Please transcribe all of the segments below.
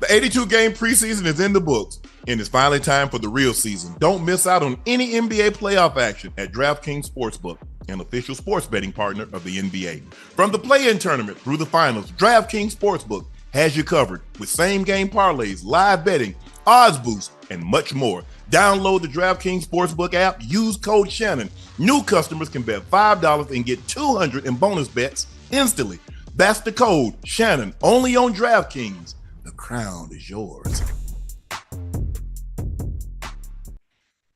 The 82-game preseason is in the books, and it's finally time for the real season. Don't miss out on any NBA playoff action at DraftKings Sportsbook, an official sports betting partner of the NBA. From the play-in tournament through the finals, DraftKings Sportsbook has you covered with same-game parlays, live betting, odds boosts, and much more. Download the DraftKings Sportsbook app, use code Shannon. New customers can bet $5 and get $200 in bonus bets instantly. That's the code Shannon, only on DraftKings. The crown is yours.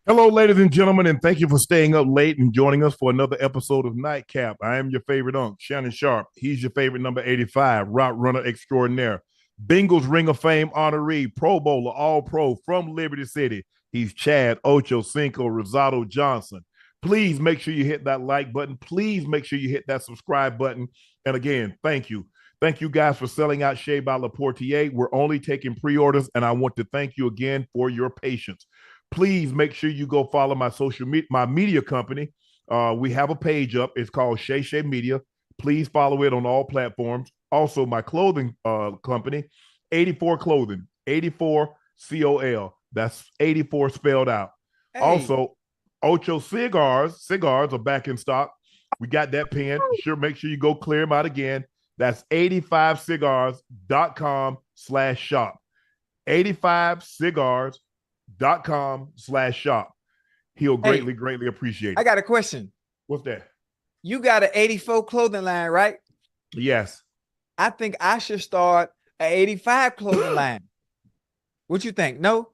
Hello, ladies and gentlemen, and thank you for staying up late and joining us for another episode of Nightcap. I am your favorite Unc, Shannon Sharpe. He's your favorite number 85, route runner extraordinaire, Bengals Ring of Fame honoree, Pro Bowler, All-Pro from Liberty City. He's Chad Ochocinco Rosado Johnson. Please make sure you hit that like button. Please make sure you hit that subscribe button. And again, thank you. Thank you guys for selling out Shea by Laportier. We're only taking pre-orders, and I want to thank you again for your patience. Please make sure you go follow my my media company. We have a page up. It's called Shea Media. Please follow it on all platforms. Also, my clothing company, 84 Clothing, 84 COL. That's 84 spelled out. Hey. Also, Ocho cigars are back in stock. We got that pen. Make sure you go clear them out again. That's 85cigars.com/shop. 85cigars.com/shop. He'll greatly appreciate it. I got a question. What's that? You got an 84 clothing line, right? Yes. I think I should start an 85 clothing line. What you think? No?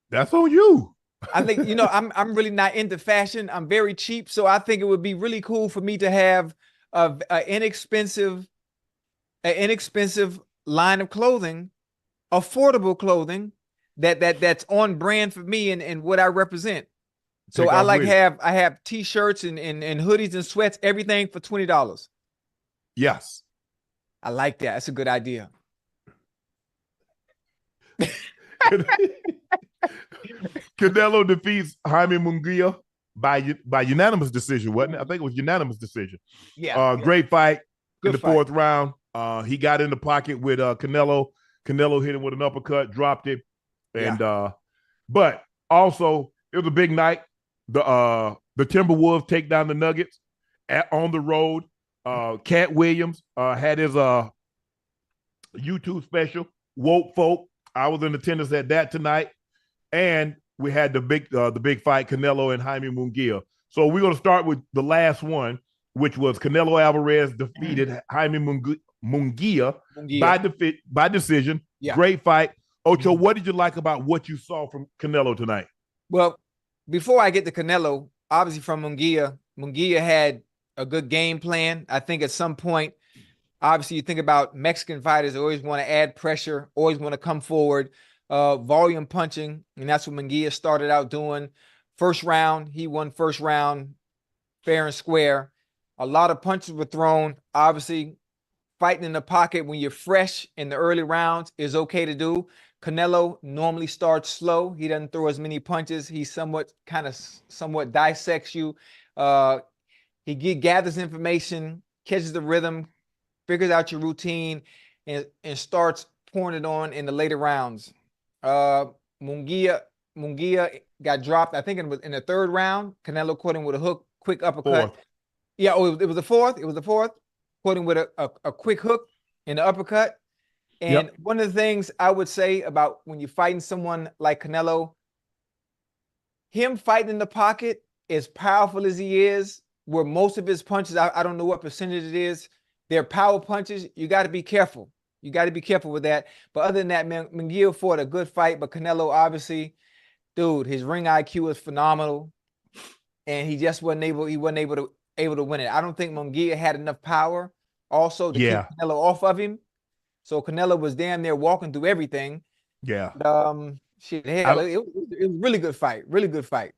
That's on you. I think, I'm really not into fashion. I'm very cheap. So I think it would be really cool for me to have an inexpensive line of clothing, affordable clothing that's on brand for me and what I represent. So I have t-shirts and hoodies and sweats, everything for $20. Yes. I like that. That's a good idea. Canelo defeats Jaime Munguia by unanimous decision, wasn't it? I think it was unanimous decision. Yeah. Great fight. Good in the fourth round. He got in the pocket with Canelo. Canelo hit him with an uppercut, dropped it. And but also it was a big night. The Timberwolves take down the Nuggets on the road. Katt Williams had his YouTube special, Woke Folk. I was in attendance at that tonight. And we had the big fight, Canelo and Jaime Munguia. So we're going to start with the last one, which was Canelo Alvarez defeated Jaime Munguia by decision. Yeah. Great fight. Ocho, what did you like about what you saw from Canelo tonight? Well, before I get to Canelo, obviously from Munguia had a good game plan. I think at some point, obviously you think about Mexican fighters, they always want to add pressure, always want to come forward, volume punching, and that's what Munguia started out doing. First round, he won first round fair and square. A lot of punches were thrown. Obviously, fighting in the pocket when you're fresh in the early rounds is okay to do. Canelo normally starts slow. He doesn't throw as many punches. He somewhat dissects you. He gathers information, catches the rhythm, figures out your routine, and starts pouring it on in the later rounds. Munguia got dropped, I think in the third round. Canelo caught him with a hook, quick uppercut. Fourth. Yeah, it was the fourth. It was the fourth. Caught him with a quick hook in the uppercut. And one of the things I would say about when you're fighting someone like Canelo, him fighting in the pocket, as powerful as he is, where most of his punches, I don't know what percentage it is, they're power punches. You got to be careful. You got to be careful with that. But other than that, Munguia fought a good fight. But Canelo, obviously, dude, his ring IQ is phenomenal, and he just wasn't able to win it. I don't think Munguia had enough power also to keep Canelo off of him. So Canelo was damn near walking through everything. Yeah. It was a really good fight. Really good fight.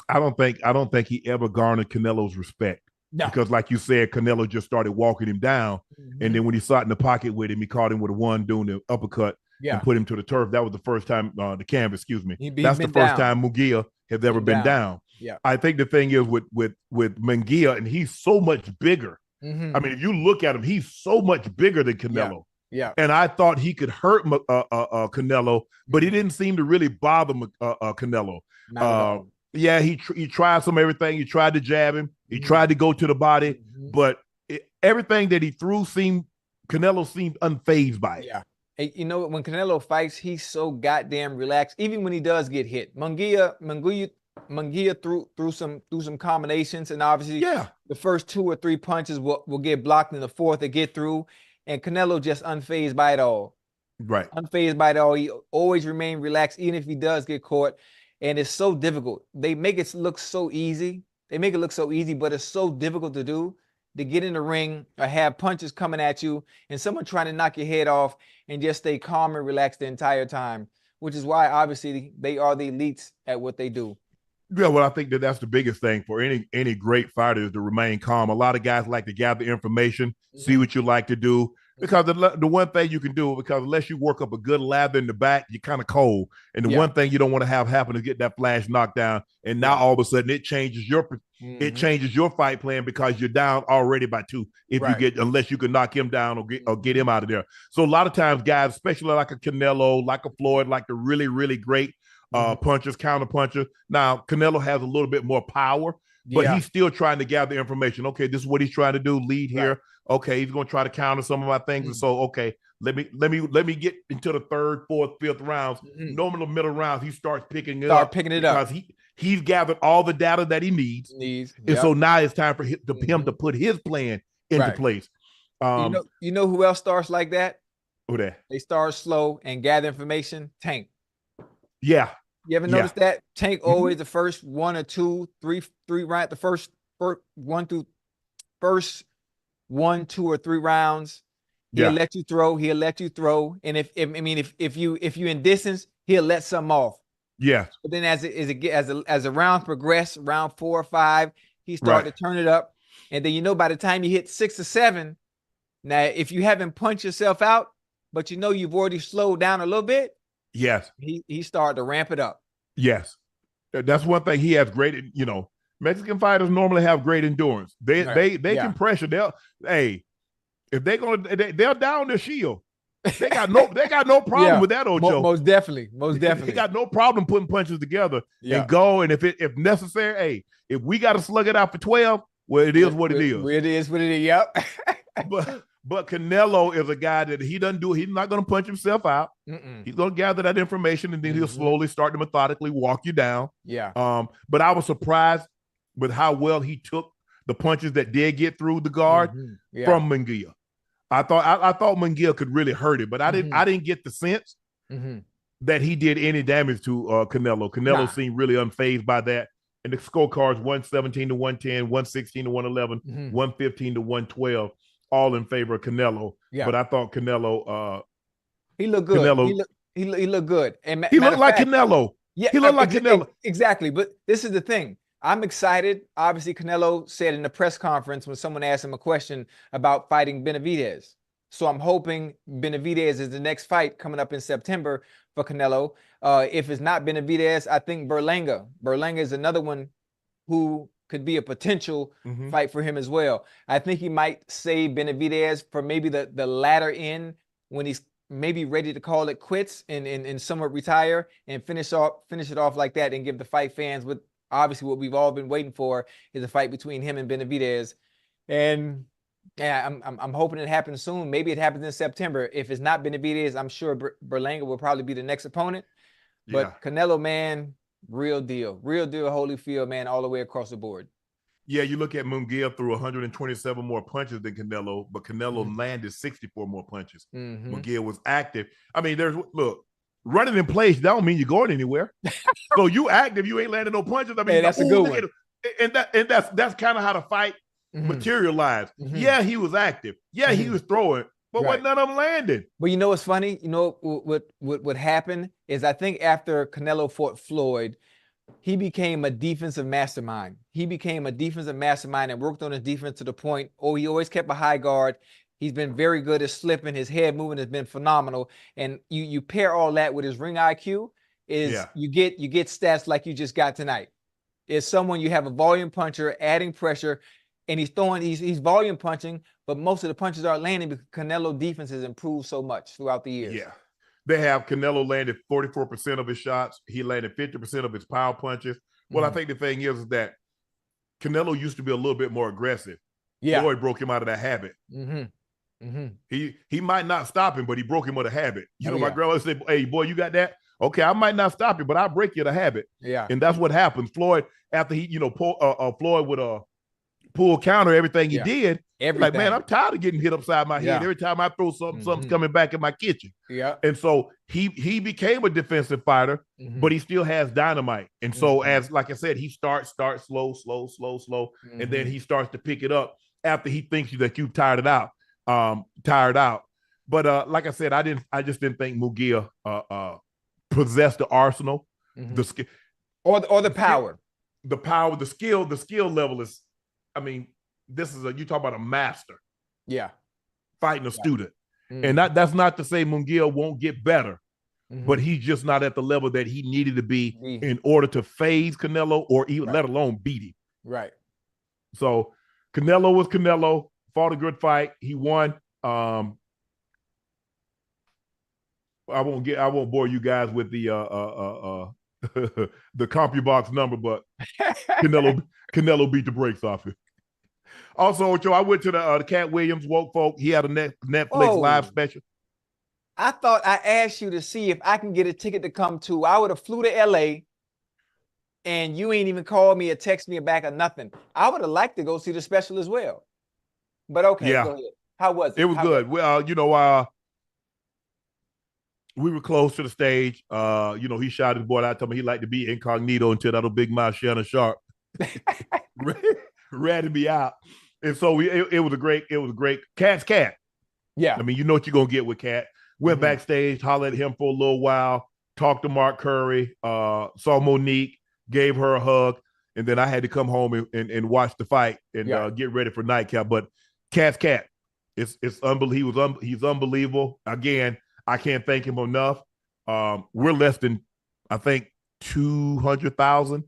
I don't think he ever garnered Canelo's respect. No. Because like you said, Canelo just started walking him down. Mm-hmm. And then when he sat in the pocket with him, he caught him with a one doing the uppercut and put him to the turf. That was the first time, the canvas, excuse me. That's the first time Munguia has ever been down. Yeah. I think the thing is with Munguia, and he's so much bigger. Mm-hmm. I mean, if you look at him, he's so much bigger than Canelo. Yeah. And I thought he could hurt Canelo, but he didn't seem to really bother Canelo. Not at all. Yeah, he tried some everything. He tried to jab him. He tried to go to the body, but everything that he threw Canelo seemed unfazed by it. Yeah. Hey, you know, when Canelo fights, he's so goddamn relaxed. Even when he does get hit, Munguia threw some combinations, and obviously, the first 2 or 3 punches will get blocked, in the fourth to get through, and Canelo just unfazed by it all. Right, unfazed by it all. He always remain relaxed, even if he does get caught. And it's so difficult. They make it look so easy. But it's so difficult to do. To get in the ring or have punches coming at you and someone trying to knock your head off and just stay calm and relaxed the entire time, which is why obviously they are the elites at what they do. Yeah, well, I think that's the biggest thing for any great fighter is to remain calm. A lot of guys like to gather information, see what you like to do, because the one thing you can do, because unless you work up a good lather in the back, you're kind of cold. And the one thing you don't want to have happen is get that flash knockdown, and now all of a sudden it changes your fight plan because you're down already by 2. Unless you can knock him down or get him out of there. So a lot of times, guys, especially like a Canelo, like a Floyd, like the really really great punchers, counter punchers. Now Canelo has a little bit more power, but he's still trying to gather information. Okay, this is what he's trying to do. Lead here. Okay, he's going to try to counter some of my things. And so, okay, let me get into the 3rd, 4th, 5th rounds. Normally, the middle rounds, he starts picking it up because he's gathered all the data that he needs. And so now it's time for him to put his plan into place. You know who else starts like that? Who that? They start slow and gather information. Tank. Yeah. You ever notice that? Tank always the first 1 or 2, 3 rounds, the first 1, 2, or 3 rounds. He'll let you throw. And if you in distance, he'll let something off. Yeah. But then as the rounds progress, round 4 or 5, he started to turn it up. And then by the time you hit 6 or 7, now if you haven't punched yourself out, but you've already slowed down a little bit. Yes. He started to ramp it up. Yes. That's one thing he has great, Mexican fighters normally have great endurance. They can pressure. If they'll down their shield. They got no problem with that, Ocho. Most definitely. They got no problem putting punches together and go. And if necessary, if we got to slug it out for 12, well, it is what it is. It is what it is. Yep. But Canelo is a guy that he's not going to punch himself out. He's going to gather that information, and then he'll slowly start to methodically walk you down. Yeah. But I was surprised with how well he took the punches that did get through the guard from Munguia. I thought Munguia could really hurt it, but I didn't get the sense that he did any damage to Canelo. Canelo seemed really unfazed by that. And the scorecards 117 to 110, 116 to 111, 115 to 112, all in favor of Canelo. Yeah. But I thought Canelo he looked good. He looked good. And he looked like Canelo. Yeah, he looked like Canelo. Exactly. But this is the thing. I'm excited. Obviously, Canelo said in the press conference when someone asked him a question about fighting Benavidez. So I'm hoping Benavidez is the next fight coming up in September for Canelo. If it's not Benavidez, I think Berlanga. Berlanga is another one who could be a potential fight for him as well. I think he might save Benavidez for maybe the latter end when he's maybe ready to call it quits and somewhat retire and finish it off like that and give the fight fans with obviously what we've all been waiting for is a fight between him and Benavidez. And yeah, I'm hoping it happens soon. Maybe it happens in September. If it's not Benavidez, I'm sure Berlanga will probably be the next opponent. But Canelo, man, real deal, Holyfield, man, all the way across the board. Yeah, you look at Munguia threw 127 more punches than Canelo, but Canelo landed 64 more punches. Munguia was active. I mean, running in place, that don't mean you're going anywhere. So you active, you ain't landing no punches. I mean, that's a good one. And that's kind of how the fight materialized. Yeah, he was active. Yeah, he was throwing, but what none of them landed. But you know what's funny? You know what happened is I think after Canelo fought Floyd, he became a defensive mastermind. And worked on his defense to the point, he always kept a high guard. He's been very good at slipping. His head movement has been phenomenal. And you pair all that with his ring IQ, you get stats like you just got tonight. Is someone you have a volume puncher adding pressure. and he's volume punching, but most of the punches aren't landing because Canelo defense has improved so much throughout the years. Yeah. They have Canelo landed 44% of his shots. He landed 50% of his power punches. Well, I think the thing is that Canelo used to be a little bit more aggressive. Yeah. Floyd broke him out of that habit. He might not stop him, but he broke him of the habit. My grandma said, "Hey, boy, you got that? Okay, I might not stop you, but I'll break you the habit." Yeah. And that's what happens. Floyd, after he, Floyd would pull counter everything he did. Like, man, I'm tired of getting hit upside my head. Every time I throw something, something's coming back in my kitchen. Yeah. And so he became a defensive fighter, but he still has dynamite. And so as like I said, he starts slow, and then he starts to pick it up after he thinks that you've tired out. But like I said, I just didn't think Munguia possessed the arsenal, the skill, or the power. The skill level is, I mean, you talk about a master. Yeah. Fighting a student. And that's not to say Munguia won't get better, but he's just not at the level that he needed to be in order to phase Canelo or even let alone beat him. Right. So Canelo was Canelo, fought a good fight. He won. I won't bore you guys with the the CompuBox number, but Canelo beat the brakes off it. Also, Ocho, I went to the Katt Williams woke folk. He had a Netflix live special. I thought I asked you to see if I can get a ticket to come to. I would have flew to LA, and you ain't even called me or text me back or nothing. I would have liked to go see the special as well. But okay, go ahead. How was it? It was good. Well, we were close to the stage. He shot his boy out, told me he liked to be incognito until that big mouth Shannon Sharpe ratted me out. And so it was a great Katt's Katt. Yeah. I mean, you know what you're gonna get with Katt. Went backstage, hollered at him for a little while, talked to Mark Curry, saw Monique, gave her a hug, and then I had to come home and watch the fight and get ready for Nightcap. But Katt's Katt, it's unbelievable. He's unbelievable. Again, I can't thank him enough. We're less than, I think, 200,000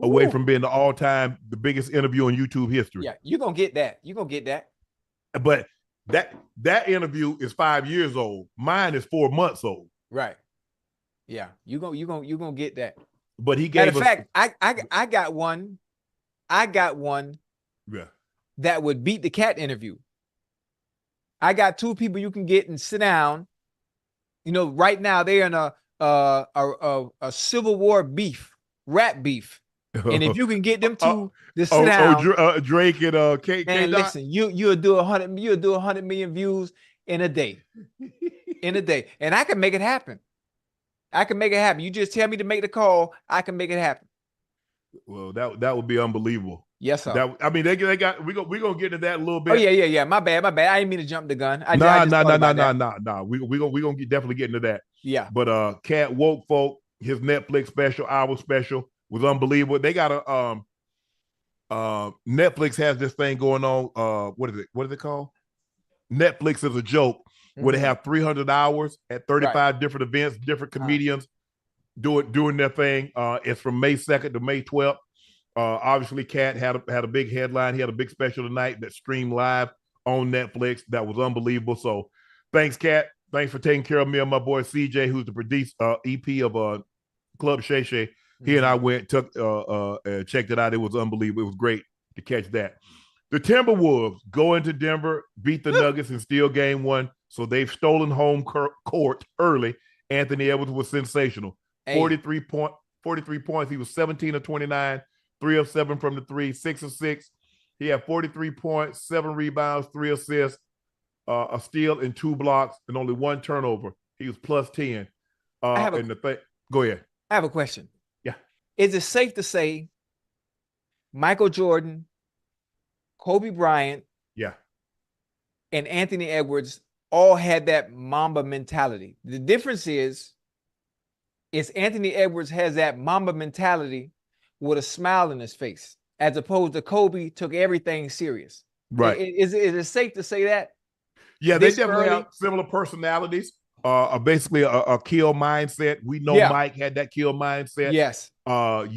away from being the biggest interview in YouTube history. Yeah, you're gonna get that. You're gonna get that. But that interview is 5 years old. Mine is 4 months old. Right. Yeah, you're gonna get that. But he gave us. Matter of fact, I got one. Yeah. That would beat the Katt interview. I got two people you can get and sit down. Right now they're in a Civil War rap beef. And if you can get them two to sit down, Drake and Kate. Man, listen, you'll do 100 million views in a day. And I can make it happen. You just tell me to make the call. I can make it happen. Well, that would be unbelievable. Yes, sir. They got. We're gonna get into that a little bit. Oh yeah. My bad. I didn't mean to jump the gun. No. We're gonna definitely get into that. Yeah. But Katt woke folk. His Netflix special, our special, was unbelievable. They got a Netflix has this thing going on. What is it called? Netflix is a joke where they have 300 hours at 35 different events, different comedians doing their thing. It's from May 2nd to May 12th. Obviously, Katt had a big headline. He had a big special tonight that streamed live on Netflix. That was unbelievable. So, thanks, Katt. Thanks for taking care of me and my boy CJ, who's the EP of Club Shay Shay. He and I went, checked it out. It was unbelievable. It was great to catch that. The Timberwolves go into Denver, beat the Nuggets, and steal game one. So they've stolen home court early. Anthony Edwards was sensational. 43 points. He was 17 of 29, 3 of 7 from the three, 6 of 6. He had 43 points, 7 rebounds, 3 assists, a steal, and 2 blocks, and only 1 turnover. He was plus 10. Go ahead. I have a question. Yeah. Is it safe to say Michael Jordan, Kobe Bryant, and Anthony Edwards all had that Mamba mentality? The difference is Anthony Edwards has that Mamba mentality with a smile in his face, as opposed to Kobe took everything serious. Right. Is it safe to say that? Yeah, they definitely have similar personalities. Basically a kill mindset. We know Mike had that kill mindset. Yes. But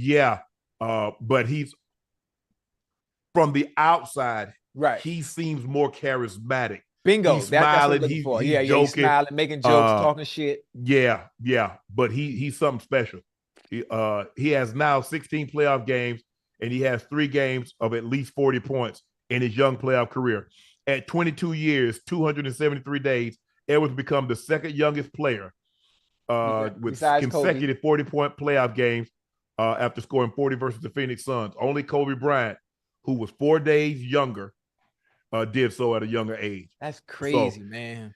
from the outside, Right. he seems more charismatic. Bingo. He's That's what I'm smiling. looking for. He's Yeah, joking. he's smiling, making jokes, talking shit. Yeah. But he's something special. He has now 16 playoff games, and he has 3 games of at least 40 points in his young playoff career. At 22 years, 273 days, Edwards become the second youngest player with consecutive 40-point playoff games after scoring 40 versus the Phoenix Suns. Only Kobe Bryant, who was 4 days younger, did so at a younger age. That's crazy, man.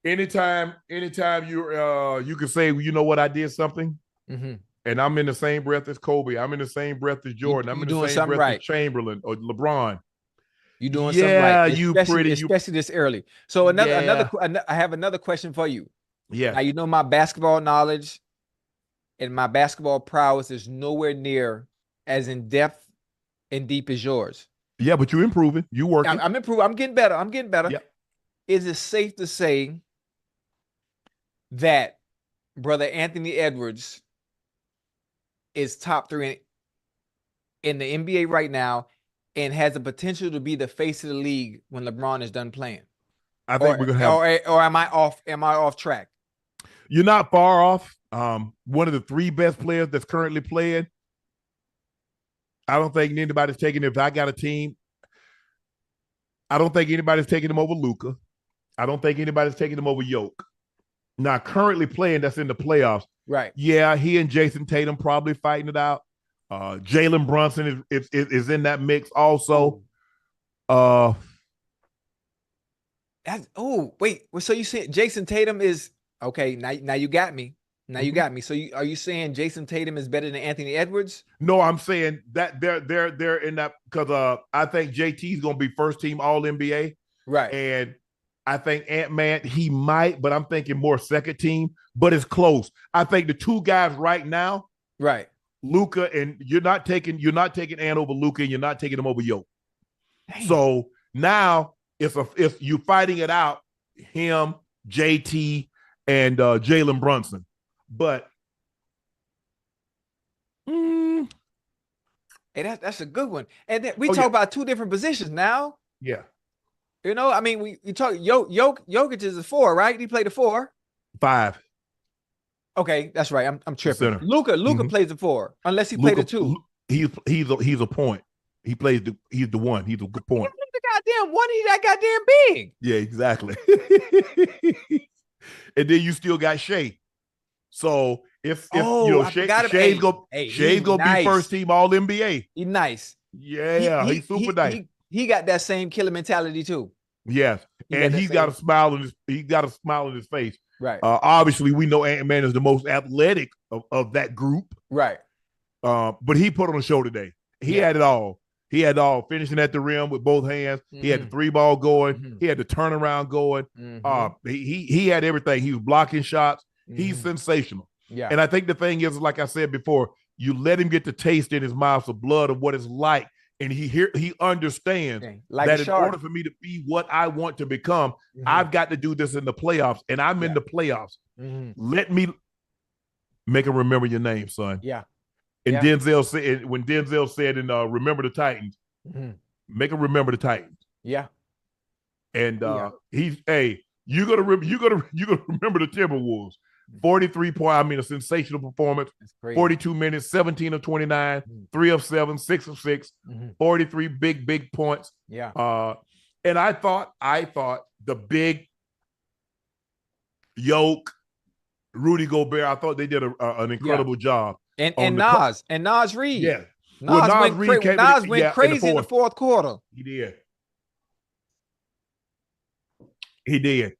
Anytime you can say, you know what, I did something, and I'm in the same breath as Kobe. I'm in the same breath as Jordan. I'm in the same breath as Chamberlain or LeBron. You doing something right, especially this early. So I have another question for you. Yeah. Now, you know, my basketball knowledge and my basketball prowess is nowhere near as in depth and deep as yours. Yeah, but you're improving. You working. I'm improving. I'm getting better. Yeah. Is it safe to say that brother Anthony Edwards is top 3 in the NBA right now and has the potential to be the face of the league when LeBron is done playing? I think we're gonna have. Or am I off? Am I off track? You're not far off. One of the 3 best players that's currently playing. I don't think anybody's taking. If I got a team, I don't think anybody's taking him over Luka. I don't think anybody's taking him over Jokic. Now, currently playing, that's in the playoffs. Right. Yeah, he and Jason Tatum probably fighting it out. Jalen Brunson is in that mix also. Wait. So you saying Jason Tatum is okay? Now you got me. You got me. So are you saying Jason Tatum is better than Anthony Edwards? No, I'm saying that they're in that because I think JT's gonna be first team All NBA. Right. And I think Ant-Man, he might, but I'm thinking more second team, but it's close. I think the 2 guys right now, right, Luka, and you're not taking Ant over Luka, and you're not taking him over Jokic. So now if you're fighting it out, him, JT, and Jalen Brunson. But hey, that's a good one. And then we talk about 2 different positions now. Yeah. You know, I mean, we talk Jokic is a 4, right? He played a 4. 5. Okay, that's right. I'm tripping. Luka plays the 4, unless he played a 2. He's a point. He's the 1. He's a good point. The goddamn 1, he's that goddamn big. Yeah, exactly. And then you still got Shea. So if Shea's gonna be first team All NBA. He's nice. Yeah, he's super nice. He got that same killer mentality too. Yes, and he's got a smile on his face. Right. Obviously, we know Ant-Man is the most athletic of that group. Right. But he put on a show today. He had it all. He had it all, finishing at the rim with both hands. He had the 3-ball going. He had the turnaround going. He had everything. He was blocking shots. He's sensational. Yeah. And I think the thing is, like I said before, you let him get the taste in his mouth of blood of what it's like. And he understands that in order for me to be what I want to become, I've got to do this in the playoffs. And I'm in the playoffs. Let me make him remember your name, son. Yeah. And Denzel said, when Denzel said in Remember the Titans, make him remember the Titans. Yeah. And you're gonna remember the Timberwolves. 43 point, a sensational performance. 42 minutes, 17 of 29, 3 of 7, 6 of 6, 43 big points. Yeah. And I thought the big Yoke, Rudy Gobert, I thought they did an incredible job. And Nas Reed. Yeah. Nas went crazy in the fourth quarter. He did.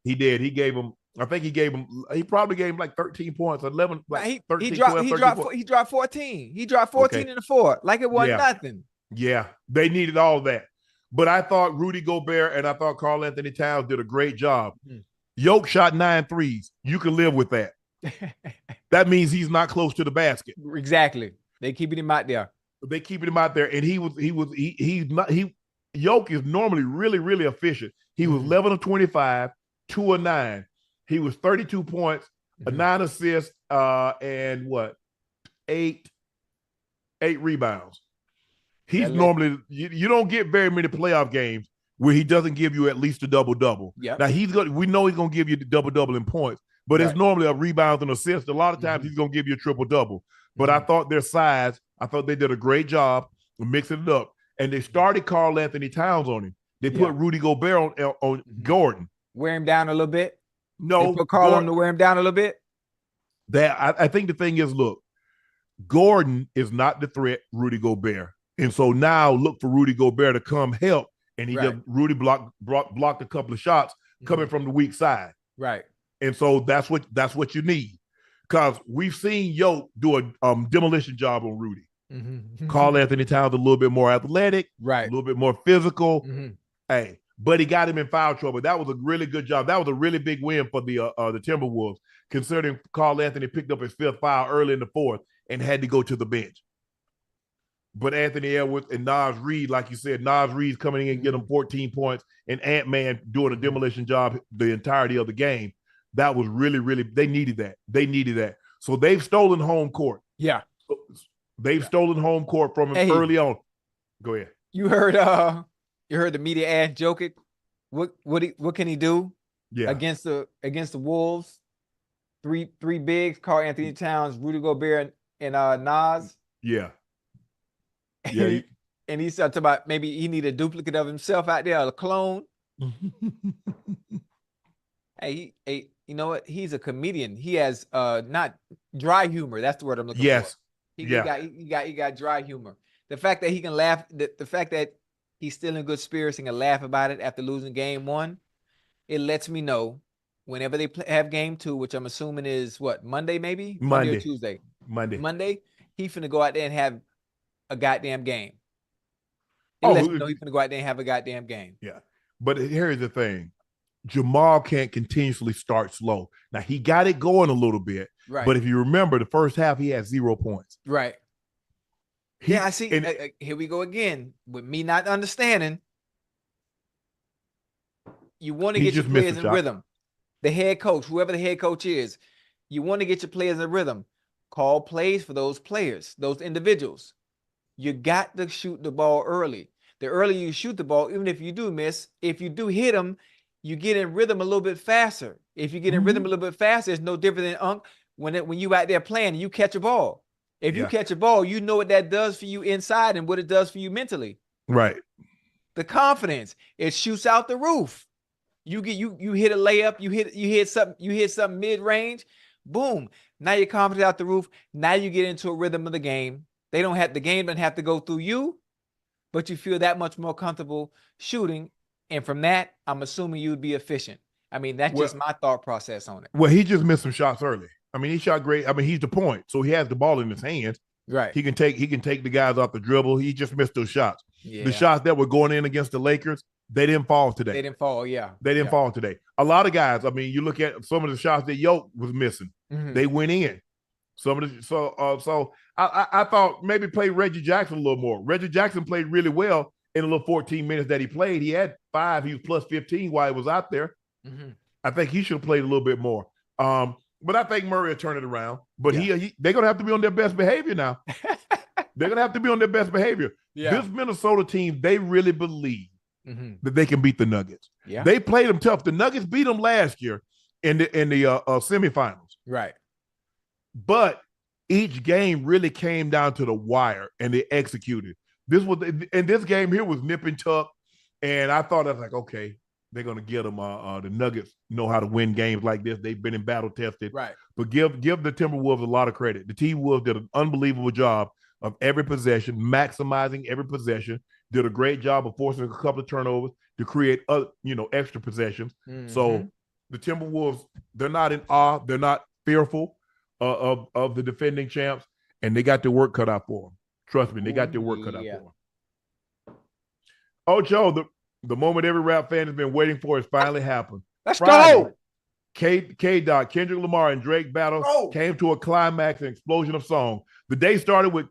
He gave him, he probably gave him like 13 points, 11, like 13, he dropped 14. He dropped 14 in the fourth, like it wasn't nothing. Yeah, they needed all that. But I thought Rudy Gobert and I thought Karl Anthony Towns did a great job. Yoke shot 9 threes. You can live with that. That means he's not close to the basket. Exactly. They keeping him out there. And Yoke is normally really, really efficient. He was 11 of 25, 2 of 9. He was 32 points, 9 assists, and 8 rebounds. He's normally you don't get very many playoff games where he doesn't give you at least a double-double. Yeah. Now we know he's gonna give you the double-double in points, but it's normally a rebound and assist. A lot of times he's gonna give you a triple-double. But I thought their size, I thought they did a great job of mixing it up. And they started Karl Anthony Towns on him. They put Rudy Gobert on Gordon. Wear him down a little bit. No, they put Karl on to wear him down a little bit. I think the thing is, look, Gordon is not the threat, Rudy Gobert. And so now look for Rudy Gobert to come help. And Rudy blocked a couple of shots coming from the weak side. Right. And so that's what you need. Because we've seen Yoke do a demolition job on Rudy. Karl Anthony Towns a little bit more athletic, right? A little bit more physical. Hey, but he got him in foul trouble. That was a really good job. That was a really big win for the Timberwolves, considering Karl Anthony picked up his 5th foul early in the 4th and had to go to the bench. But Anthony Edwards and Naz Reid, like you said, Naz Reid's coming in and getting 14 points, and Ant-Man doing a demolition job the entirety of the game. That was really, really, they needed that. They needed that. So they've stolen home court. Yeah. They've stolen home court from him early on. Go ahead. You heard the media ask Jokic, what can he do against the Wolves? Three bigs, Karl Anthony Towns, Rudy Gobert, and Nas. Yeah. Yeah. And he started talking about maybe he need a duplicate of himself out there, a clone. Hey, you know what? He's a comedian. He has not dry humor. That's the word I'm looking for. He got dry humor. The fact that he can laugh, the fact that he's still in good spirits and can laugh about it after losing game 1, it lets me know whenever they have game 2, which I'm assuming is what, Monday maybe? Monday or Tuesday? Monday. He finna go out there and have a goddamn game. It lets me know he's finna go out there and have a goddamn game. Yeah. But here's the thing. Jamal can't continuously start slow. Now, he got it going a little bit. Right. But if you remember, the first half, he had 0 points. Right. I see. Here we go again. With me not understanding, you want to get your players in rhythm. The head coach, whoever the head coach is, you want to get your players in rhythm. Call plays for those players, those individuals. You got to shoot the ball early. The earlier you shoot the ball, even if you do miss, if you do hit them, you get in rhythm a little bit faster. If you get in rhythm a little bit faster, it's no different than Unc when you out there playing and you catch a ball. If you catch a ball, you know what that does for you inside and what it does for you mentally. Right. The confidence, it shoots out the roof. You hit a layup, you hit something mid-range, boom. Now your confidence out the roof. Now you get into a rhythm of the game. The game doesn't have to go through you, but you feel that much more comfortable shooting. And from that, I'm assuming you'd be efficient. I mean, that's just my thought process on it. Well, he just missed some shots early. I mean, he shot great. I mean, he's the point. So he has the ball in his hands. Right. He can take the guys off the dribble. He just missed those shots. Yeah. The shots that were going in against the Lakers, they didn't fall today. They didn't fall, yeah. They didn't fall today. A lot of guys, I mean, you look at some of the shots that Yoke was missing. They went in. Some of the so I thought maybe play Reggie Jackson a little more. Reggie Jackson played really well in the little 14 minutes that he played. He had 5. He was plus 15 while he was out there. I think he should have played a little bit more. But I think Murray will turn it around. But they're going to have to be on their best behavior now. They're going to have to be on their best behavior. Yeah. This Minnesota team, they really believe that they can beat the Nuggets. Yeah. They played them tough. The Nuggets beat them last year in the semifinals. Right. But each game really came down to the wire, and they executed. This game here was nip and tuck, and I thought, I was like, okay, they're going to get them. The Nuggets know how to win games like this. They've been in battle tested. Right. But give the Timberwolves a lot of credit. The T-Wolves did an unbelievable job of every possession, maximizing every possession, did a great job of forcing a couple of turnovers to create extra possessions. So the Timberwolves, they're not in awe. They're not fearful of the defending champs, and they got their work cut out for them. Trust me, they got their work cut out for them. Ocho, the moment every rap fan has been waiting for has finally happened. Let's go. K-Dot, Kendrick Lamar and Drake battle came to a climax and explosion of song. The day started with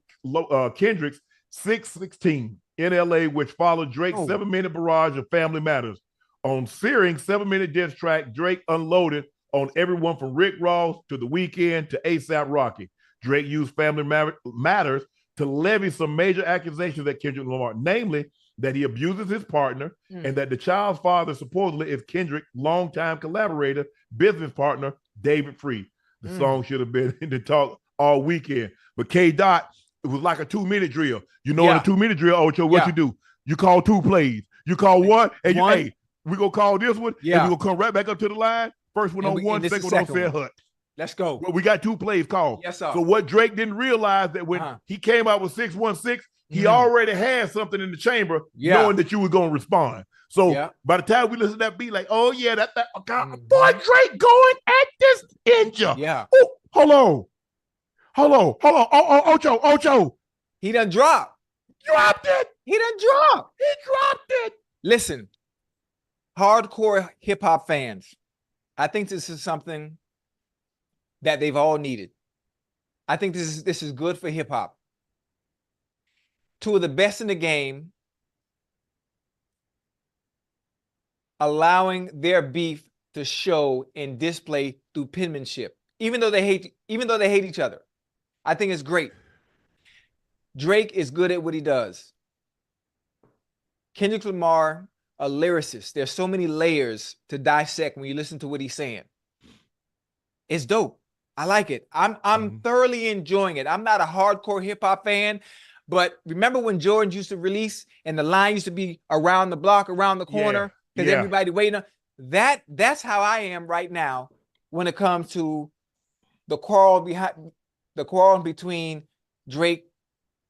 Kendrick's 616 in LA, which followed Drake's 7-minute barrage of Family Matters. On Searing's 7-minute diss track, Drake unloaded on everyone from Rick Ross to The Weeknd to A$AP Rocky. Drake used Family Matters to levy some major accusations at Kendrick Lamar, namely that he abuses his partner and that the child's father supposedly is Kendrick's longtime collaborator, business partner, David Free. The song should have been in the talk all weekend. But K-Dot, it was like a 2-minute drill. You know, in a 2-minute drill, Ocho, what you do? You call 2 plays. You call one, and you, hey, we're going to call this one, and we're going to come right back up to the line. First one on one, second one on Fair Hut. Let's go. Well, we got 2 plays called. Yes, sir. So what Drake didn't realize that when he came out with 616, he already had something in the chamber, knowing that you were going to respond. So by the time we listen to that beat, like, oh yeah, boy, Drake going at this ninja. Yeah. Ooh, hold on. Oh, Ocho. He done dropped. Dropped it. He done dropped. He dropped it. Listen, hardcore hip hop fans, I think this is something that they've all needed. I think this is good for hip hop. 2 of the best in the game allowing their beef to show and display through penmanship, even though they hate each other. I think it's great. Drake is good at what he does. Kendrick Lamar, a lyricist. There's so many layers to dissect when you listen to what he's saying. It's dope. I like it. I'm thoroughly enjoying it. I'm not a hardcore hip hop fan, but remember when Jordan used to release and the line used to be around the block, around the corner, because everybody waiting. That's how I am right now when it comes to the quarrel between Drake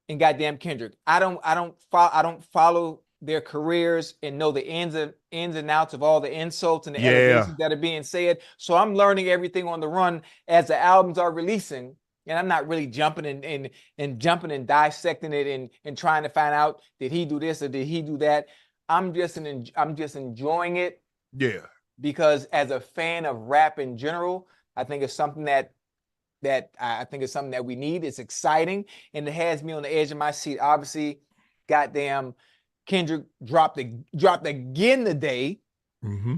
and goddamn Kendrick. I don't follow their careers and know the ins and outs of all the insults and the allegations that are being said. So I'm learning everything on the run as the albums are releasing. And I'm not really jumping and jumping and dissecting it and trying to find out, did he do this or did he do that? I'm just enjoying it. Yeah. Because as a fan of rap in general, I think it's something that we need. It's exciting and it has me on the edge of my seat. Obviously, goddamn, Kendrick dropped again today.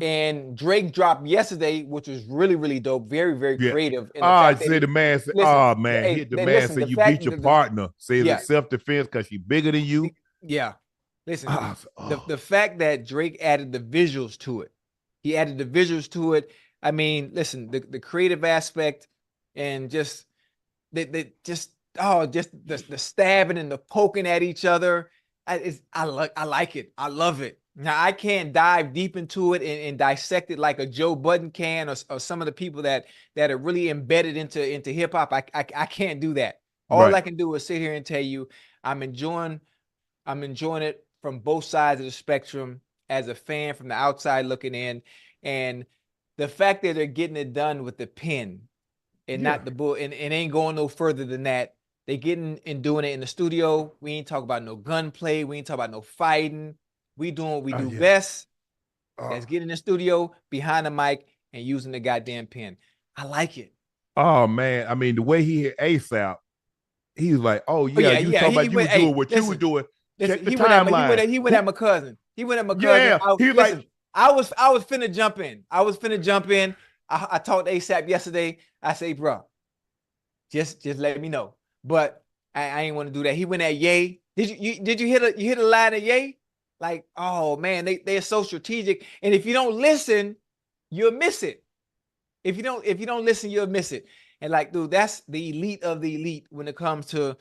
And Drake dropped yesterday, which was really, really dope. Very, very creative. I say the man said, hit the man said you beat your partner. Say it's self-defense because she's bigger than you. Yeah. Listen, the fact that Drake added the visuals to it. He added the visuals to it. I mean, listen, the creative aspect and just the stabbing and the poking at each other. I like it. I love it. Now, I can't dive deep into it and dissect it like a Joe Budden can or some of the people that are really embedded into hip hop. I can't do that. All I can do is sit here and tell you I'm enjoying it from both sides of the spectrum as a fan from the outside looking in. And the fact that they're getting it done with the pen and not the bull and ain't going no further than that. They getting and doing it in the studio. We ain't talking about no gunplay. We ain't talking about no fighting. We doing what we do best. That's getting in the studio behind the mic and using the goddamn pen. I like it. Oh man, I mean the way he hit ASAP, he's like, you talking about you were doing what you were doing. Check the timeline. He went at my cousin. He went at my cousin. I was finna jump in. I talked to ASAP yesterday. I say, bro, just let me know. But I ain't want to do that. He went at Ayyyy. Did you hit a line at Ayyyy? Like, oh man, they're so strategic. And if you don't listen, you'll miss it. If you don't listen, you'll miss it. And like, dude, that's the elite of the elite when it comes to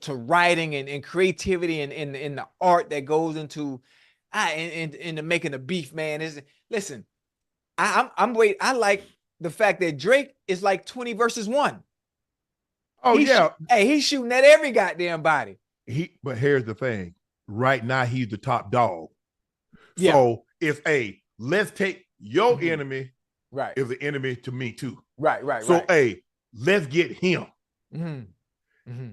writing and creativity and the art that goes into making a beef, man. Listen, I like the fact that Drake is like 20 versus 1. Oh, he's shooting at every goddamn body. But here's the thing. Right now, he's the top dog. So it's let's take your enemy is an enemy to me too. Right. So let's get him.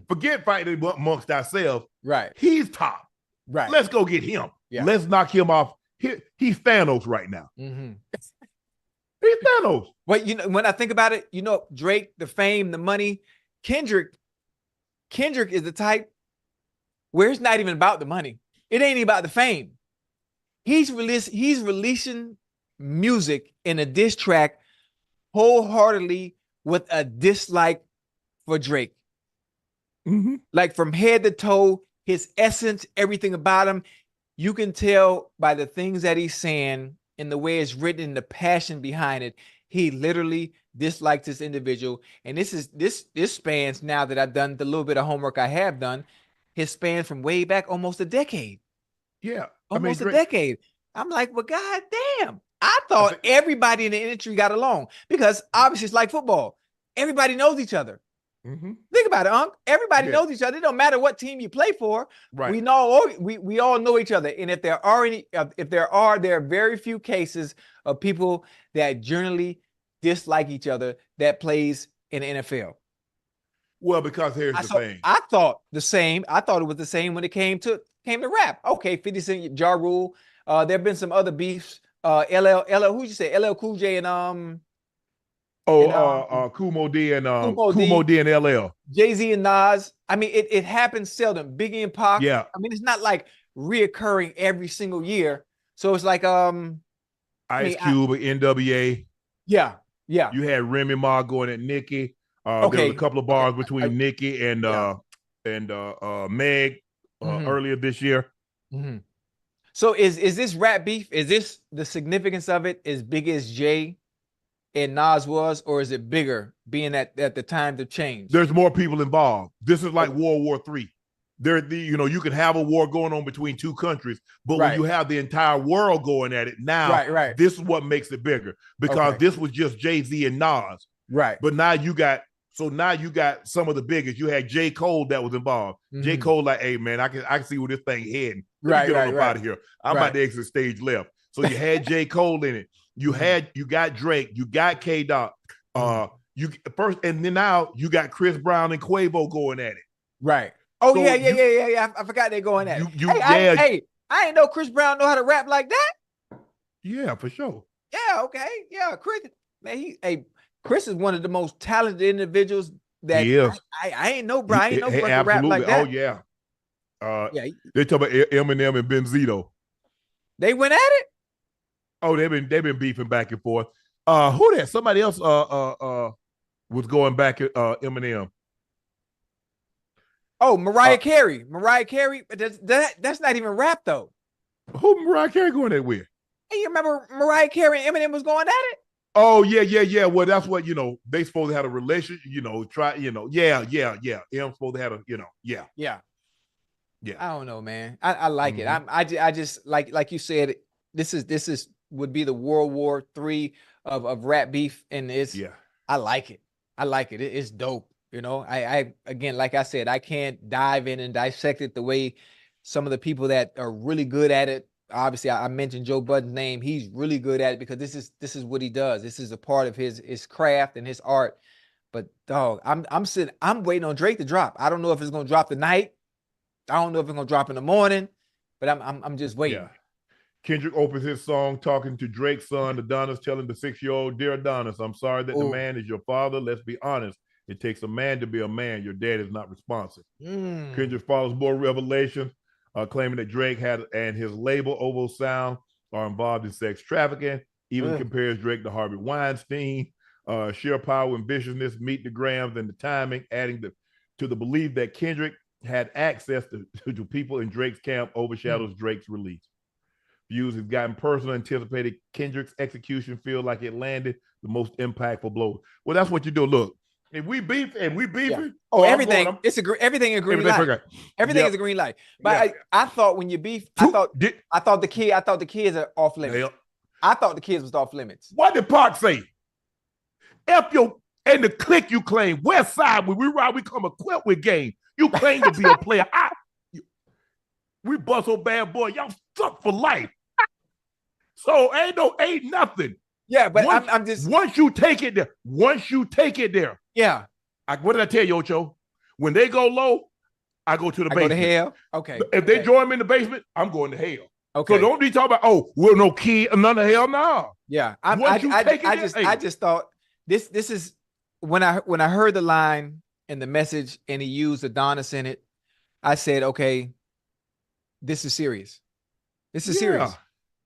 Forget fighting amongst ourselves. Right. He's top. Right. Let's go get him. Yeah. Let's knock him off. He's Thanos right now. He's Thanos. But when I think about it, Drake, the fame, the money, Kendrick is the type where it's not even about the money. It ain't even about the fame. He's releasing music in a diss track wholeheartedly with a dislike for Drake. Mm-hmm. Like from head to toe, his essence, everything about him, you can tell by the things that he's saying and the way it's written and the passion behind it. He literally dislikes this individual. And this spans, now that I've done the little bit of homework I have done, his span from way back almost a decade. Yeah. Almost a Drake, decade. I'm like, well, God damn. I thought everybody in the industry got along because obviously it's like football. Everybody knows each other. Mm-hmm. Think about it, Unc. Everybody knows each other. It don't matter what team you play for. Right. We all know each other. And if there are very few cases of people that generally dislike each other that plays in the NFL. Well, because here's the thing. I thought the same. I thought it was the same when it came to rap. Okay, 50 Cent, Ja Rule. There have been some other beefs. Who'd you say? LL Cool J and Kumo D and Kumo D and LL. Jay-Z and Nas. I mean, it happens seldom. Biggie and Pac. Yeah. I mean, it's not like reoccurring every single year. So it's like Ice Cube, NWA. Yeah, yeah. You had Remy Ma going at Nicki. There was a couple of bars between Nicki and Meg earlier this year. Mm-hmm. So is this rap beef? Is this the significance of it as big as Jay and Nas was, or is it bigger being at the time to change? There's more people involved. This is like World War III. You can have a war going on between two countries, but when you have the entire world going at it now, this is what makes it bigger, because this was just Jay-Z and Nas. Right. But now you got some of the biggest. You had J. Cole that was involved. Mm-hmm. J. Cole like, hey man, I can see where this thing heading. Let me get on up out of here. I'm about to exit stage left. So you had J. Cole in it. You got Drake. You got K-Dot. You first, and then now you got Chris Brown and Quavo going at it. Right. Oh, so yeah. I forgot they're going at it. I didn't know Chris Brown know how to rap like that. Yeah, for sure. Yeah, okay. Yeah, Chris. Man, Chris is one of the most talented individuals that he is. I ain't know, bro. I ain't know Chris could rap like that. Oh, yeah. They talk about Eminem and Benzito. They went at it? Oh, they've been beefing back and forth. Who that? Somebody else was going back at Eminem. Oh, Mariah Carey. Mariah Carey. That's not even rap though. Who Mariah Carey going at with? Hey, you remember Mariah Carey and Eminem was going at it? Oh, yeah. Well, that's what, they supposed to have a relationship, Em's supposed to have Yeah. I don't know, man. I like it. I just like you said, this is would be the World War III of rap beef, and I like it. I like it. It's dope. I again, like I said, I can't dive in and dissect it the way some of the people that are really good at it. Obviously, I mentioned Joe Budden's name. He's really good at it because this is what he does. This is a part of his craft and his art. But dog, I'm waiting on Drake to drop. I don't know if it's gonna drop tonight. I don't know if it's gonna drop in the morning, but I'm just waiting. Yeah. Kendrick opens his song talking to Drake's son, Adonis, telling the 6-year-old, "Dear Adonis, I'm sorry that the man is your father. Let's be honest. It takes a man to be a man. Your dad is not responsive." Kendrick follows more revelations, claiming that Drake and his label Ovo Sound are involved in sex trafficking. Even compares Drake to Harvey Weinstein. Sheer power and viciousness meet the grams and the timing, adding to the belief that Kendrick had access to people in Drake's camp overshadows Drake's release. Views have gotten personal, anticipated Kendrick's execution feel like it landed the most impactful blow. Well, that's what you do. Look, if we beefing. Oh, everything. Everything a green light. Everything is a green light. But I thought when you beef, I thought the kids are off limits. I thought the kids was off limits. What did Park say? And the clique you claim, West Side, when we ride, we come equipped with game. You claim to be a player. We bust on bad boy. Y'all stuck for life. So ain't nothing. Yeah, but I'm just once you take it there. Yeah. What did I tell you, Ocho? When they go low, I go to the basement. Go to hell. Okay. If they join me in the basement, I'm going to hell. Okay. So don't be talking about we're no key, none of hell, no. Yeah. I just thought this is when I heard the line and the message and he used Adonis in it, I said, okay, this is serious. This is serious.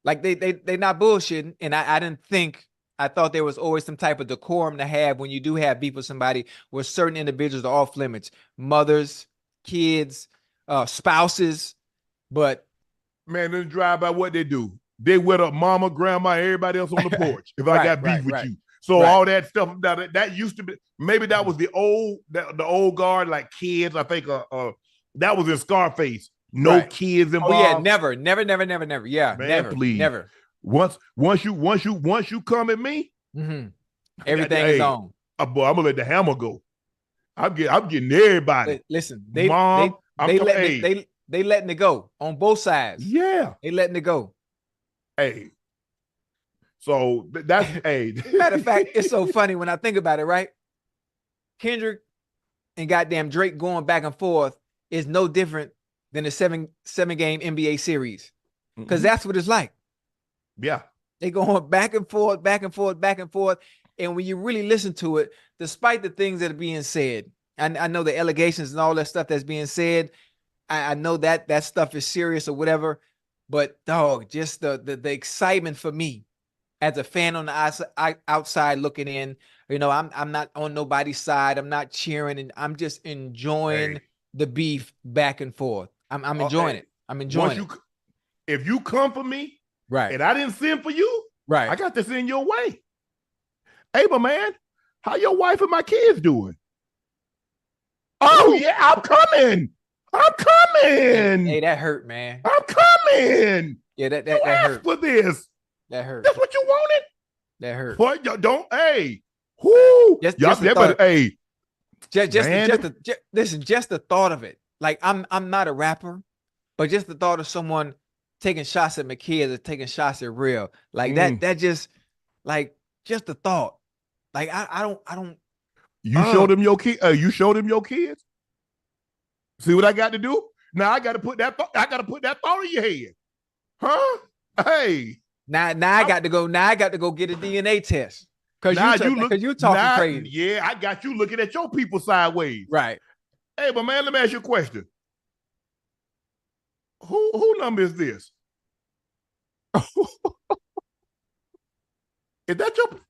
Like they not bullshitting. And I didn't think I thought there was always some type of decorum to have when you do have beef with somebody, where certain individuals are off limits, mothers, kids, spouses. But man, then drive by what they do. They with up mama, grandma, everybody else on the porch. If I got beef with you, so all that stuff that used to be, maybe that was the old guard, like kids. I think that was in Scarface. No kids involved. Oh yeah, never. Yeah, man, never. Once you come at me, everything is on. Boy, I'm gonna let the hammer go. I'm getting everybody. Listen, they letting it go on both sides. Yeah, they letting it go. Hey, so that's Matter of fact, it's so funny when I think about it. Right, Kendrick and goddamn Drake going back and forth is no different than a seven game NBA series, because that's what it's like. Yeah, they going back and forth, and when you really listen to it, despite the things that are being said, I know the allegations and all that stuff that's being said, I know that stuff is serious or whatever, but dog, just the excitement for me as a fan on the outside looking in, you know, I'm not on nobody's side, I'm not cheering, and I'm just enjoying the beef back and forth. I'm enjoying it. I'm enjoying it. If you come for me, right, and I didn't send for you, right, I got to send your way. Hey, my man, how your wife and my kids doing? Oh yeah, I'm coming. Hey, that hurt, man. I'm coming. Yeah, that hurt. For this, that hurt. That's what you wanted. That hurt. What y'all don't? Hey, whoo! Just the thought of it. Like I'm not a rapper, but just the thought of someone taking shots at my kids or taking shots at real, like that just like just the thought. Like I don't. You showed them your kid. You showed them your kids. See what I got to do? Now I got to put that. I got to put that thought in your head, huh? Hey. Now I got to go. Now I got to go get a DNA test because you talking crazy. Yeah, I got you looking at your people sideways. Right. Hey, but man, let me ask you a question. Who number is this? Is that your?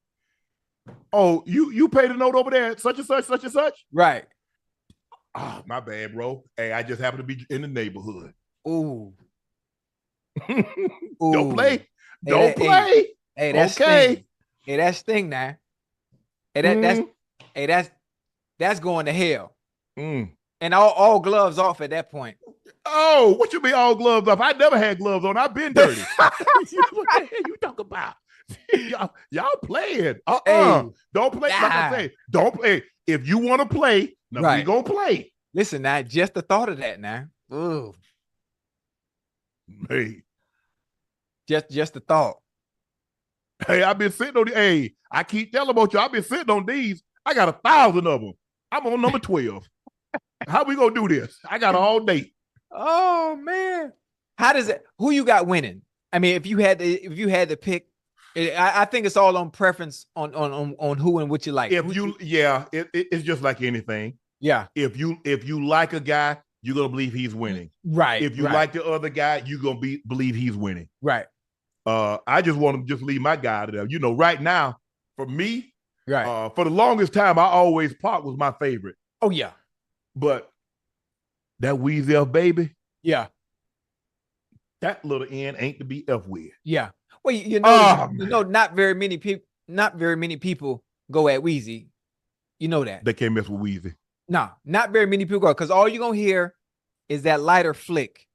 Oh, you paid a note over there, such and such. Right. Ah, my bad, bro. Hey, I just happen to be in the neighborhood. Ooh. Don't play. Don't play. Hey, that's okay. Sting. Hey, that's Sting now. Hey, that's going to hell. And all gloves off at that point. Oh, what you mean all gloves off? I never had gloves on. I've been dirty. What the hell you talk about? y'all playing. Hey, don't play. Like I say, don't play. If you want to play, we gonna play. Listen, now, just the thought of that now. Ooh. Hey. Just the thought. Hey, I've been sitting on the I keep telling about you, I've been sitting on these. I got 1,000 of them. I'm on number 12. How we gonna do this? I got all day. Oh man. How does it? Who you got winning? I mean, if you had to pick, I think it's all on preference on who and what you like. It's just like anything. Yeah. If you like a guy, you're gonna believe he's winning. Right. If you like the other guy, you're gonna believe he's winning. Right. I just want to just leave my guy to there. You know, right now, for me, right. For the longest time, I always Pac was my favorite. Oh yeah. But that Weezy baby, yeah, that little N ain't to be F with. Yeah. Well, you know, not very many people go at Weezy. You know that. They can't mess with Weezy. No, not very many people go, because all you're gonna hear is that lighter flick.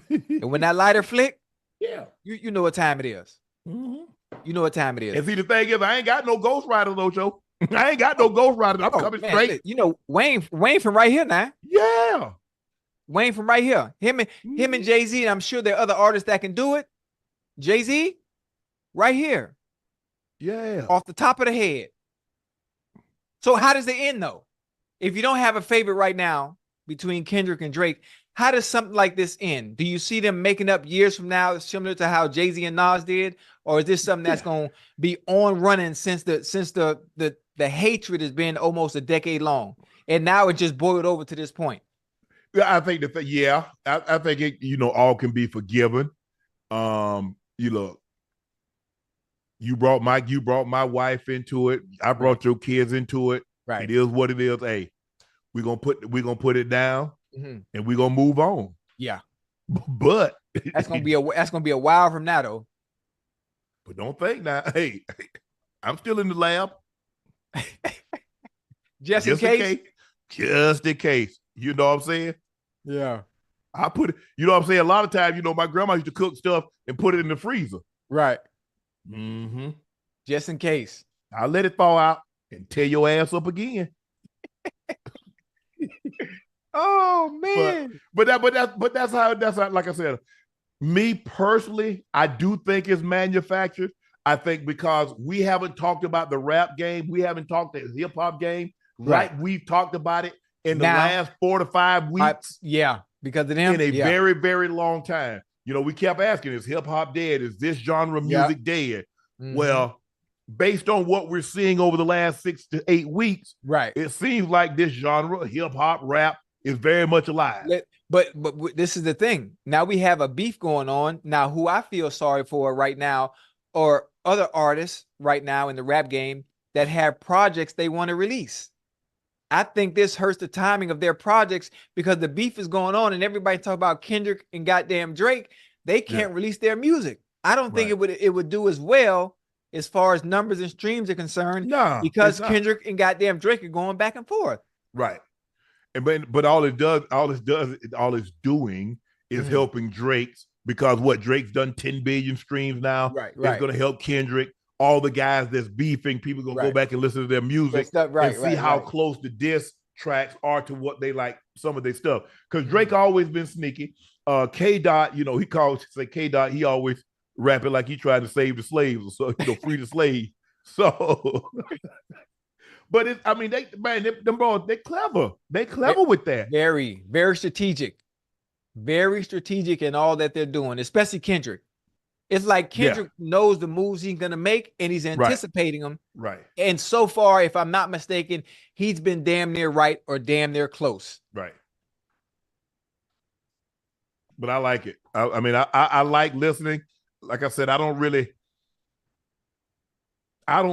And when that lighter flick, yeah, you know what time it is. Mm-hmm. You know what time it is. And see, the thing is, I ain't got no Ghost Riders, Ocho. I ain't got no Ghost Riders. I'm coming straight. You know, Wayne from right here now. Yeah. Wayne from right here. Him and Jay-Z, and I'm sure there are other artists that can do it. Jay-Z, right here. Yeah. Off the top of the head. So how does it end, though? If you don't have a favorite right now between Kendrick and Drake, how does something like this end? Do you see them making up years from now, similar to how Jay-Z and Nas did? Or is this something that's going to be on running since the hatred has been almost a decade long? And now it just boiled over to this point. I think I think it, all can be forgiven. You know, You brought my wife into it. I brought your kids into it. Right. It is what it is. Hey, we're gonna put it down and we're gonna move on. Yeah. But that's gonna be a while from now though. But don't think now, hey, I'm still in the lab. Just in case. Just in case. You know what I'm saying? Yeah. I put it, you know what I'm saying? A lot of times, my grandma used to cook stuff and put it in the freezer. Right. Mm-hmm. Just in case. I let it thaw out and tear your ass up again. Oh man. But that's how, like I said, me personally, I do think it's manufactured. I think because we haven't talked about the rap game, we haven't talked the hip hop game, right? We've talked about it in the last 4 to 5 weeks. Because of them. In a very, very long time. We kept asking, is hip hop dead? Is this genre music dead? Mm-hmm. Well, based on what we're seeing over the last 6 to 8 weeks, right, it seems like this genre, hip hop, rap, is very much alive. But this is the thing. Now we have a beef going on. Now, who I feel sorry for right now, or other artists right now in the rap game that have projects they want to release. I think this hurts the timing of their projects because the beef is going on and everybody talk about Kendrick and goddamn Drake. They can't release their music. I don't think it would do as well as far as numbers and streams are concerned. No, because Kendrick and goddamn Drake are going back and forth. Right. And but all it's doing is helping Drake's, because what Drake's done 10 billion streams now. Right. It's going to help Kendrick. All the guys that's beefing, people going to go back and listen to their music and see how close the diss tracks are to what they like, some of their stuff. Because Drake always been sneaky. K-Dot, he calls K-Dot, he always rapping like he tried to save the slaves or so, free the slaves. So, but them bros, they're clever. They're clever with that. Very, very strategic. Very strategic in all that they're doing, especially Kendrick. It's like Kendrick knows the moves he's going to make and he's anticipating them. Right. And so far, if I'm not mistaken, he's been damn near right or damn near close. Right. But I like it. I like listening. Like I said, I don't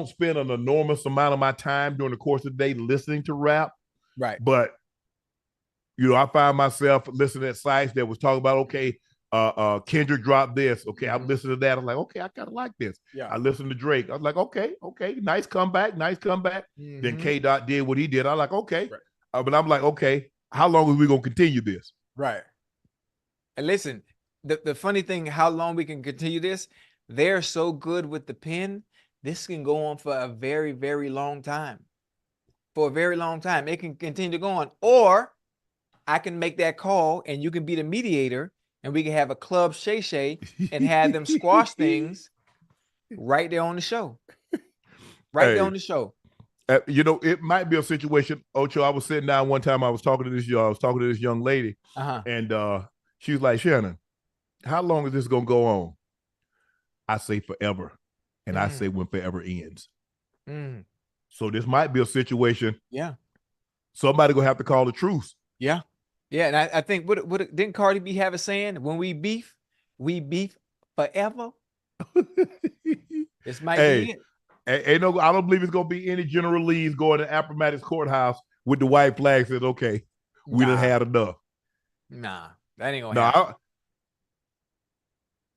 spend an enormous amount of my time during the course of the day listening to rap. Right. But, I find myself listening at sites that was talking about, okay, Kendrick dropped this. Okay, I'm listening to that. I'm like, okay, I kind of like this. Yeah. I listened to Drake. I was like, okay, nice comeback. Then K-Dot did what he did. I like, okay. Right. But I'm like, okay, how long are we going to continue this? Right. And listen, the funny thing, how long we can continue this, they're so good with the pen, this can go on for a very, very long time. For a very long time. It can continue to go on. Or I can make that call and you can be the mediator and we can have a club shay and have them squash things right there on the show. There on the show. It might be a situation, Ocho. I was sitting down one time, I was talking to this young lady, and she was like, Shannon, how long is this going to go on? I say forever. And I say when forever ends. So this might be a situation. Yeah. Somebody going to have to call the truce. Yeah. Yeah, and I think what didn't Cardi B have a saying? When we beef forever. This might be it. I don't believe it's gonna be any General Lee's going to Appomattox Courthouse with the white flag says, okay, we done had enough. Nah, that ain't gonna happen.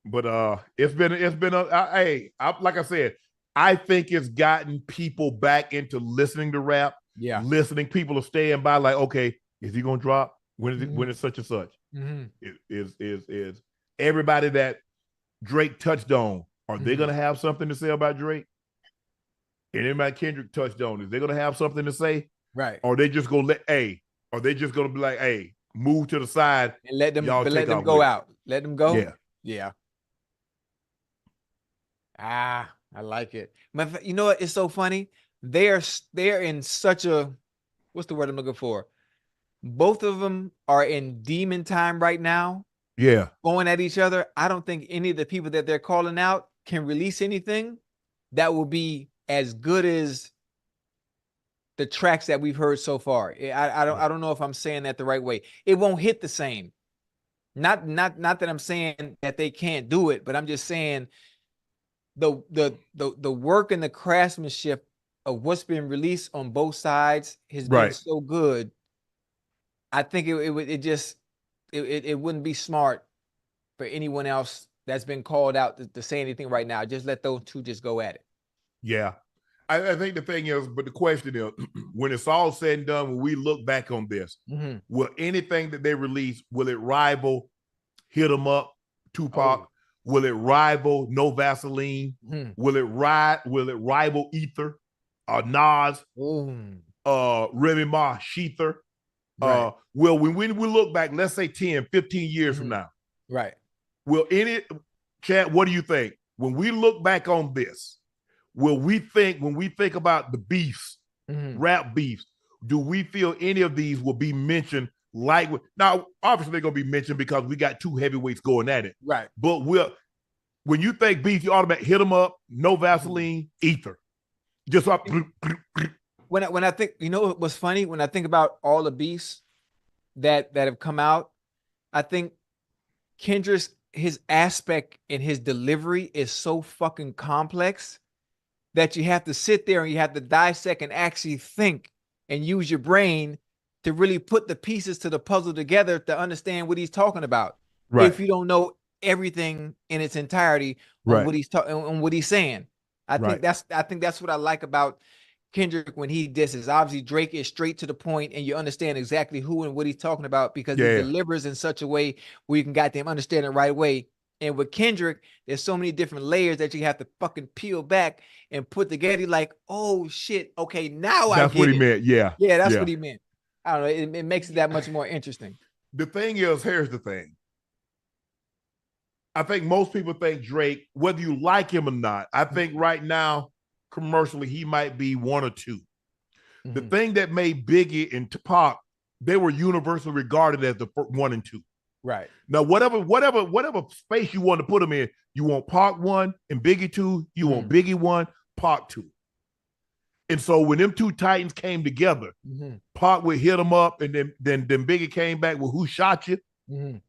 But it's been like I said, I think it's gotten people back into listening to rap. Yeah, people are staying by like, okay, is he gonna drop? When is it? When is such and such? Is everybody that Drake touched on? Are they gonna have something to say about Drake? And anybody Kendrick touched on, is they gonna have something to say? Right? Or they just gonna Are they just gonna be like, hey, move to the side and let them go out? Let them go. Yeah. I like it. But you know what? It's so funny. They're in such a, what's the word I'm looking for? Both of them are in demon time right now. Yeah. Going at each other. I don't think any of the people that they're calling out can release anything that will be as good as the tracks that we've heard so far. I don't know if I'm saying that the right way. It won't hit the same. Not that I'm saying that they can't do it, but I'm just saying the work and the craftsmanship of what's been released on both sides has been so good. I think it wouldn't be smart for anyone else that's been called out to say anything right now. Just let those two just go at it. Yeah. I think the thing is, but the question is, when it's all said and done, when we look back on this, will anything that they release, will it rival Hit 'Em Up, Tupac? Oh. Will it rival No Vaseline? Will it rival Ether? Nas? Remy Ma, Sheether? Right. Well, when we look back, let's say 10, 15 years from now. Right. Will Chad, what do you think? When we look back on this, when we think about the beefs, rap beefs, do we feel any of these will be mentioned like, now, obviously they're going to be mentioned because we got two heavyweights going at it. Right. But when you think beef, you automatically Hit 'Em Up, No Vaseline, Ether. Just like, when I think, you know what's funny? When I think about all the beefs that have come out, I think Kendrick's, his aspect and his delivery is so fucking complex that you have to sit there and you have to dissect and actually think and use your brain to really put the pieces to the puzzle together to understand what he's talking about. Right. If you don't know everything in its entirety on what he's talking, on what he's saying. I think that's what I like about Kendrick when he disses. Obviously, Drake is straight to the point and you understand exactly who and what he's talking about because he delivers in such a way where you can goddamn understand it right away. And with Kendrick, there's so many different layers that you have to fucking peel back and put together. You're like, oh shit, okay, now I get it. That's what he meant, yeah. Yeah, that's what he meant. I don't know, it makes it that much more interesting. The thing is, here's the thing. I think most people think Drake, whether you like him or not, I think right now, commercially, he might be one or two. The thing that made Biggie and Tupac, they were universally regarded as the one and two. Right. Now, whatever space you want to put them in, you want Pac 1 and Biggie 2, you want Biggie 1, Pac 2. And so when them two titans came together, Pac would Hit 'Em Up, and then Biggie came back with Who Shot You? And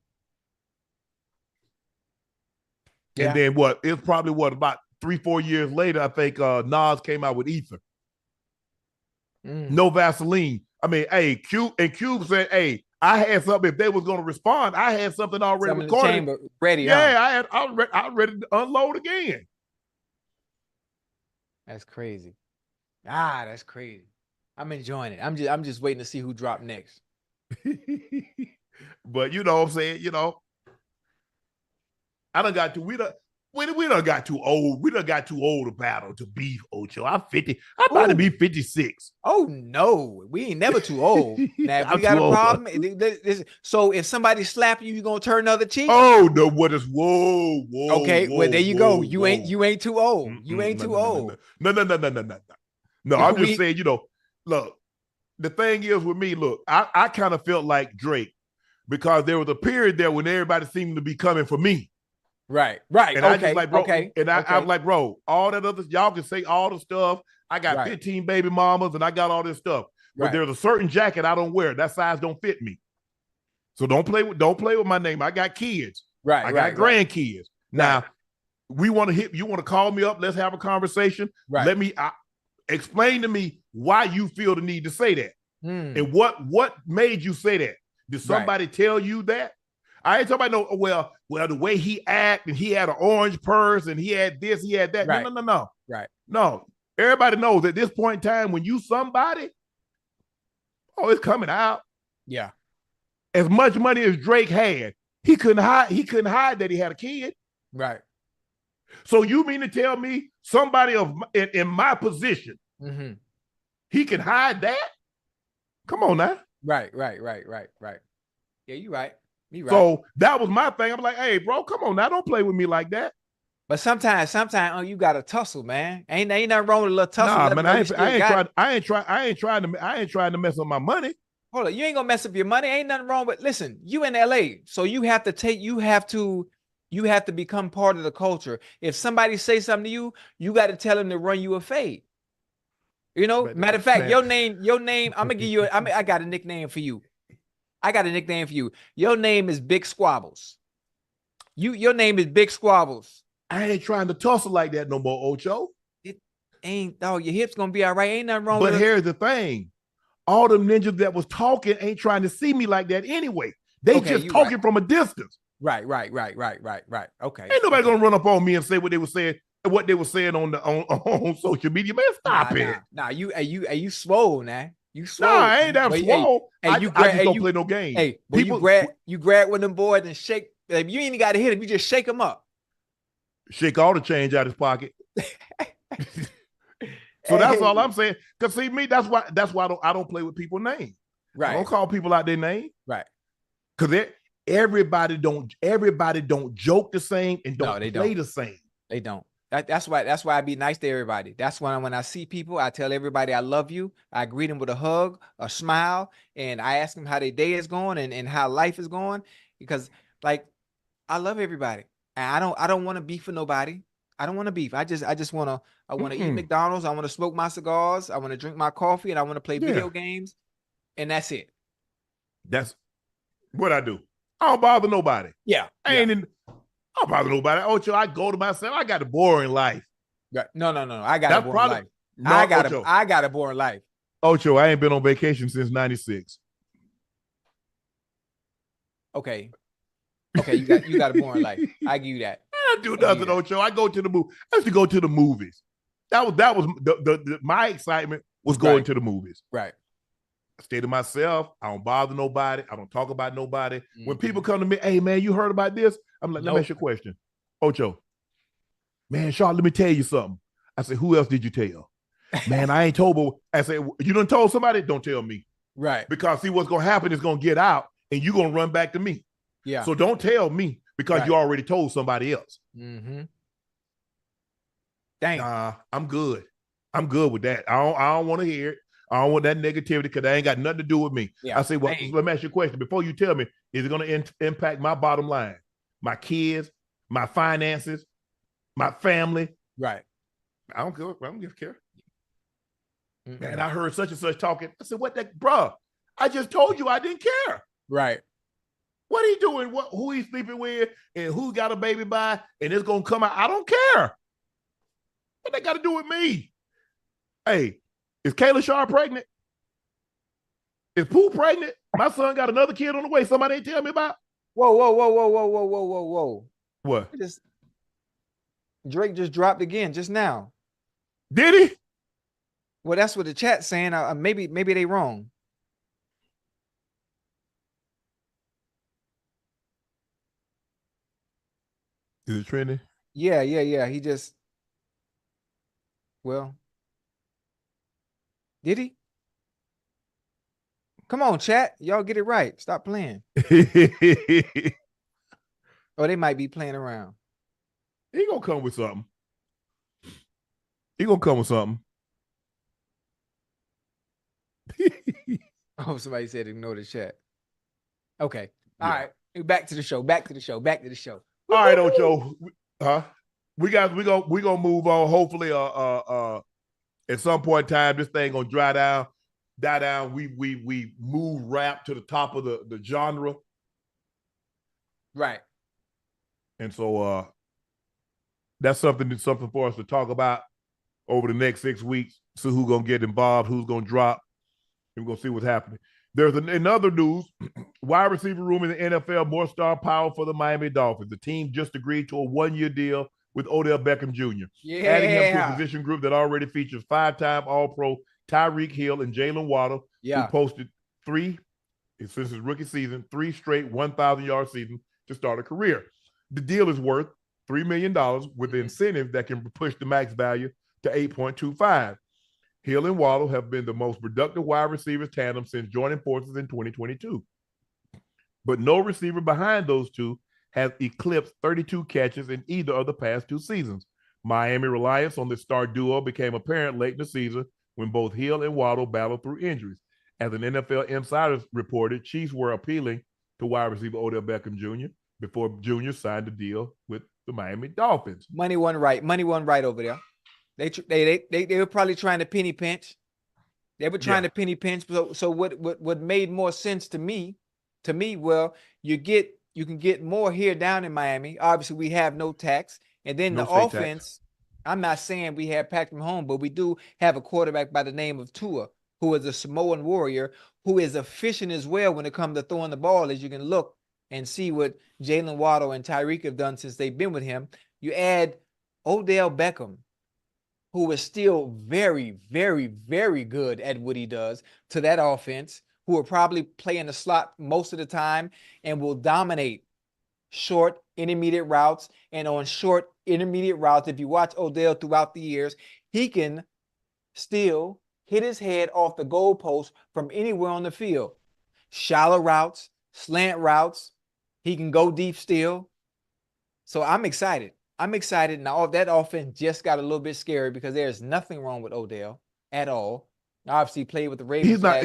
then it's probably about 3-4 years later, I think Nas came out with Ether. No Vaseline. I mean, hey, Cube said, hey, I had something. If they was going to respond, I had something already recorded. Ready. Yeah, I was ready to unload again. That's crazy. That's crazy. I'm enjoying it. I'm just waiting to see who dropped next. But you know what I'm saying? You know, I done got to, we done got too old. We done got too old to battle, to beef, Ocho. I'm 50. I'm about to be 56. Oh, no. We ain't never too old. Now, if we got a problem, so if somebody slap you, you going to turn the other cheek? Oh, no. What is, whoa. Okay, well, there you go. You ain't too old. You ain't too old. No. No, I'm just saying, you know, look, the thing is with me, look, I kind of felt like Drake because there was a period there when everybody seemed to be coming for me. Right. And I just like, bro, I'm like, bro, all that other, y'all can say all the stuff. I got 15 baby mamas and I got all this stuff. But there's a certain jacket I don't wear. That size don't fit me. So don't play with my name. I got kids. I got grandkids. Now, you want to call me up, let's have a conversation. Let me explain to me why you feel the need to say that. And what made you say that? Did somebody tell you that? I ain't talking about well, the way he act and he had an orange purse and he had this, he had that. No. No. Everybody knows at this point in time when you somebody, it's coming out. Yeah. As much money as Drake had, he couldn't hide that he had a kid. Right. So you mean to tell me somebody in my position, he can hide that? Come on now. Right. Yeah, you're right. So that was my thing. I'm like, hey, bro, come on now. Don't play with me like that. But sometimes, you got to tussle, man. Ain't nothing wrong with a little tussle. Nah, man, I ain't trying to mess up my money. Hold on, you ain't gonna mess up your money. Ain't nothing wrong with. Listen, you in LA, so you have to become part of the culture. If somebody say something to you, you got to tell them to run you a fade. You know, matter of fact, your name. I'm gonna give you. I got a nickname for you. Your name is Big Squabbles. Your name is Big Squabbles. I ain't trying to tussle like that no more, Ocho. It ain't. Oh, your hips gonna be all right. Ain't nothing wrong But with it. here's the thing. All them ninjas that was talking ain't trying to see me like that anyway. They Okay, just you talking right. from a distance. Right. Okay. Ain't nobody Okay. gonna run up on me and say what they were saying on social media. Man, stop it. Nah. You swole now. You Nah, swole. I ain't that But, swole. Hey, I you just don't play no games. Hey, but People you grab one of them boys and shake. Like, you ain't got to hit him. You just shake him up. shake all the change out of his pocket. So that's all I'm saying. Cause see me, that's why I don't play with people's names. Right. I don't call people out their name. Right. Cause everybody don't joke the same and don't play the same. They don't. That's why I be nice to everybody. That's when I see people, I tell everybody I love you. I greet them with a hug, a smile, and I ask them how their day is going and how life is going. Because like I love everybody. And I don't want to beef with nobody. I don't want to beef. I just want to eat McDonald's. I want to smoke my cigars. I want to drink my coffee, and I want to play video games. And that's it. That's what I do. I don't bother nobody. Yeah. I don't bother nobody. Ocho, I go to myself. I got a boring life. No. I got a boring life. No, I got a boring life. Ocho, I ain't been on vacation since '96. Okay, you got a boring life. I give you that. I don't do nothing, Ocho. I go to the movie. I used to go to the movies. That was my excitement was going to the movies. Right. I stay to myself. I don't bother nobody. I don't talk about nobody. When people come to me, hey man, you heard about this? I'm like, let me ask you a question. Ocho, man, Charlotte, let me tell you something. I said, who else did you tell? Man, I ain't told, but I said, you done told somebody? Don't tell me. Right. Because see, what's gonna happen is gonna get out and you're gonna run back to me. Yeah. So don't tell me because you already told somebody else. Mm-hmm. Dang. Nah, I'm good. I'm good with that. I don't want to hear it. I don't want that negativity because that ain't got nothing to do with me. Yeah. I say, well, let me ask you a question. Before you tell me, is it going to impact my bottom line, my kids, my finances, my family? Right. I don't care. Mm-hmm. And I heard such and such talking. I said, what that, bro? I just told you I didn't care. Right. What he doing? Who he sleeping with and who got a baby by and it's going to come out. I don't care. What they got to do with me? Hey, is Kayla Sharpe pregnant? Is Pooh pregnant? My son got another kid on the way. Somebody ain't tell me about. Whoa. What? Drake just dropped again just now. Did he? Well, that's what the chat's saying. Maybe they wrong. Is it trending? Yeah. He just. Well. Did he? Come on, chat. Y'all get it right. Stop playing. Or they might be playing around. He gonna come with something. Oh, somebody said ignore the chat. Okay. All right. Back to the show. All right, Ocho. We gonna move on. Hopefully, at some point in time, this thing gonna die down. We move rap to the top of the genre. Right. And so that's something for us to talk about over the next 6 weeks. See who's gonna get involved, who's gonna drop, and we're gonna see what's happening. There's another news, wide receiver room in the NFL, more star power for the Miami Dolphins. The team just agreed to a 1-year deal with Odell Beckham Jr. Adding him to a position group that already features 5-time All-Pro Tyreek Hill and Jalen Waddle, who posted since his rookie season, 3 straight 1,000-yard seasons to start a career. The deal is worth $3 million with incentives that can push the max value to 8.25. Hill and Waddle have been the most productive wide receivers tandem since joining forces in 2022. But no receiver behind those two has eclipsed 32 catches in either of the past 2 seasons. Miami reliance on the star duo became apparent late in the season when both Hill and Waddle battled through injuries. As an NFL insider reported, Chiefs were appealing to wide receiver Odell Beckham Jr. before Jr. signed a deal with the Miami Dolphins. Money wasn't right over there. They were probably trying to penny pinch. They were trying to penny pinch. So what made more sense to me, well, you can get more here down in Miami. Obviously, we have no tax. And then No the state tax. offense, I'm not saying we have Patrick Mahomes, but we do have a quarterback by the name of Tua, who is a Samoan warrior, who is efficient as well when it comes to throwing the ball, as you can look and see what Jalen Waddle and Tyreek have done since they've been with him. You add Odell Beckham, who is still very, very, very good at what he does, to that offense, who will probably play in the slot most of the time and will dominate short, intermediate routes. And on short, intermediate routes, if you watch Odell throughout the years, he can still hit his head off the goalpost from anywhere on the field. Shallow routes, slant routes, he can go deep still. So I'm excited. I'm excited. Now, that offense just got a little bit scary because there's nothing wrong with Odell at all. Obviously, played with the Ravens. He's not.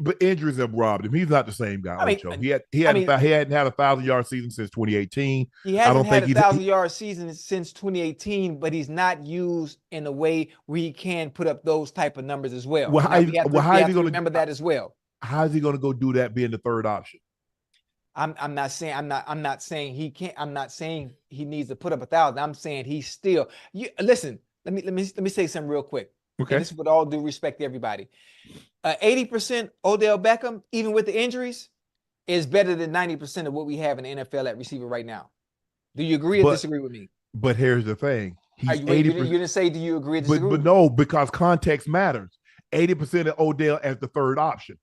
But injuries have robbed him. He's not the same guy. Ocho. He hadn't had a 1,000-yard season since 2018. He hasn't had a 1,000-yard season since 2018, but he's not used in a way where he can put up those type of numbers as well. How is he going to remember that as well? How is he going to go do that? Being the third option. I'm not saying he can't. I'm not saying he needs to put up 1,000. I'm saying he's still. Listen. Let me say something real quick. Okay. And this is with all due respect to everybody. 80% Odell Beckham, even with the injuries, is better than 90% of what we have in the NFL at receiver right now. Do you agree or disagree with me? But here's the thing. He's 80%. You didn't say, do you agree or disagree? But no, because context matters. 80% of Odell as the third option.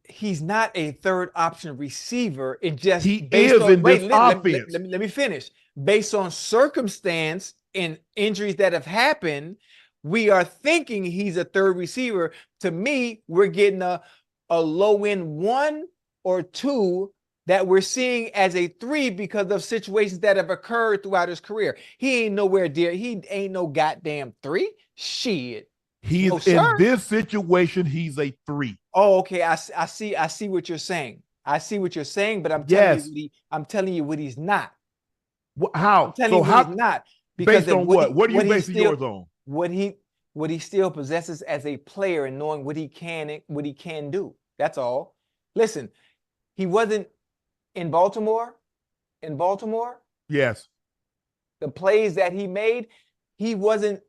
He's not a third option receiver. It just he is in this offense. Let me finish. Based on circumstance and injuries that have happened, we are thinking he's a third receiver. To me, we're getting a low end 1 or 2 that we're seeing as a 3 because of situations that have occurred throughout his career. He ain't nowhere near. He ain't no goddamn 3. Shit. He's in this situation. He's a 3. Oh, okay. I see what you're saying. I see what you're saying, but I'm telling you what he's not. How? I'm telling you he's not. Because based on what? What are you basing yours on? What he still possesses as a player and knowing what he can do. That's all. Listen, he wasn't in Baltimore. In Baltimore, yes. The plays that he made, he wasn't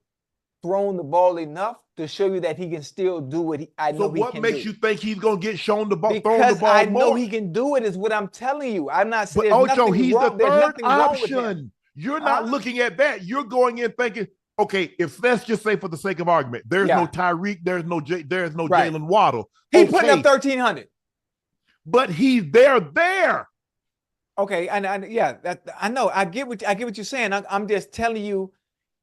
throwing the ball enough to show you that he can still do what I know he can do. So what makes you think he's going to get shown the ball? Because I know he can do it is what I'm telling you. I'm not saying Ocho, he's the third option. You're not looking at that. You're going in thinking, okay, if let's just say for the sake of argument, there's no Tyreek, there's no Jalen Waddle. He's putting up 1,300. But he's there. Okay, I know. I get what you're saying. I'm just telling you,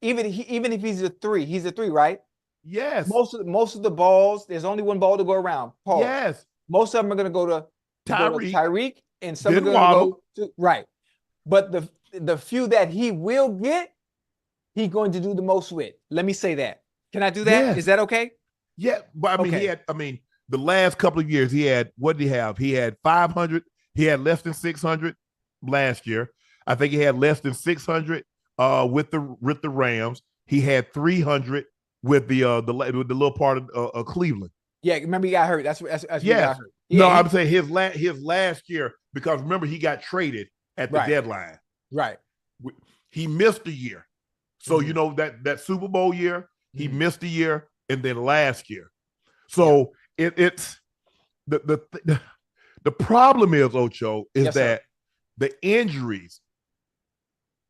even if he's a 3, he's a 3, right? Yes. Most of the balls, there's only one ball to go around. Paul. Yes. Most of them are going to go to Tyreek, and some are going to go to right. But the few that he will get, he's going to do the most with. Let me say that. Can I do that? Yes. Is that okay? Yeah, but I mean, the last couple of years he had, what did he have? He had 500. He had less than 600 last year. I think he had less than 600 with the Rams. He had 300 with the little part of Cleveland. Yeah, remember he got hurt. That's what he got hurt. Yeah, no, I'm saying his last year, because remember he got traded at the deadline. Right. He missed a year. So you know that Super Bowl year, he missed a year, and then last year. So it's the problem is, Ocho, is that the injuries,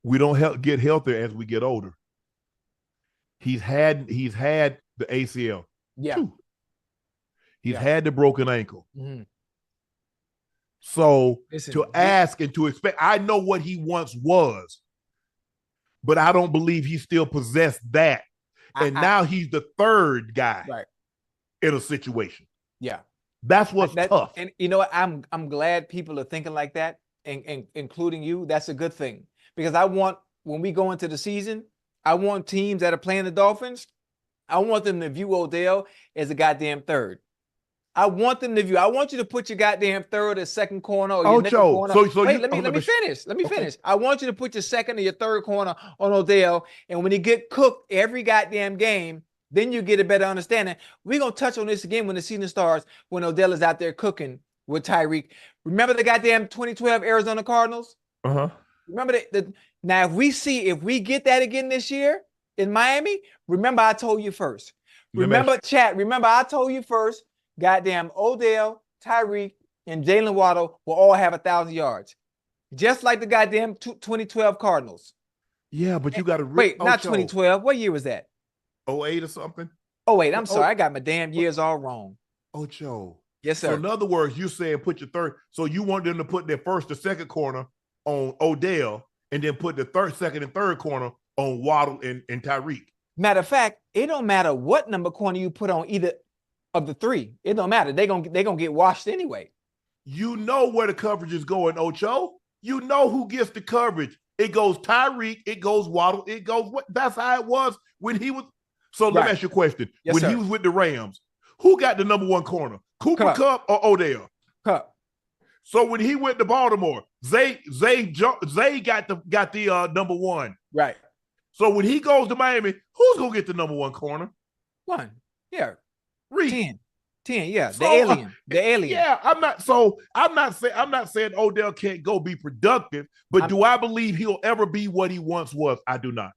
we don't get healthier as we get older. He's had the ACL. Yeah. 2. He's had the broken ankle. Mm-hmm. So to ask and to expect, I know what he once was, but I don't believe he still possessed that. And now he's the third guy in a situation. Yeah. That's what's tough. And you know what? I'm glad people are thinking like that, and including you. That's a good thing. Because when we go into the season, I want teams that are playing the Dolphins, I want them to view Odell as a goddamn third. I want them to view. I want you to put your goddamn third or second corner or your nickel corner. Wait, let me finish. Let me finish. I want you to put your second or your third corner on Odell, and when he get cooked every goddamn game, then you get a better understanding. We're going to touch on this again when the season starts, when Odell is out there cooking with Tyreek. Remember the goddamn 2012 Arizona Cardinals? Uh-huh. Remember that. Now, if we get that again this year in Miami, remember I told you first. Remember, chat. Remember I told you first. Goddamn, Odell, Tyreek, and Jalen Waddle will all have 1,000 yards, just like the goddamn 2012 Cardinals. Yeah, but you got to wait, not 2012. What year was that? 08 or something. Oh wait, I'm sorry, I got my damn years all wrong. Ocho. Yes, sir. So in other words, you saying put your third. So you want them to put their first or second corner on Odell, and then put the second, and third corner on Waddle and Tyreek. Matter of fact, it don't matter what number corner you put on either of the three. It don't matter. They gonna get washed anyway. You know where the coverage is going, Ocho. You know who gets the coverage. It goes Tyreek, it goes Waddle, it goes what? That's how it was when he was. So let me ask you a question. Yes, when sir. he was with the Rams, who got the number one corner? Cooper Kupp or Odell? Kupp. So when he went to Baltimore, Zay got the number one. Right. So when he goes to Miami, who's gonna get the number one corner? One. Yeah. Reed. 10. Yeah. So, the alien. Yeah. I'm not saying Odell can't go be productive, but do I believe he'll ever be what he once was? I do not.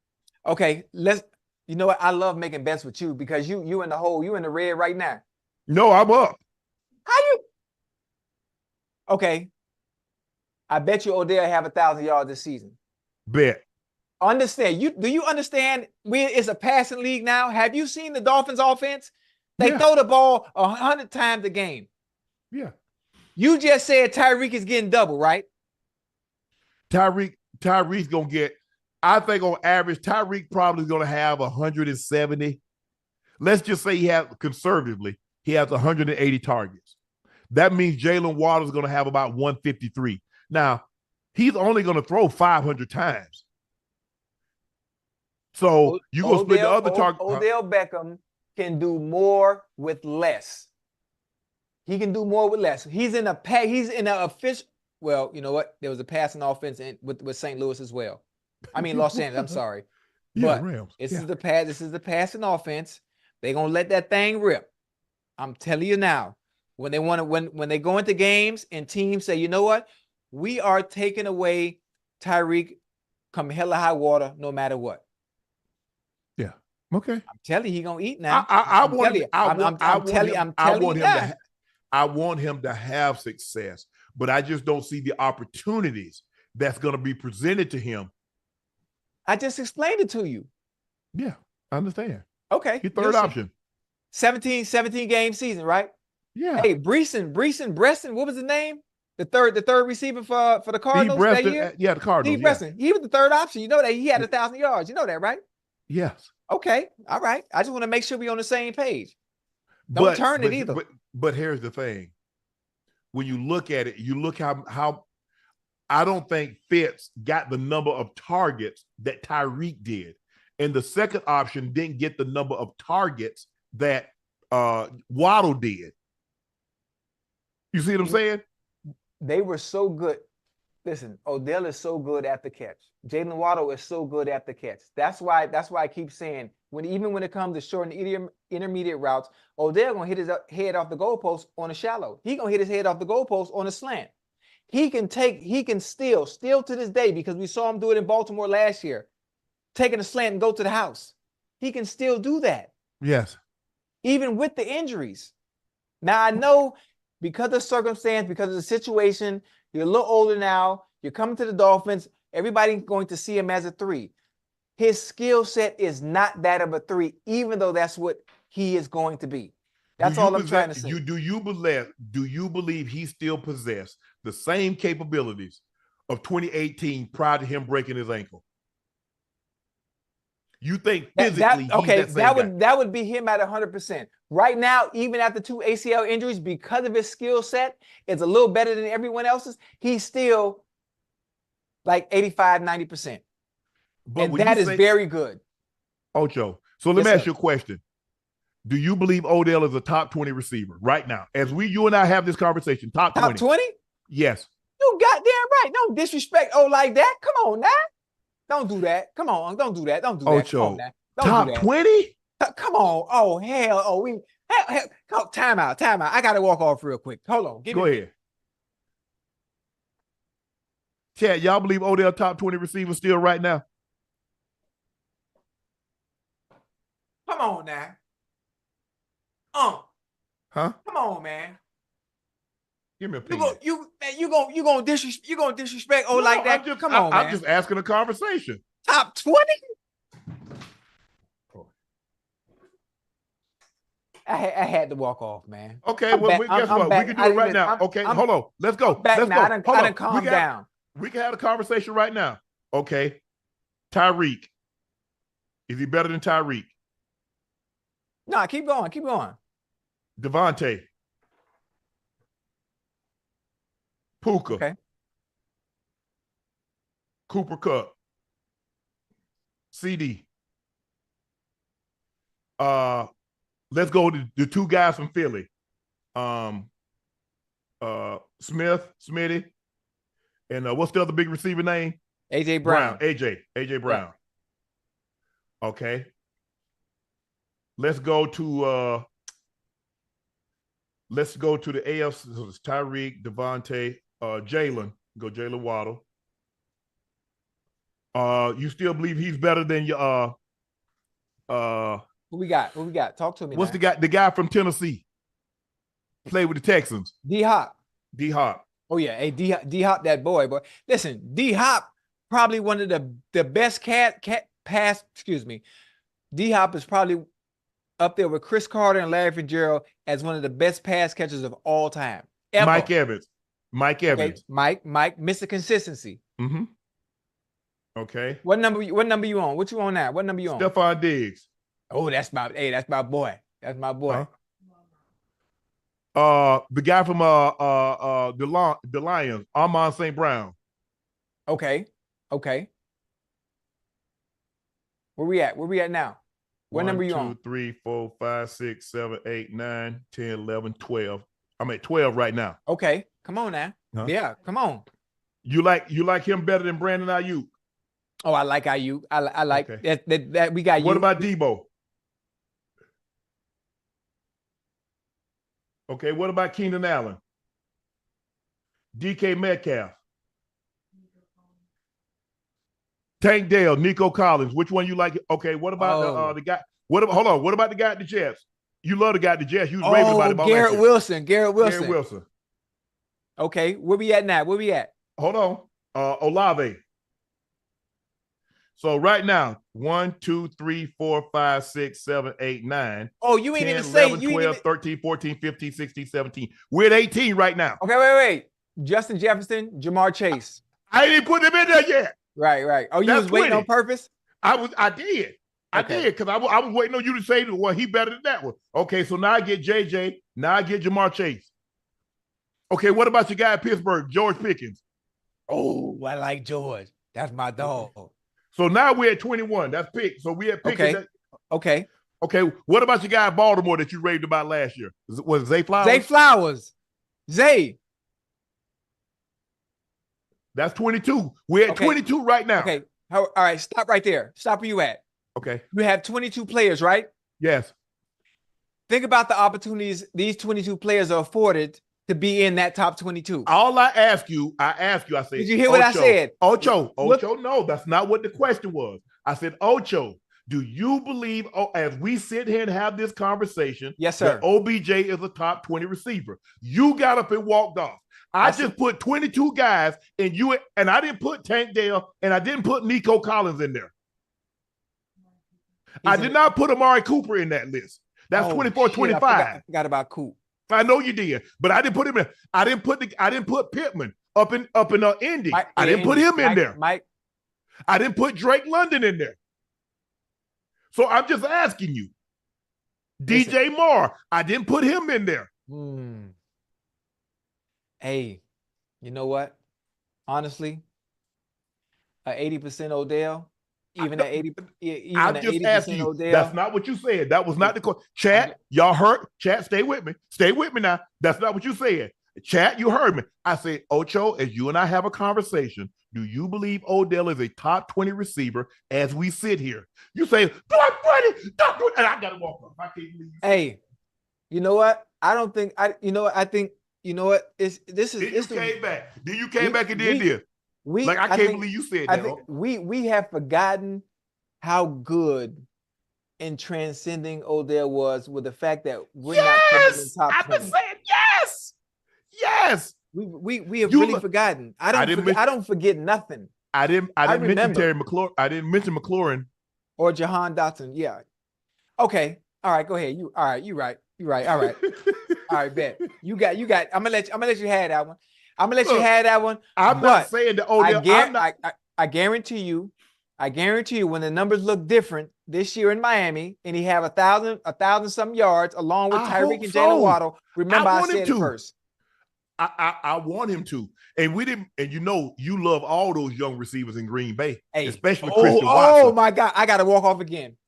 Okay. You know what? I love making bets with you because you in the hole. You in the red right now. No, I'm up. How you? Okay. I bet you Odell have 1,000 yards this season. Bet. Understand? Do you understand? It's a passing league now. Have you seen the Dolphins offense? They throw the ball 100 times a game. Yeah. You just said Tyreek is getting double, right? Tyreek's gonna get. I think on average, Tyreek probably is gonna have 170. Let's just say he has 180 targets. That means Jalen Waddle is going to have about 153. Now, he's only going to throw 500 times. So you're going to split the other target. Odell Beckham can do more with less. He can do more with less. He's in an official. Well, you know what? There was a passing offense with St. Louis as well. I mean, Los Angeles. I'm sorry. But Rams. This is the passing offense. They're going to let that thing rip. I'm telling you now. When they go into games and teams say, you know what, we are taking away Tyreek come hella high water, no matter what. Yeah. Okay. I'm telling you, he gonna eat now. I want him to have success, but I just don't see the opportunities that's going to be presented to him. I just explained it to you. Yeah, I understand. Okay. Your third option. 17 game season, right? Yeah. Hey, Breeson, what was his name? The third receiver for the Cardinals that year? Yeah, the Cardinals. Steve Breston. He was the third option. You know that he had 1,000 yards. You know that, right? Yes. Okay. All right. I just want to make sure we're on the same page. Don't turn it either. But here's the thing. When you look at it, you look how I don't think Fitz got the number of targets that Tyreek did. And the second option didn't get the number of targets that Waddle did. You see what I'm saying? They were so good. Listen, Odell is so good at the catch. Jalen Waddle is so good at the catch. That's why I keep saying even when it comes to short and intermediate routes, Odell gonna hit his head off the goalpost on a shallow. He gonna hit his head off the goalpost on a slant. He can still to this day, because we saw him do it in Baltimore last year, taking a slant and go to the house. He can still do that. Yes. Even with the injuries. Now I know, because of circumstance, because of the situation, you're a little older now, you're coming to the Dolphins, everybody's going to see him as a 3. His skill set is not that of a 3, even though that's what he is going to be. That's all I'm trying to say. Do you believe he still possesses the same capabilities of 2018 prior to him breaking his ankle? You think physically that would be him at 100%. Right now, even after 2 ACL injuries, because of his skill set, it's a little better than everyone else's. He's still like 85, 90%. And that is very good. Ocho. So let me ask you a question. Do you believe Odell is a top 20 receiver right now? As you and I have this conversation, top 20. Top 20? Yes. You goddamn right. Don't disrespect like that. Come on now. Don't do that. Come on. Don't do that. Don't do that. Ocho. Top 20? Come on. Oh, hell. Oh, time out. I got to walk off real quick. Hold on. Go ahead. Chad, y'all believe Odell top 20 receiver still right now? Come on now. Huh? Come on, man. Give me a opinion. You gonna disrespect like that? Come on, man. I'm just asking a conversation. Top 20? I had to walk off, man. Okay, guess what? We can do it right now. Okay, hold on. Let's go. Let's go. I done calm down. We can have a conversation right now. Okay. Tyreek. Is he better than Tyreek? No, keep going. Keep going. Devontae. Puka. Okay. Cooper Kupp. CD. Let's go to the two guys from Philly. Smitty. And what's the other big receiver name? AJ Brown. AJ Brown. Yeah. Okay. Let's go to the AFC. So it's Tyreek, Devontae, Jalen. Go Jalen Waddle. You still believe he's better than your Who we got? Talk to me. What's now. the guy from Tennessee? Played with the Texans. D-Hop. D-Hop. Oh yeah, hey D-Hop, that boy. Listen, D-Hop probably one of the best pass. Excuse me. D-Hop is probably up there with Chris Carter and Larry Fitzgerald as one of the best pass catchers of all time. Ever. Mike Evans. Okay, Mike, Mr. Consistency. Mm-hmm. Okay. What number you on? What you on now? What number you on? Stephon Diggs. Oh, that's my boy. That's my boy. The guy from the Lions, Amon St. Brown. Okay. Where we at now? What number you on? 1, 2, 3, 4, 5, 6, 7, 8, 9, 10, 11, 12. I'm at 12 right now. Okay. Come on now. Huh? Yeah, come on. You like him better than Brandon Ayuk? Oh, I like Ayuk. I like that we got. What about Debo? Okay, what about Keenan Allen? DK Metcalf. Tank Dell, Nico Collins. Which one you like? Okay, what about the guy? What about the guy at the Jets? You love the guy at the Jets. You was raving about him. Garrett Wilson. Okay, where we at now? Hold on. Olave. So right now, 1, 2, 3, 4, 5, 6, 7, 8, 9. Oh, you ain't 10, even say 11, 12, 13, 14, 15, 16, 17. We're at 18 right now. Okay, wait. Justin Jefferson, Jamar Chase. I ain't even put him in there yet. Right. Oh, you was waiting on purpose? I did. I did, because I was waiting on you to say, well, he better than that one. Okay, so now I get JJ. Now I get Jamar Chase. Okay, what about your guy at Pittsburgh, George Pickens? Oh, I like George. That's my dog. So now we're at 21. That's Pick. So we at Pickens. Okay. What about your guy in Baltimore that you raved about last year? Was it Zay Flowers? Zay Flowers. Zay. That's 22. We're at 22 right now. Okay. All right. Stop right there. Stop where you at. Okay. You have 22 players, right? Yes. Think about the opportunities these 22 players are afforded to be in that top 22. All I said, did you hear what I said? Ocho, no, that's not what the question was. I said, Ocho, do you believe, as we sit here and have this conversation, yes, sir, that OBJ is a top 20 receiver? You got up and walked off. I just put 22 guys, and I didn't put Tank Dell, and I didn't put Nico Collins in there. I did not put Amari Cooper in that list. That's 24-25. I forgot about Coop. I know you did, but I didn't put him in. I didn't put Pittman up in Indy. I didn't put him in there. I didn't put Drake London in there. So I'm just asking you. DJ Moore, I didn't put him in there. Hey, you know what? Honestly, 80% Odell. Even at 80%, I'm just asking you. Odell, that's not what you said. That was not the question. Chat, y'all heard? Chat, stay with me. Stay with me now. That's not what you said. Chat, you heard me. I said, Ocho, as you and I have a conversation, do you believe Odell is a top 20 receiver as we sit here? You say, top 20, and I got to walk up. I can't believe you. Hey, you know what? I don't think, I think, you know what? This is. Then you came back and did this. I can't believe you said that. I think we have forgotten how good and transcending Odell was with the fact that we're not putting him in top 20. I've been saying yes. We have really forgotten. I don't forget nothing. I didn't mention Terry McLaurin. I didn't mention McLaurin or Jahan Dotson. Yeah. Okay. All right. Go ahead. You right. All right. All right, bet. You got. I'm gonna let you have that one. I'm gonna let you have that one. I'm not saying that Odell. I guarantee you when the numbers look different this year in Miami and he have 1,000 some yards along with Tyreek and Jalen Waddle. Remember, I said it first. I want him to. And we didn't, and you love all those young receivers in Green Bay, especially Christian Watson. Oh my God, I gotta walk off again.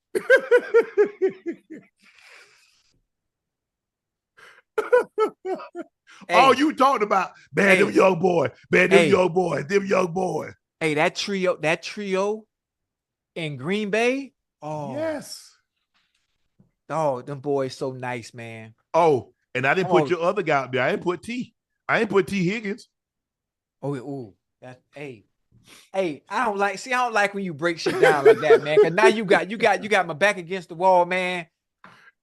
All you talking about, man, them young boys. Them young boys. Hey, that trio in Green Bay. Oh yes. Oh, them boys so nice, man. Oh, and I didn't put your other guy up there. I didn't put T Higgins. Hey, I don't like when you break shit down like that, man. Cause now you got my back against the wall, man.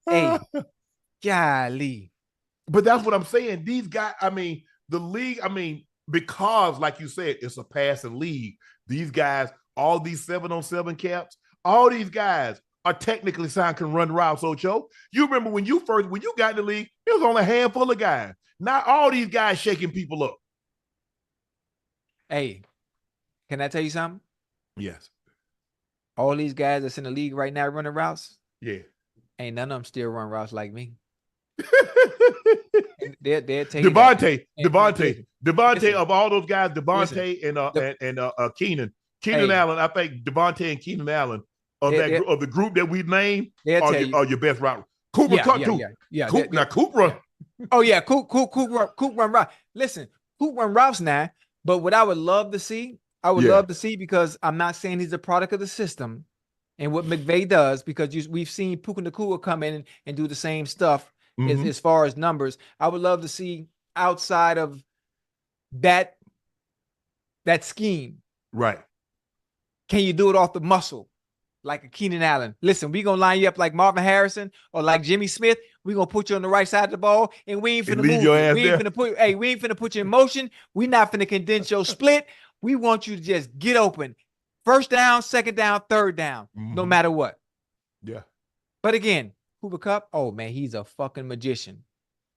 Hey, golly. But that's what I'm saying. These guys, the league, because like you said, it's a passing league. These guys, all these 7-on-7 caps, all these guys are technically signed, can run routes, Ocho. You remember when you got in the league, it was only a handful of guys. Not all these guys shaking people up. Hey, can I tell you something? Yes. All these guys that's in the league right now running routes, yeah, ain't none of them still run routes like me. They'll take Devontae of all those guys, Devontae and Keenan Allen. I think Devontae and Keenan Allen of the group that we named are your best route. Cooper Coop run. Oh yeah, Coop run route. Listen, Coop run routes now. But what I would love to see, because I'm not saying he's a product of the system and what McVay does, because we've seen Puka Nacua come in and do the same stuff as far as numbers. I would love to see outside of that scheme. Right. Can you do it off the muscle? Like a Keenan Allen. Listen, we're going to line you up like Marvin Harrison or like Jimmy Smith. We're going to put you on the right side of the ball, and we ain't finna move you. We ain't finna put you in motion. We not finna condense your split. We want you to just get open. First down, second down, third down, no matter what. Yeah. But again, Cooper Kupp, oh, man, he's a fucking magician.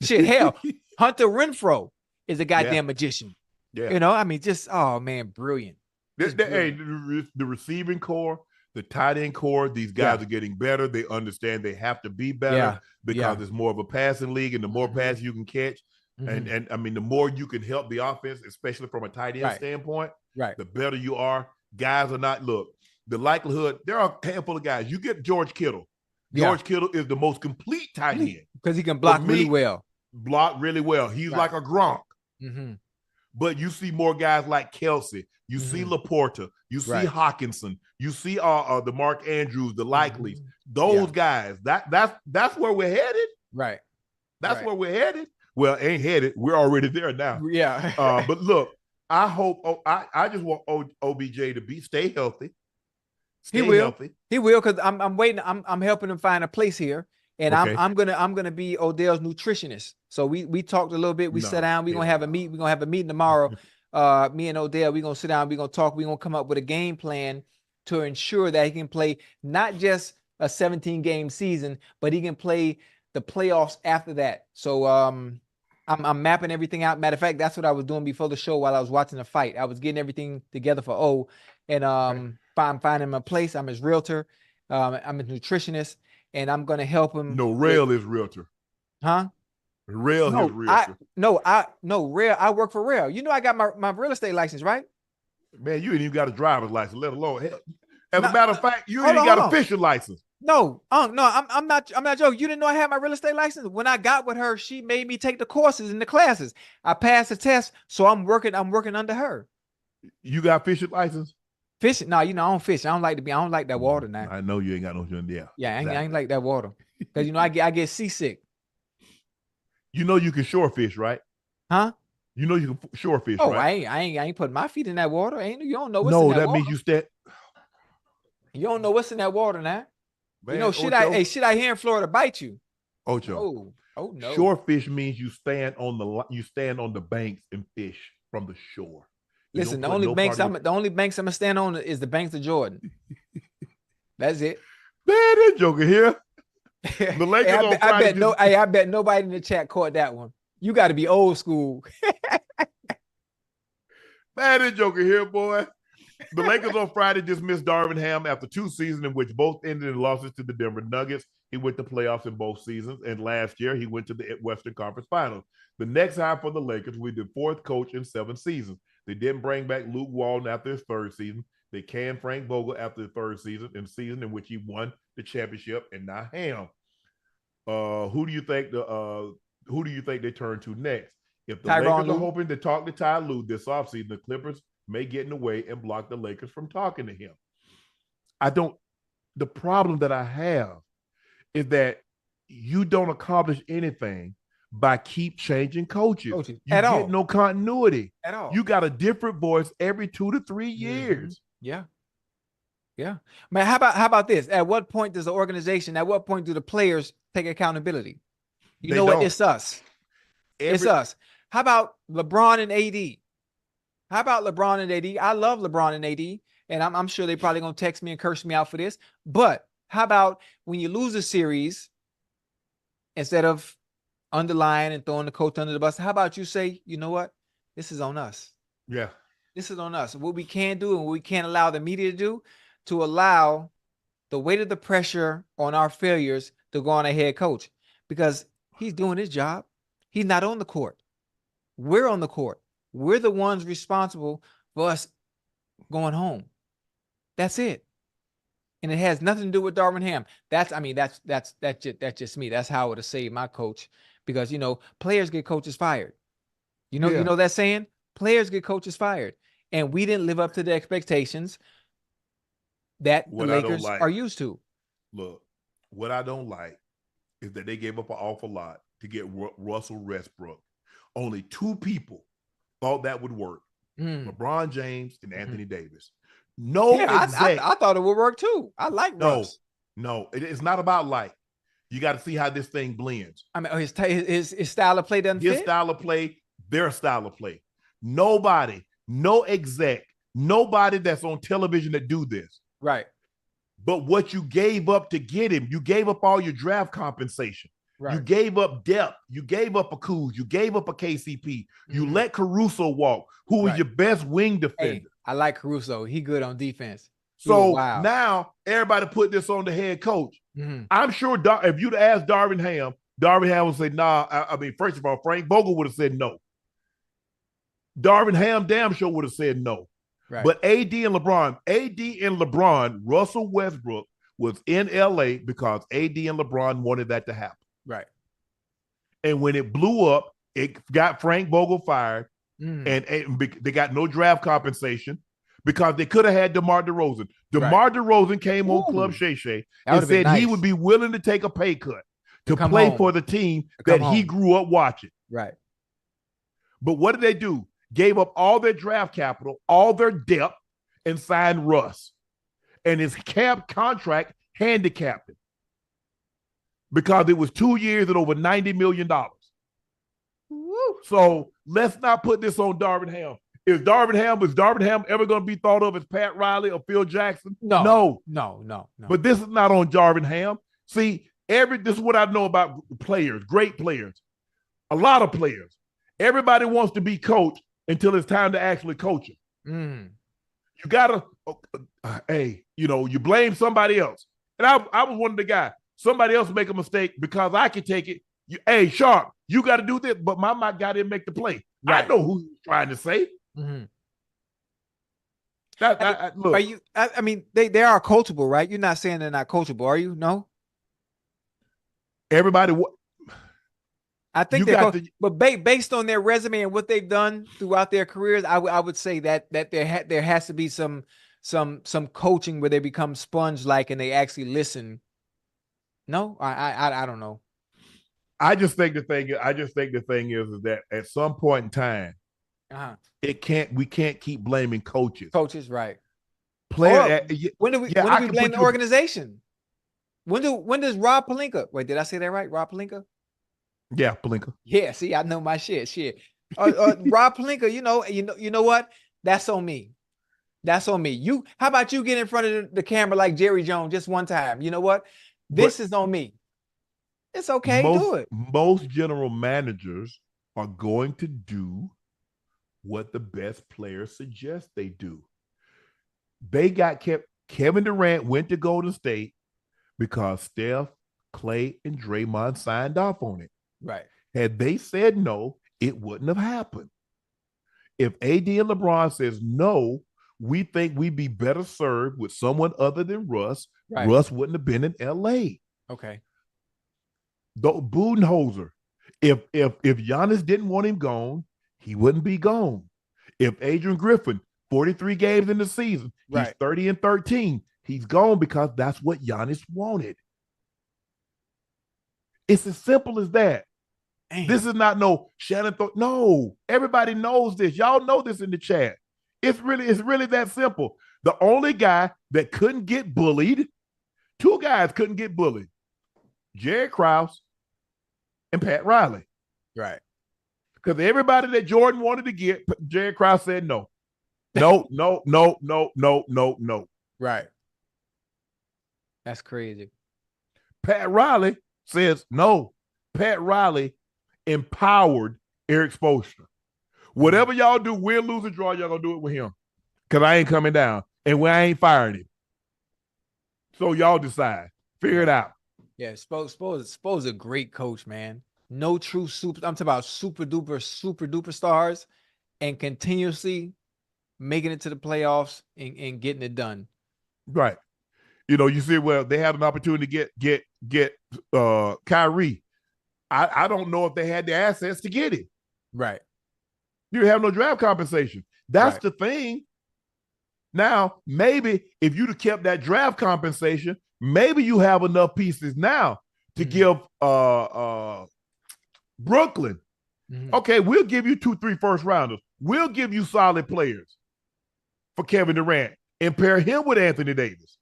Shit, hell, Hunter Renfrow is a goddamn magician. Yeah. Just, oh, man, brilliant. The receiving core, the tight end core, these guys are getting better. They understand they have to be better because it's more of a passing league, and the more passes you can catch, and the more you can help the offense, especially from a tight end standpoint, the better you are. Guys are not, the likelihood, there are a handful of guys. You get George Kittle. George Kittle is the most complete tight end. Because he can block really well. He's like a Gronk. But you see more guys like Kelsey. You see Laporta. You see Hawkinson. You see the Mark Andrews, the Likeleys. Those guys. That's where we're headed. Right. That's where we're headed. Well, ain't headed. We're already there now. Yeah. But look, I hope. I just want OBJ to stay healthy. He will, because I'm waiting. I'm helping him find a place here. And I'm gonna be Odell's nutritionist. So we talked a little bit. We sat down. We're gonna have a meet. We're gonna have a meeting tomorrow. Me and Odell. We're gonna sit down. We're gonna talk. We're gonna come up with a game plan to ensure that he can play not just a 17-game season, but he can play the playoffs after that. So I'm mapping everything out. Matter of fact, that's what I was doing before the show while I was watching the fight. I was getting everything together for O, and I'm finding my place. I'm his realtor. I'm his nutritionist. And I'm gonna help him. No, Rail is realtor. Huh? Rail is realtor. Rail. I work for Rail. You know I got my real estate license, right? Man, you ain't even got a driver's license, let alone. As a matter of fact, you ain't even got a fishing license. No, I'm not joking. You didn't know I had my real estate license? When I got with her, she made me take the courses and the classes. I passed the test, so I'm working under her. You got fishing license? Fishing? No, I don't fish. I don't like that water now. I know you ain't got no. Yeah, I ain't like that water. Because I get seasick. You know you can shore fish, right? Huh? You know you can shore fish, Oh, right? I ain't putting my feet in that water. You don't know what's in No, that that water. means you stand. You don't know what's in that water now. You know, Man, Ocho, shit I here in Florida bite you. Ocho. No. Oh no. Shore fish means you stand on the banks and fish from the shore. You don't Listen, put no part of your the only banks I'm gonna stand on is the banks of Jordan. That's it. man, that joker here. The Hey, Lakers on Friday just I bet nobody in the chat caught that one. You got to be old school. man, that joker here, boy. The Lakers on Friday dismissed Darvin Ham after 2 seasons in which both ended in losses to the Denver Nuggets. He went to playoffs in both seasons, and last year he went to the Western Conference Finals. The next hire for the Lakers will be the 4th coach in 7 seasons. They didn't bring back Luke Walton after his 3rd season. They canned Frank Vogel after the 3rd season in which he won the championship, and now Ham. Who do you think they turn to next? If the Lakers are hoping to talk to Ty Lue this offseason, the Clippers may get in the way and block the Lakers from talking to him. The problem that I have is that you don't accomplish anything by keep changing coaches. You get no continuity at all. You got a different voice every 2 to 3 years. Yeah. Man, how about this? At what point does the organization, at what point do the players take accountability? You know what? It's us. It's us. How about LeBron and AD? I love LeBron and AD, and I'm sure they're probably going to text me and curse me out for this. But how about when you lose a series, instead of underlying and throwing the coach under the bus, how about you say, you know what? This is on us. Yeah. This is on us. What we can do and what we can't allow the media to do, to allow the weight of the pressure on our failures to go on a head coach, because he's doing his job. He's not on the court. We're on the court. We're the ones responsible for us going home. That's it. And it has nothing to do with Darvin Ham. That's just me. That's how I would have saved my coach, because players get coaches fired. You know that saying? Players get coaches fired. And we didn't live up to the expectations that the Lakers are used to. Look, what I don't like is that they gave up an awful lot to get Russell Westbrook. Only 2 people thought that would work. LeBron James and Anthony Davis. I thought it would work too. I like Russ. No, it's not about like. You got to see how this thing blends. I mean, his style of play doesn't fit? His style of play, their style of play. Nobody, no exec, nobody that's on television that do this. Right. But what you gave up to get him, you gave up all your draft compensation. Right. You gave up depth. You gave up a Kuz. You gave up a KCP. You let Caruso walk, who was your best wing defender. Hey, I like Caruso. He good on defense. So now everybody put this on the head coach. I'm sure if you'd asked Darvin Ham would say, nah. I mean, first of all, Frank Vogel would have said no. Darvin Ham damn sure would have said no. Right. But AD and LeBron, Russell Westbrook was in LA because AD and LeBron wanted that to happen. Right. And when it blew up, it got Frank Vogel fired, and they got no draft compensation because they could have had DeMar DeRozan. DeMar DeRozan came on Club Shay Shay and said he would be willing to take a pay cut to play for the team that he grew up watching. Right. But what did they do? Gave up all their draft capital, all their depth, and signed Russ. And his cap contract handicapped him because it was 2 years at over $90 million. Woo. So let's not put this on Darvin Ham. Is Darvin Ham ever going to be thought of as Pat Riley or Phil Jackson? No. But this is not on Darvin Ham. See, this is what I know about players, great players, a lot of players. Everybody wants to be coached until it's time to actually coach him. You gotta, you blame somebody else. And I was one of the guys. Somebody else make a mistake because I can take it. Hey, Sharp, you got to do this, but my guy didn't make the play. Right. I know who he's trying to say. Look. Are you? I mean, they are coachable, right? You're not saying they're not coachable, are you? No. Everybody. I think but based on their resume and what they've done throughout their careers, I would say that there has to be some coaching where they become sponge-like and they actually listen. No, I don't know. I just think the thing is that at some point in time, We can't keep blaming coaches. Coaches, right. When do we blame the organization? When does Rob Pelinka? Wait, did I say that right? Rob Pelinka? Yeah, Pelinka. Yeah, see, I know my shit. Rob Pelinka, you know what? That's on me. That's on me. How about you get in front of the camera like Jerry Jones just one time? You know what? This is on me. It's okay, do it. Most general managers are going to do what the best players suggest they do. They got Kevin Durant went to Golden State because Steph, Clay, and Draymond signed off on it. Right. Had they said no, it wouldn't have happened. If AD and LeBron says no, we think we'd be better served with someone other than Russ. Right. Russ wouldn't have been in LA. Okay. Budenholzer, if Giannis didn't want him gone, he wouldn't be gone. If Adrian Griffin, 43 games in the season, he's 30-13, he's gone because that's what Giannis wanted. It's as simple as that. Damn. This is not no Shannon. No, everybody knows this. Y'all know this in the chat. It's really that simple. The only guy that couldn't get bullied, two guys couldn't get bullied, Jerry Krause and Pat Riley. Right. Because everybody that Jordan wanted to get, Jerry Krause said no. No. Right. That's crazy. Pat Riley says no. Pat Riley empowered Eric Spoelstra. Whatever y'all do, win, lose, or draw, y'all gonna do it with him. Because I ain't coming down. And I ain't firing him. So y'all decide. Figure it out. Yeah, Spo's a great coach, man. No true super. I'm talking about super duper stars and continuously making it to the playoffs and getting it done. Right. You see, well, they had an opportunity to get Kyrie. I don't know if they had the assets to get it. Right. You have no draft compensation. That's the thing. Now, maybe if you'd have kept that draft compensation, maybe you have enough pieces now to give Brooklyn. Okay, we'll give you 2-3 first rounders. We'll give you solid players for Kevin Durant and pair him with Anthony Davis.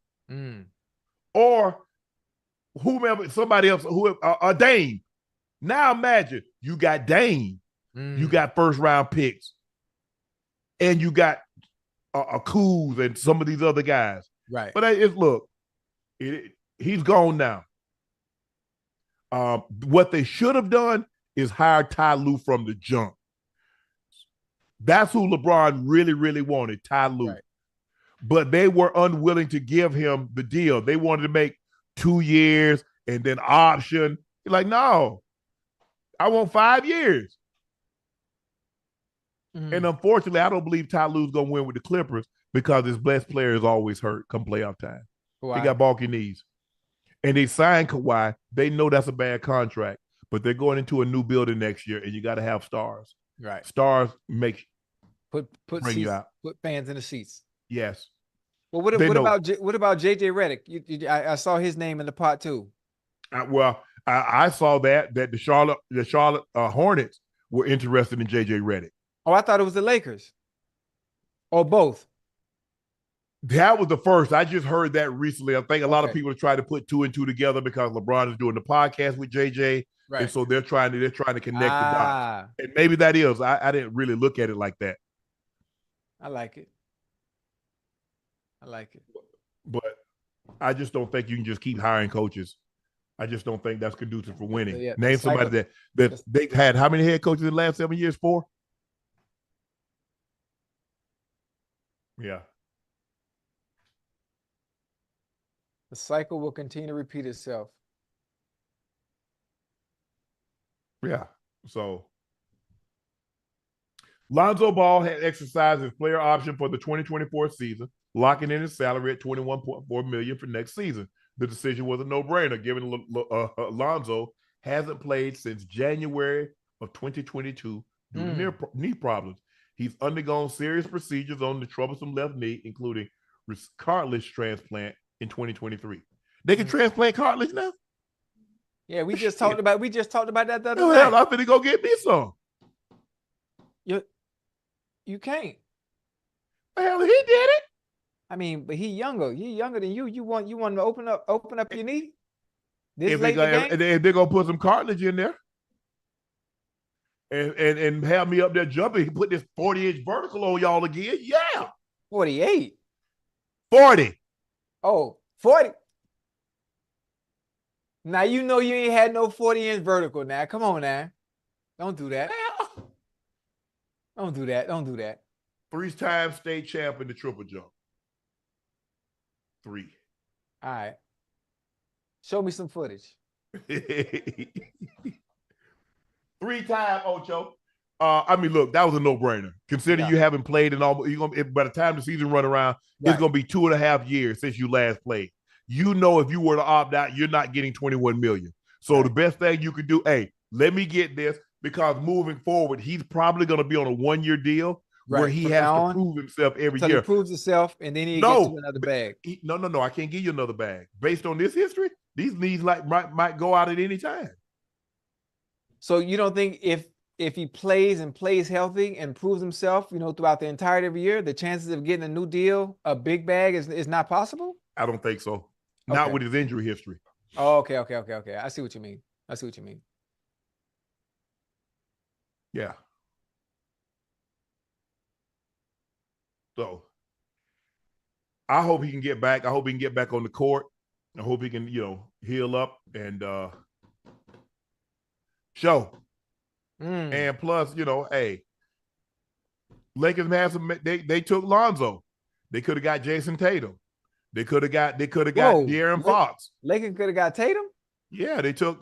Or whomever, somebody else, a Dame. Now imagine you got Dame, you got first round picks, and you got a Kuz and some of these other guys. Right. But he's gone now. What they should have done is hire Ty Lue from the jump. That's who LeBron really, really wanted, Ty Lue. Right. But they were unwilling to give him the deal. They wanted to make 2 years and then option. He's like, no, I want 5 years. And unfortunately, I don't believe Ty Lue's going to win with the Clippers because his best player is always hurt come playoff time. Kawhi. He got bulky knees. And they signed Kawhi. They know that's a bad contract, but they're going into a new building next year, and you got to have stars. Right. Stars bring seats, you out. Put fans in the seats. Yes. Well, what about JJ Redick? I saw his name in the pot too. I saw that the Charlotte Hornets were interested in JJ Redick. Oh, I thought it was the Lakers. Or both. That was the first. I just heard that recently. I think a lot of people are trying to put 2 and 2 together because LeBron is doing the podcast with JJ. Right. And so they're trying to connect the dots. And maybe that is. I didn't really look at it like that. I like it. But I just don't think you can just keep hiring coaches. I just don't think that's conducive for winning. Yeah, name somebody that they've had how many head coaches in the last 7 years? 4? Yeah. The cycle will continue to repeat itself. Yeah. So Lonzo Ball had exercised his player option for the 2024 season, locking in his salary at $21.4 million for next season. The decision was a no-brainer, given Lonzo hasn't played since January of 2022 due to knee problems. He's undergone serious procedures on the troublesome left knee, including cartilage transplant in 2023. They can transplant cartilage now? Yeah, we just talked about that the other night. Hell, I'm finna go get me some. You can't. Hell, he did it. I mean, but he younger. He younger than you. You want to open up your knee this If they late in the go, game? if they're gonna put some cartilage in there and have me up there jumping, he put this 40-inch vertical on y'all again. Yeah, 48. 40. Oh, 40. Now you know you ain't had no 40-inch vertical now. Come on now. Don't do that. Don't do that. Don't do that. 3-time state champ in the triple jump. 3. All right. Show me some footage. 3-time Ocho. I mean, look, that was a no-brainer. Considering you haven't played in all, by the time the season run around, it's going to be 2.5 years since you last played. You know, if you were to opt out, you're not getting $21 million. So the best thing you could do, hey, let me get this, because moving forward, he's probably going to be on a 1-year deal where he has to prove himself every year. He proves himself, and then he gets to another bag. No. I can't give you another bag. Based on this history, these knees might go out at any time. So you don't think if he plays healthy and proves himself, throughout the entirety of the year, the chances of getting a new deal, a big bag, is not possible? I don't think so. Not with his injury history. Oh, okay. I see what you mean. Yeah. So I hope he can get back. I hope he can get back on the court. I hope he can, heal up and show. And plus, hey, Lakers have some. They took Lonzo. They could have got Jason Tatum. They could have got De'Aaron Fox. Lakers could have got Tatum. Yeah, they took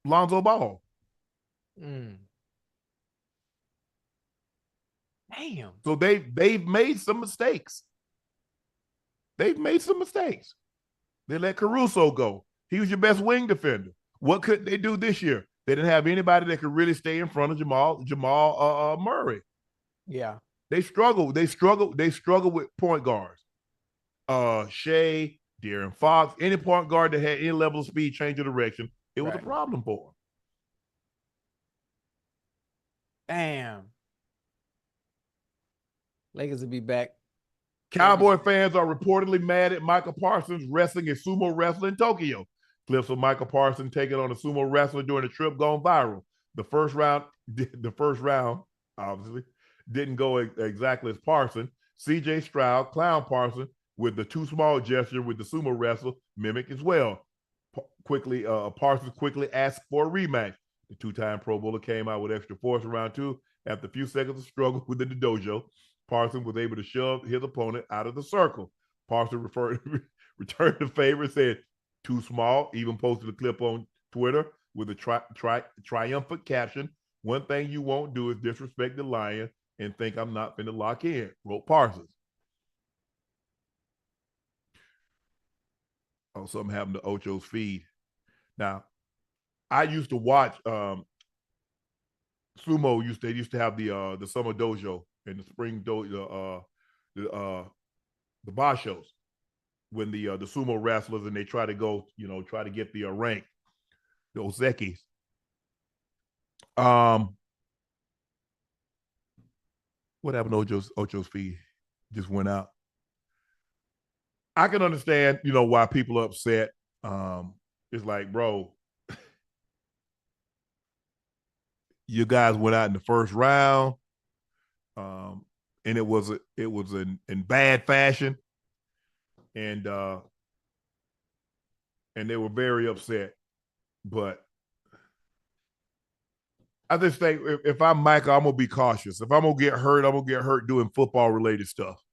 Lonzo Ball. Damn. So they've made some mistakes. They let Caruso go. He was your best wing defender. What could they do this year? They didn't have anybody that could really stay in front of Jamal Murray. Yeah. They struggle with point guards. Shea, De'Aaron Fox, any point guard that had any level of speed, change of direction, it was a problem for him. Damn. Lakers will be back. Cowboy fans are reportedly mad at Michael Parsons wrestling a sumo wrestler in Tokyo. Clips of Michael Parsons taking on a sumo wrestler during a trip gone viral. The first round, obviously, didn't go exactly as Parsons. CJ Stroud, clown Parsons, with the too small gesture with the sumo wrestler mimic as well. Parsons quickly asked for a rematch. The 2-time Pro Bowler came out with extra force in round 2 after a few seconds of struggle within the dojo. Parsons was able to shove his opponent out of the circle. Parsons returned the favor and said, "Too small," even posted a clip on Twitter with a triumphant caption, "One thing you won't do is disrespect the Lion and think I'm not finna lock in," wrote Parsons. Oh, something happened to Ocho's feed. Now, I used to watch sumo. They used to have the summer dojo and the spring dojo, the bar shows when the sumo wrestlers, and they try to go, try to get the rank, the Osekis. What happened to Ocho's feed? Just went out. I can understand, why people are upset. It's like, bro, you guys went out in the first round, and it was in bad fashion, and they were very upset. But I just think if I'm Michael, I'm gonna be cautious. If I'm gonna get hurt, I'm gonna get hurt doing football related stuff.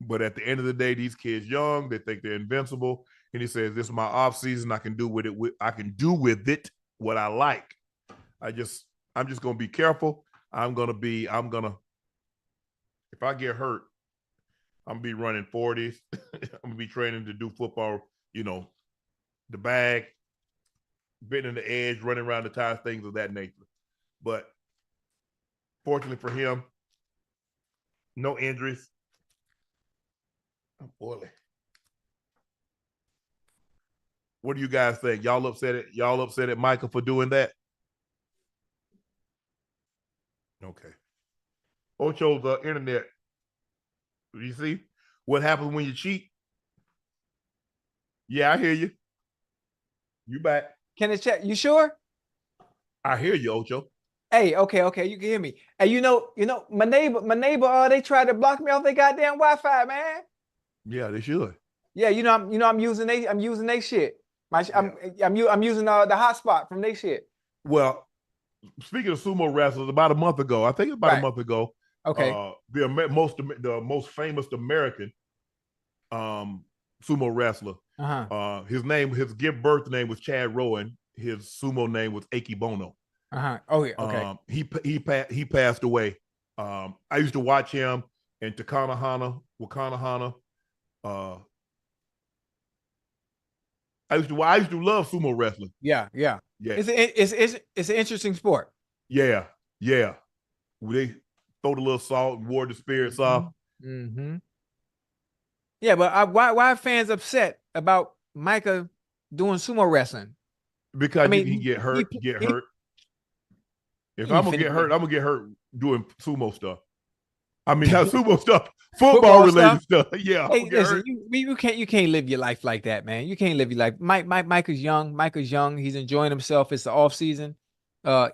But at the end of the day, these kids young, they think they're invincible, and he says, "This is my off season. I can do with it what I like. I'm just gonna be careful. If I get hurt, I'm gonna be running 40s. I'm gonna be training to do football, the bag, bending the edge, running around the tires, things of that nature." But fortunately for him, no injuries. I'm boiling. What do you guys think? Y'all upset at Michael for doing that? Okay. Ocho's internet. You see what happens when you cheat? Yeah, I hear you. You back. Can it check? You sure? I hear you, Ocho. Hey, okay, you can hear me. Hey, my neighbor, they tried to block me off their goddamn Wi-Fi, man. Yeah, they should. Yeah, I'm using they shit. I'm using the hotspot from they shit. Well, speaking of sumo wrestlers, about a month ago, I think it's about a month ago, Okay. the most famous American sumo wrestler. His give birth name was Chad Rowan. His sumo name was Ayyyy Bono. Oh yeah. Okay. He passed away. I used to watch him in Wakana Hana. I used to love sumo wrestling. Yeah. It's an interesting sport. Yeah. They throw the little salt and ward the spirits off. Mm-hmm. Yeah, but why are fans upset about Micah doing sumo wrestling? Because he can get hurt. If I'm gonna get hurt, I'm gonna get hurt doing sumo stuff. I mean, not sumo stuff, football related stuff. Yeah. Hey, listen, you can't live your life like that, man. You can't live your life. Micah's young. He's enjoying himself. It's the off season.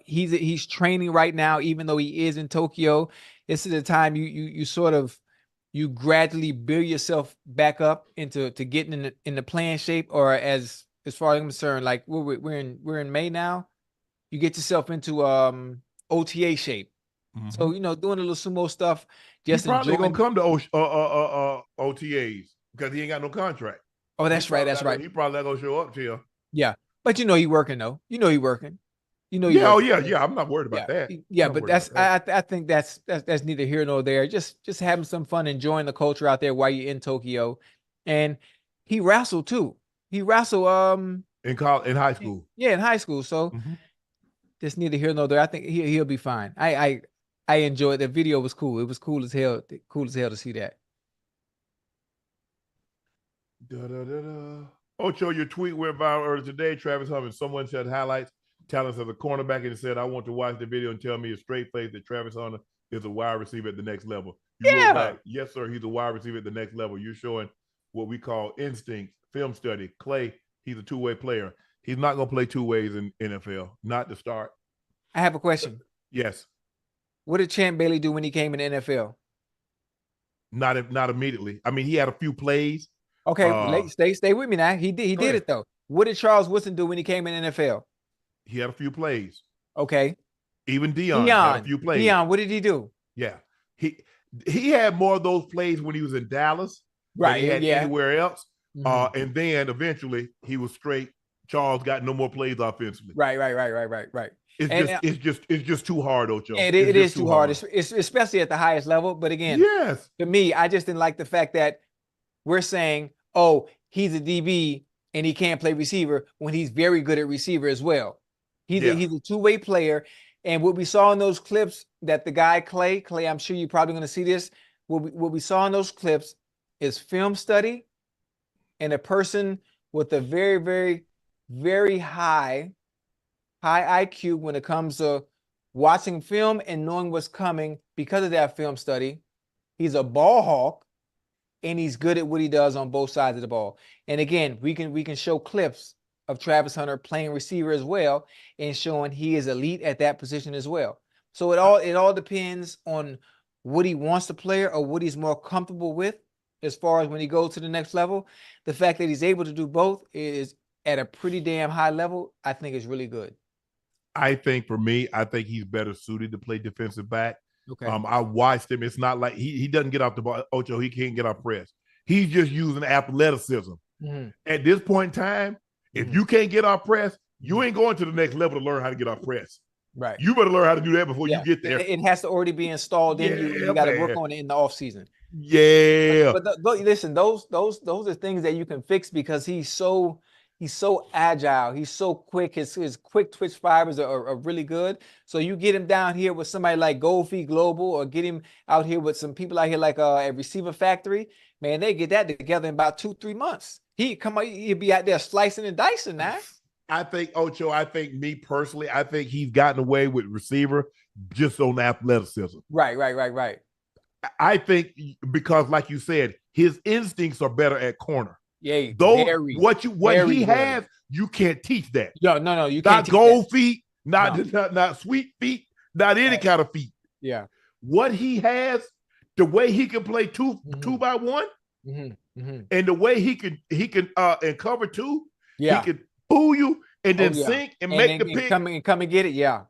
He's training right now, even though he is in Tokyo. This is the time you gradually build yourself back up into getting in the playing shape, or as far as I'm concerned, like we're in May now. You get yourself into OTA shape. Mm-hmm. So doing a little sumo stuff. Just he's probably gonna come to OTAs because he ain't got no contract. Oh, that's right. That's right. He probably not gonna show up to you. Yeah, but he working though. He working. Yeah. I'm not worried about that. Yeah, but I think that's neither here nor there. Just having some fun, enjoying the culture out there while you're in Tokyo. And he wrestled too. He wrestled in high school. Yeah, in high school. So just neither here nor there. I think he'll be fine. I enjoyed the video. Was cool. It was cool as hell. Cool as hell to see that. Ocho, your tweet went viral earlier today. Travis Hunt and someone said highlights talents as a cornerback and said, I want to watch the video and tell me a straight face that Travis Hunter is a wide receiver at the next level. You wrote back, yes, sir, he's a wide receiver at the next level. You're showing what we call instinct, film study. Clay, he's a two-way player. He's not going to play two ways in NFL, not to start. I have a question. Yes. What did Champ Bailey do when he came in the NFL? Not immediately. I mean, he had a few plays. Okay, stay with me now. He did it, though. What did Charles Woodson do when he came in the NFL? He had a few plays. Okay. Even Deion had a few plays. Deion, what did he do? Yeah. He had more of those plays when he was in Dallas than he had anywhere else. And then eventually he was straight. Charles got no more plays offensively. Right. It's just too hard, Ocho. It is too hard. It's especially at the highest level. But again, to me, I just didn't like the fact that we're saying, oh, he's a DB and he can't play receiver when he's very good at receiver as well. He's a two-way player. And what we saw in those clips that the guy Clay, I'm sure you're probably going to see this. What we saw in those clips is film study and a person with a very, very, very high IQ when it comes to watching film and knowing what's coming because of that film study. He's a ball hawk and he's good at what he does on both sides of the ball. And again, we can show clips of Travis Hunter playing receiver as well and showing he is elite at that position as well. So it all depends on what he wants to play or what he's more comfortable with as far as when he goes to the next level. The fact that he's able to do both is at a pretty damn high level, I think is really good. I think for me, he's better suited to play defensive back. Okay. I watched him. It's not like he doesn't get off the ball. Ocho, he can't get off press. He's just using athleticism. At this point in time, if you can't get off press, you ain't going to the next level to learn how to get off press. Right. You better learn how to do that before you get there. It has to already be installed in you. You got to work on it in the off season. Yeah. But listen, those are things that you can fix because he's so agile. He's so quick. His quick twitch fibers are really good. So you get him down here with somebody like Goldfeet Global or get him out here with some people out here like a Receiver Factory. Man, they get that together in about 2-3 months. He'll be out there slicing and dicing now. I think Ocho. I think me personally. I think he's gotten away with receiver just on athleticism. Right. I think because, like you said, his instincts are better at corner. Yeah, Though what he has, you can't teach that. No, you Not can't teach gold that. feet, not sweet feet, not any kind of feet. Yeah. What he has, the way he can play two by one, and the way he can and cover two, he can pull you and then sink and make the pick. Come and get it. Yeah.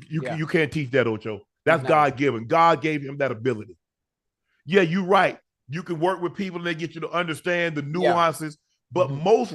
You can't teach that, Ocho. That's God given. God gave him that ability. Yeah, you're right. You can work with people and they get you to understand the nuances. But most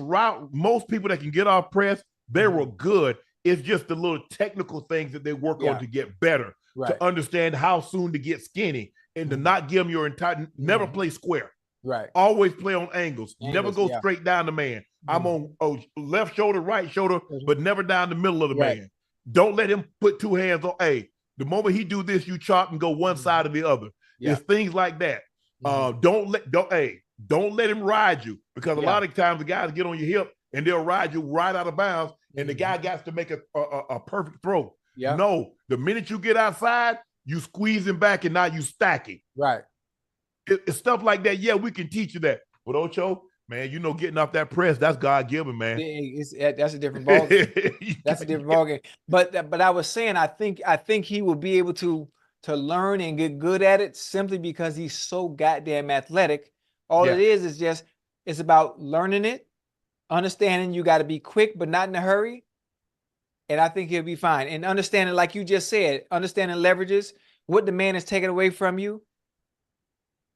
people that can get off press, they were good. It's just the little technical things that they work on to get better, to understand how soon to get skinny and to not give them your entire, never play square. Right. Always play on angles. Never go straight down the man. I'm on left shoulder, right shoulder, but never down the middle of the man. Don't let him put two hands on. The moment he do this, you chop and go one side or the other. It's things like that. Don't let him ride you, because a lot of times the guys get on your hip and they'll ride you right out of bounds, and the guy got to make a perfect throw. No, the minute you get outside, you squeeze him back and now you stacking. Right. It's stuff like that. Yeah, we can teach you that. But Ocho, man, getting off that press, that's God given, man. That's a different ballgame. That's a different ballgame. But I was saying, I think he will be able to learn and get good at it simply because he's so goddamn athletic. All it is just, it's about learning it, understanding you got to be quick but not in a hurry. And I think he'll be fine. And understanding, like you just said, understanding leverages, what the man is taking away from you,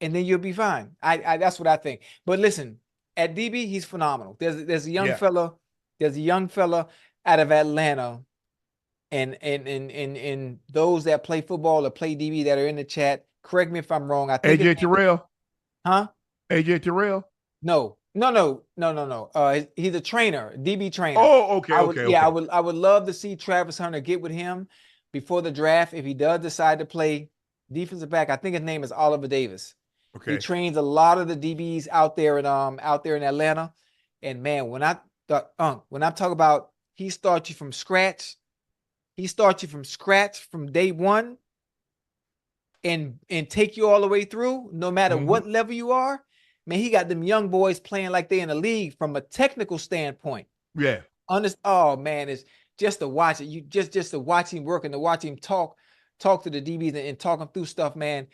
and then you'll be fine. That's what I think. But listen, at DB, he's phenomenal. There's a young fella, out of Atlanta. And those that play football or play DB that are in the chat, correct me if I'm wrong. I think AJ Terrell. Huh? AJ Terrell? No. He's a trainer, DB trainer. Oh, okay. I would love to see Travis Hunter get with him before the draft if he does decide to play defensive back. I think his name is Oliver Davis. Okay. He trains a lot of the DBs out there in Atlanta. And man, when I'm talking about he starts you from scratch. He starts you from scratch from day one and take you all the way through, no matter what level you are. Man, he got them young boys playing like they in the league from a technical standpoint. Yeah. Oh man, it's just to watch it. You just to watch him work and to watch him talk to the DBs and talk him through stuff, man.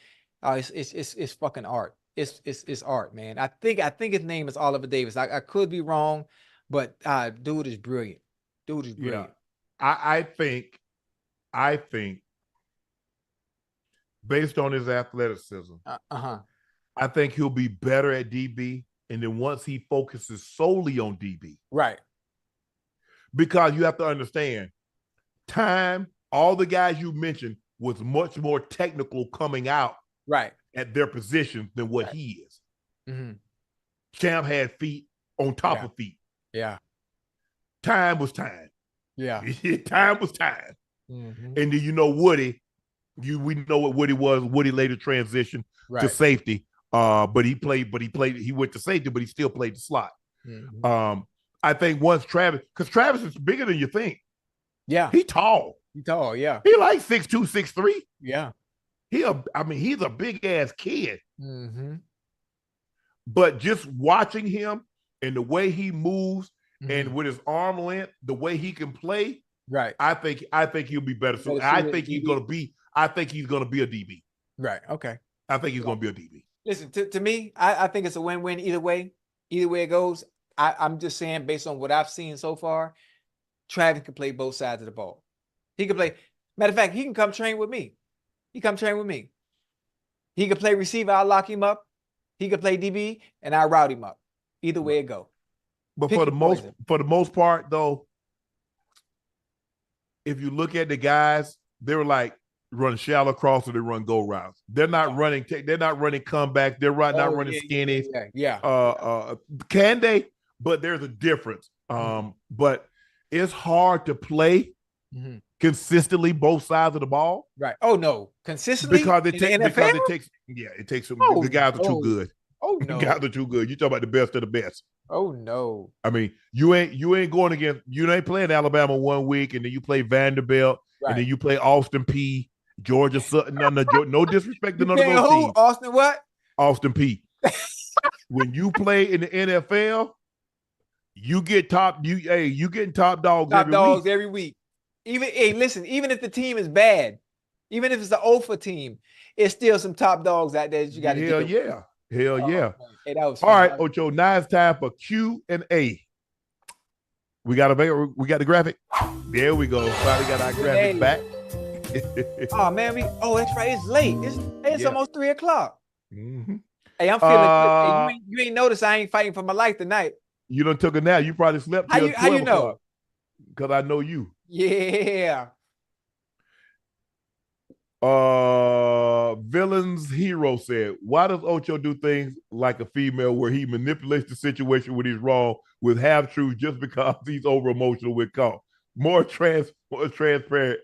It's fucking art. It's art, man. I think his name is Oliver Davis. I could be wrong, but dude is brilliant. Yeah. I think based on his athleticism, I think he'll be better at DB. And then once he focuses solely on DB. Right. Because you have to understand, all the guys you mentioned was much more technical coming out at their position than what he is. Champ had feet on top of feet. Yeah. Time was time. Yeah. Time was time. And then Woody, we know what Woody was. Woody later transitioned to safety. But he went to safety, but he still played the slot. I think once because Travis is bigger than you think. Yeah. He tall. Yeah. He like 6'2", 6'3". Yeah. He's a big ass kid. But just watching him and the way he moves and with his arm length, the way he can play, I think he'll be better. So I think he's gonna be a DB. Right. Okay. I think he's gonna be a DB. Listen, to me, I think it's a win-win either way. Either way it goes, I'm just saying, based on what I've seen so far, Travis can play both sides of the ball. He can play. Matter of fact, he can come train with me. He can play receiver. I'll lock him up. He can play DB, and I'll route him up. Either way it go. But for the most part, though, if you look at the guys, they were like run shallow cross or they run go routes. They're not running. They're not running comeback. They're not running skinny. Yeah. Can they? But there's a difference. But it's hard to play consistently both sides of the ball. Right. Oh no, consistently because it takes the guys are too good. Oh no. Guys are too good. You talk about the best of the best. Oh no. I mean, you ain't going against, you ain't playing Alabama 1 week and then you play Vanderbilt and then you play Austin P, Georgia Sutton. No disrespect to none of those teams. Austin what? Austin P. When you play in the NFL, you get you getting top dogs every week. Even listen, even if the team is bad, even if it's the OFA team, it's still some top dogs out there that you got to Hell yeah. Hell yeah. Hey, that was all right, Ocho. Now it's time for Q and A. We got the graphic. There we go. Finally got our graphic back. Oh man, that's right. It's late. It's almost 3 o'clock. Mm-hmm. Hey, I'm feeling good. You ain't noticed I ain't fighting for my life tonight. You done took a nap. You probably slept till 12 How you know? Because I know you. Yeah. Villain's Hero said, why does Ocho do things like a female where he manipulates the situation when he's wrong with half-truths just because he's over-emotional with call? More transparent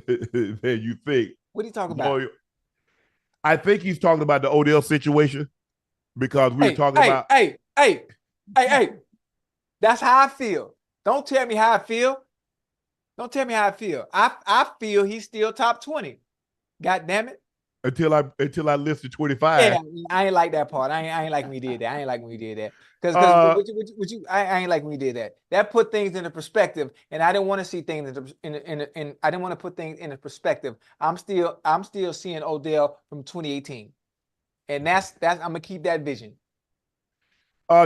than you think. What are you talking about? I think he's talking about the Odell situation because we were talking about. Hey. That's how I feel. Don't tell me how I feel. I feel he's still top 20. God damn it. Until I listed 25. Yeah, I ain't like that part. I ain't like when we did that. Because I ain't like when we did that. That put things into perspective, and I didn't want to see things in I didn't want to put things into perspective. I'm still seeing Odell from 2018, and that's I'm gonna keep that vision.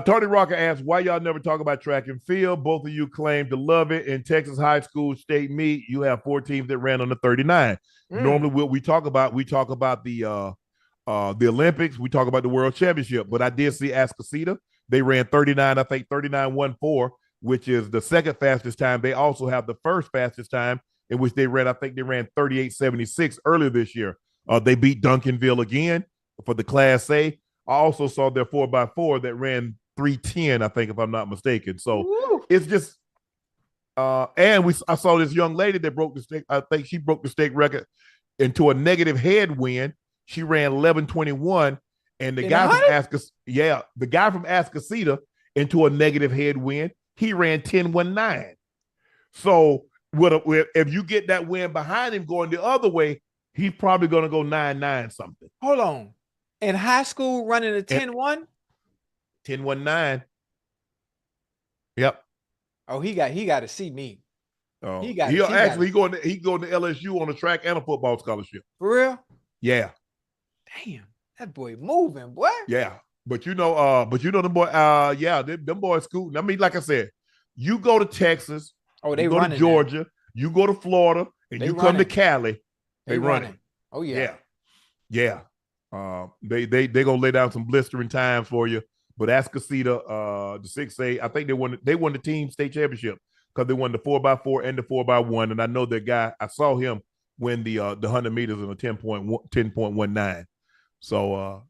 Tony Rocker asks, why y'all never talk about track and field? Both of you claim to love it. In Texas high school state meet, you have 4 teams that ran on the 39. Normally, what we talk about the Olympics, we talk about the World Championship. But I did see Askasita. They ran 39, I think 39.14, which is the second fastest time. They also have the first fastest time in which they ran 38.76 earlier this year. They beat Duncanville again for the Class A. I also saw their 4x4 that ran 3:10, I think, if I'm not mistaken. So it's just, and I saw this young lady that broke the state. I think she broke the state record into a negative headwind. She ran 11:21, and the guy from Askasita into a negative headwind, he ran 10:19. So if you get that win behind him going the other way, he's probably going to go 9.9 something. Hold on. In high school, running a 10-1? 10.19. Yep. Oh, he got to see me. Oh, he going to LSU on a track and a football scholarship. For real? Yeah. Damn, that boy moving, boy. Yeah, but them boy, them boys scooting. I mean, like I said, you go to Texas, they you go to Georgia, now. You go to Florida, and you come to Cali, they running. Oh yeah. They gonna lay down some blistering times for you. But Askasita, the 6A, I think they won the team state championship because they won the 4x4 and the 4x1. And I know that guy, I saw him win the 100 meters in a 10.19. So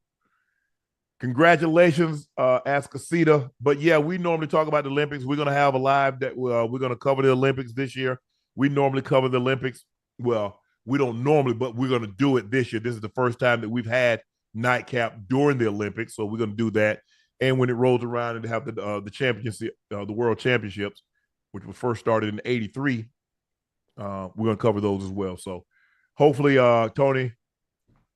congratulations, Askasita. But yeah, we normally talk about the Olympics. We're gonna have a live that we're gonna cover the Olympics this year. We normally cover the Olympics. Well, we don't normally, but we're going to do it this year. This is the first time that we've had Nightcap during the Olympics, so we're going to do that. And when it rolls around and have the championship, the World Championships, which was first started in '83, we're going to cover those as well. So hopefully, Tony,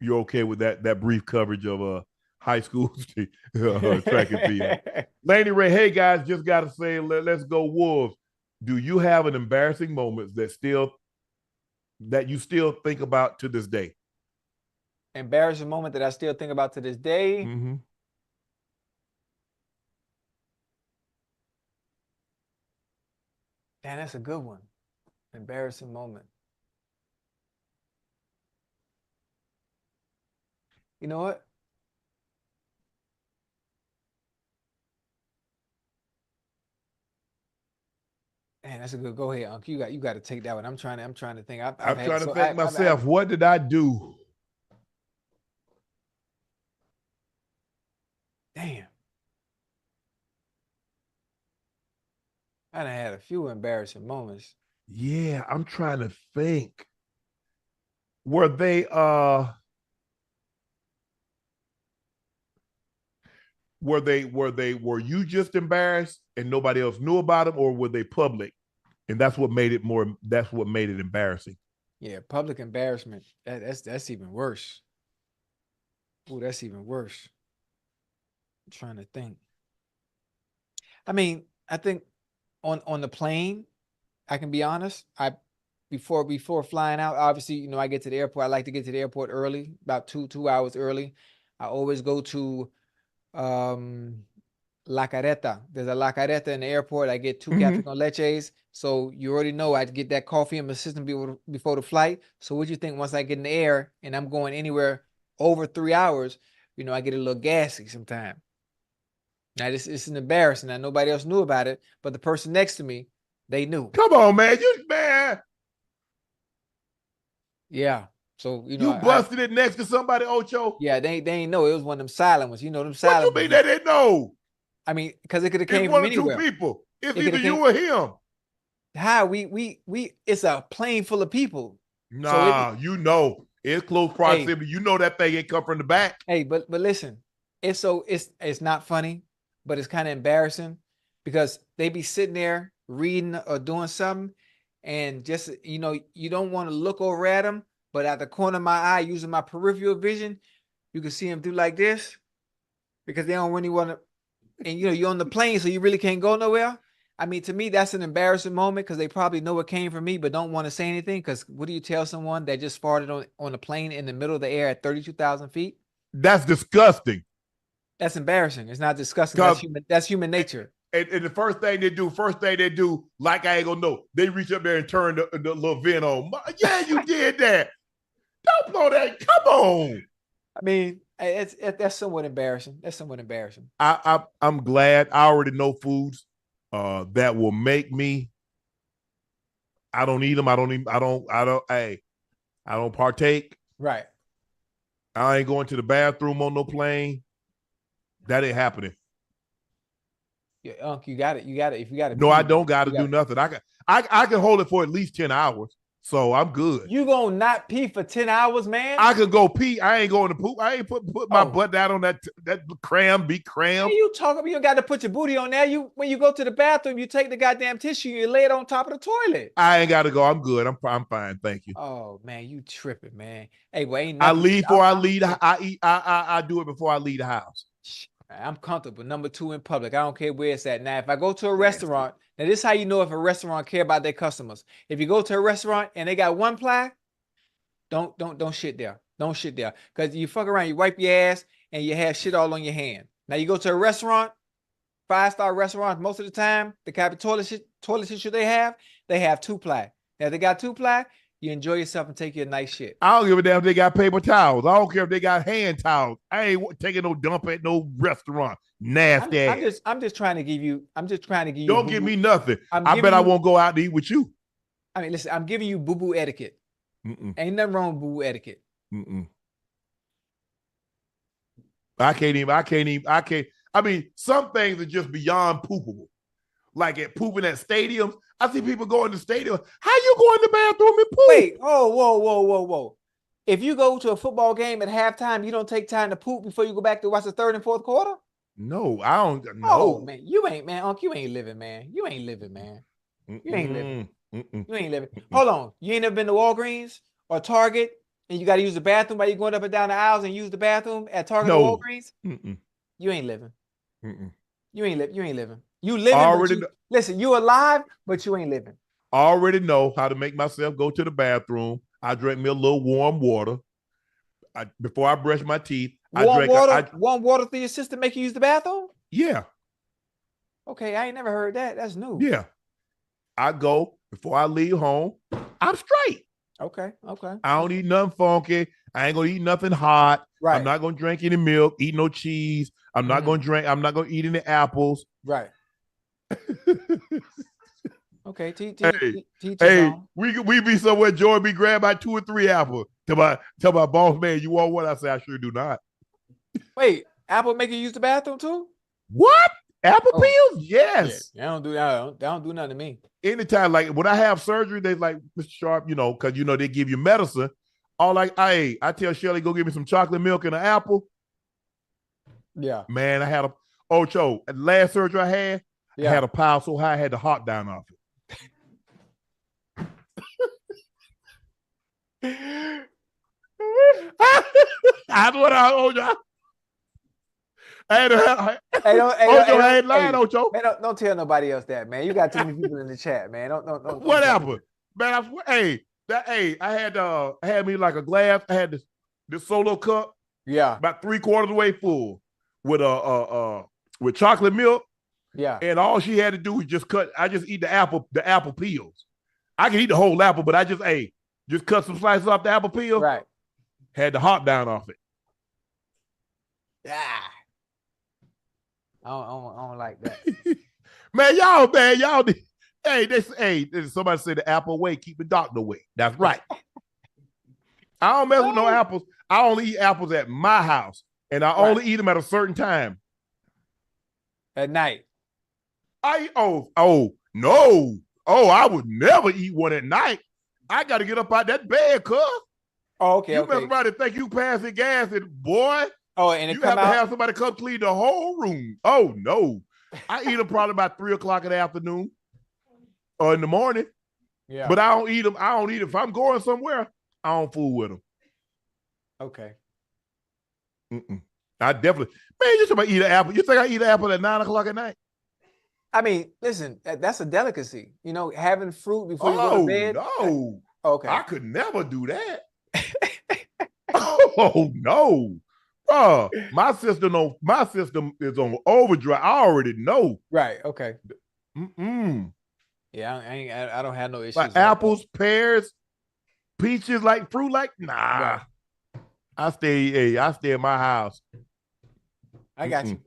you're okay with that brief coverage of high school track and field. Laney Ray, hey guys, just got to say, let's go Wolves. Do you have an embarrassing moment that you still think about to this day? Embarrassing moment that I still think about to this day. Mm-hmm. Damn, that's a good one. Embarrassing moment. You know what? Man, that's a good. Go ahead, Unc. You got to take that one. I'm trying to think. I'm trying to think myself. What did I do? Damn. I done had a few embarrassing moments. Yeah, I'm trying to think. Were they were you just embarrassed and nobody else knew about them, or were they public? And that's what made it embarrassing. Yeah, public embarrassment. That's even worse. Oh, that's even worse. I'm trying to think. I mean, I think on the plane, I can be honest. Before flying out, obviously, I get to the airport. I like to get to the airport early, about 2 hours early. I always go to La Carreta. There's a La Carreta in the airport. I get 2 café con leches. So you already know I get that coffee in my system before the flight. So what do you think once I get in the air and I'm going anywhere over 3 hours, I get a little gassy sometimes. Now it's an embarrassing. Now nobody else knew about it, but the person next to me, they knew. Come on, man. Man. Yeah. So you busted it next to somebody, Ocho. Yeah, they ain't know. It was one of them silent ones. Them silent. What you mean they didn't know? I mean, because it could have came from anywhere. One or two people. It's either you or him. How we it's a plane full of people. Nah, so it's close proximity. Hey, that thing ain't come from the back. Hey, but listen, it's not funny, but it's kind of embarrassing because they be sitting there reading or doing something, and just you don't want to look over at them, but at the corner of my eye, using my peripheral vision, you can see them do like this because they don't really want to. And you're on the plane, so you really can't go nowhere. I mean, to me, that's an embarrassing moment because they probably know it came from me, but don't want to say anything. Because what do you tell someone that just farted on a plane in the middle of the air at 32,000 feet? That's disgusting. That's embarrassing. It's not disgusting. That's human nature. And the first thing they do, like I ain't gonna know, they reach up there and turn the little vent on. Yeah, you did that. Don't blow that. Come on. I mean, that's somewhat embarrassing. That's somewhat embarrassing. I'm glad I already know foods that will make me. I don't eat them. I don't partake. Right. I ain't going to the bathroom on no plane. That ain't happening. Yeah, Unc, you got it. If you got it. No, I don't got to do nothing. I can hold it for at least 10 hours. So I'm good. You gonna not pee for 10 hours, man? I could go pee. I ain't going to poop. I ain't put my butt down on that cram. Be cram. Hey, you talking? You got to put your booty on there. When you go to the bathroom, you take the goddamn tissue, you lay it on top of the toilet. I ain't got to go. I'm good. I'm fine. Thank you. Oh man, you tripping, man. Hey, well, ain't nothing. I leave before I leave. I eat. I do it before I leave the house. I'm comfortable. Number 2 in public. I don't care where it's at. Now, if I go to a restaurant, now this is how you know if a restaurant care about their customers. If you go to a restaurant and they got 1 ply, don't shit there. Don't shit there. Because you fuck around, you wipe your ass and you have shit all on your hand. Now you go to a restaurant, 5-star restaurants, most of the time, the type of toilet tissue they have 2 ply. Now if they got 2 ply, you enjoy yourself and take your nice shit. I don't give a damn if they got paper towels. I don't care if they got hand towels. I ain't taking no dump at no restaurant. Nasty ass. I'm just trying to give you. Don't give me nothing. I bet I won't go out to eat with you. I mean, listen. I'm giving you boo-boo etiquette. Ain't nothing wrong with boo-boo etiquette. I can't. I mean, some things are just beyond poopable. Like at pooping at stadiums. I see people going to stadiums. How you go in the bathroom and poop? Wait, whoa. If you go to a football game at halftime, you don't take time to poop before you go back to watch the 3rd and 4th quarter? No, I don't. No. Oh, man. Unc, you ain't living, man. You ain't living, man. You ain't living. You ain't living. Hold on. You ain't never been to Walgreens or Target and you got to use the bathroom while you're going up and down the aisles and use the bathroom at Target or Walgreens? You ain't living. You ain't living. You living. Listen, you alive, but you ain't living. I already know how to make myself go to the bathroom. I drink me a little warm water. Before I brush my teeth. Warm water through your system make you use the bathroom? Yeah. Okay, I ain't never heard that. That's new. Yeah. I go before I leave home. I'm straight. Okay. I don't eat nothing funky. I ain't gonna eat nothing hot. Right. I'm not gonna drink any milk, eat no cheese. I'm not gonna eat any apples. Right. Okay. Hey, we be somewhere, Joy be grabbed by 2 or 3 apples. Tell my boss man, you want what? I say I sure do not. Wait, apple make you use the bathroom too? What? Apple peels? Yes. Yeah, I don't do nothing to me. Anytime, like when I have surgery, they like, Mr. Sharpe, because they give you medicine. All like, I tell Shelly, go give me some chocolate milk and an apple. Yeah. Man, I had Ocho, the last surgery I had Yeah. a pile so high I had to hop down off it. That's what I Ocho. I had to, Ocho had lying, Ocho. Man, don't tell nobody else that, man. You got too many people in the chat, man. Don't What happened? Man, I swear, I had me like a glass. I had this solo cup, yeah, about 3/4 of the way full with with chocolate milk. yeah. And all she had to do was just cut. I just eat the apple peels. I can eat the whole apple, but I just cut some slices off the apple peel. Right. Had to hop down off it. Yeah. I don't like that. man, y'all. Hey, somebody said the apple away, keep the doctor away. That's right. I don't mess with no apples. I only eat apples at my house, and I only eat them at a certain time. At night. No. I would never eat one at night. I got to get up out that bed, cuz. Oh, okay. You mess around and think you passing gas, and boy. Oh, and you have to have somebody come clean the whole room. Oh no. I eat them probably about 3:00 in the afternoon or in the morning. Yeah. But I don't eat them. If I'm going somewhere, I don't fool with them. Okay. I definitely, man, you talking about eat an apple. You think I eat an apple at 9:00 at night? I mean, listen, that's a delicacy. You know, having fruit before you go to bed. No. Okay. I could never do that. Oh no. My system is on overdrive. I already know. Right. Okay. Yeah, I don't have no issues. Like apples, pears, peaches, like fruit, like nah. Right. I stay in my house. I got you.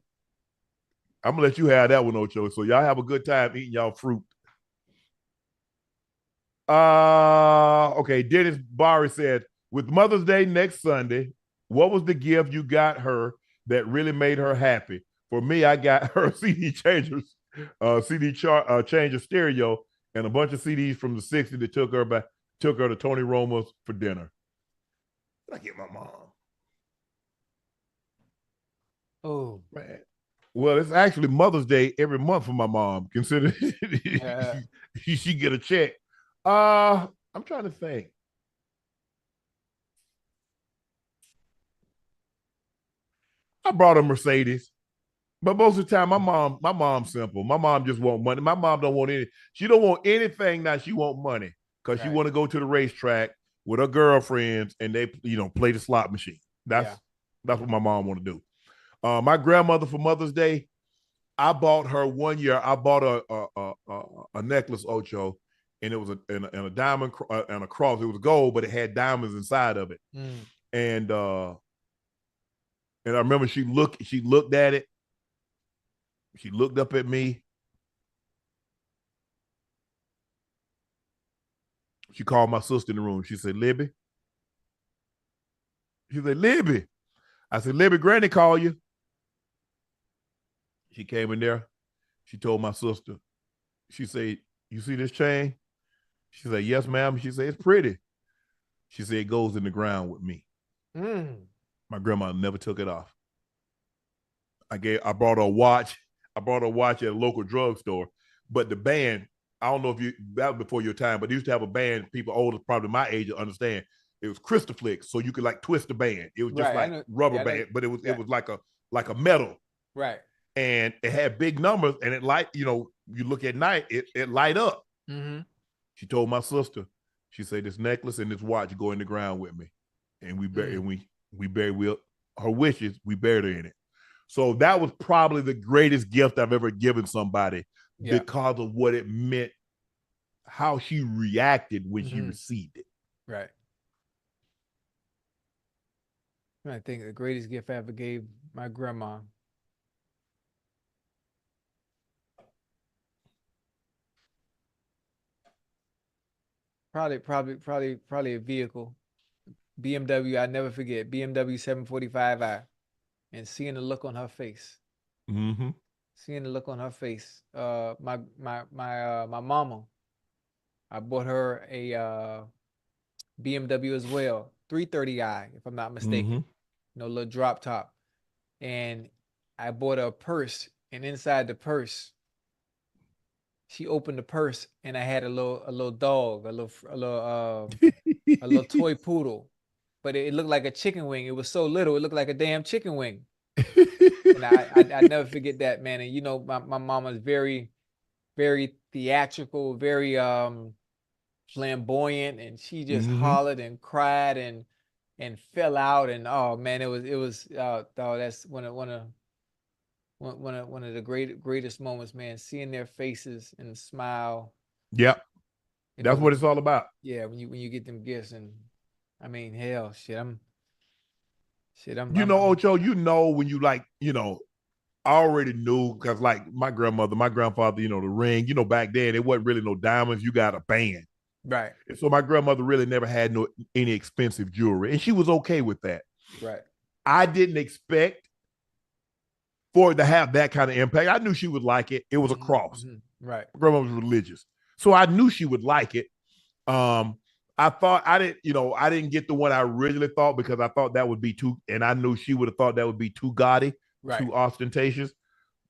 I'm gonna let you have that one, Ocho. So y'all have a good time eating y'all fruit. Okay. Dennis Barry said, with Mother's Day next Sunday, what was the gift you got her that really made her happy? For me, I got her CD changers, changer stereo, and a bunch of CDs from the '60s that took her to Tony Roma's for dinner. I get my mom. Oh man. Well, it's actually Mother's Day every month for my mom. Consider she get a check. I'm trying to think. I brought a Mercedes, but most of the time, my mom's simple. My mom just want money. My mom don't want any. She don't want anything now. She want money because she want to go to the racetrack with her girlfriends and they, play the slot machine. That's what my mom want to do. My grandmother for Mother's Day, I bought her one year. I bought a necklace, Ocho, and it was a diamond and a cross. It was gold, but it had diamonds inside of it. And I remember she looked at it. She looked up at me. She called my sister in the room. She said, Libby. She said, Libby. I said, Libby, Granny called you. She came in there. She told my sister. She said, you see this chain? She said, yes, ma'am. She said, it's pretty. She said, it goes in the ground with me. My grandma never took it off. I brought her a watch. I brought her a watch at a local drugstore. But the band, I don't know if that was before your time, but they used to have a band, people older, probably my age, to understand. It was Crystal Flicks, so you could like twist the band. It was just like rubber band, but it was like a metal. Right. And it had big numbers, and it you look at night, it light up. She told my sister, she said, this necklace and this watch go in the ground with me. And we buried her wishes, we buried her in it. So that was probably the greatest gift I've ever given somebody because of what it meant, how she reacted when she received it. Right. I think the greatest gift I ever gave my grandma. Probably a vehicle. BMW, I never forget. BMW 745i. And seeing the look on her face. Seeing the look on her face. My mama, I bought her a BMW as well. 330i, if I'm not mistaken. Little drop top. And I bought her a purse, and inside the purse, she opened the purse, and I had a little dog, a little toy poodle, but it looked like a chicken wing. It was so little, it looked like a damn chicken wing. And I never forget that, man. And my mama's very, very theatrical, very flamboyant, and she just hollered and cried and fell out, and oh man, it was that's one of the greatest moments, man. Seeing their faces and smile. Yep, that's what it's all about. Yeah, when you get them gifts, and I mean, hell, shit, I'm. Ocho, when you I already knew because like my grandmother, my grandfather, the ring, back then it wasn't really no diamonds. You got a band. Right. And so my grandmother really never had any expensive jewelry, and she was okay with that. Right. I didn't expect for it to have that kind of impact. I knew she would like it. It was a cross. Right. My grandma was religious, so I knew she would like it. I thought I didn't get the one I originally thought because I thought that would be too, and I knew she would have thought that would be too gaudy, too ostentatious.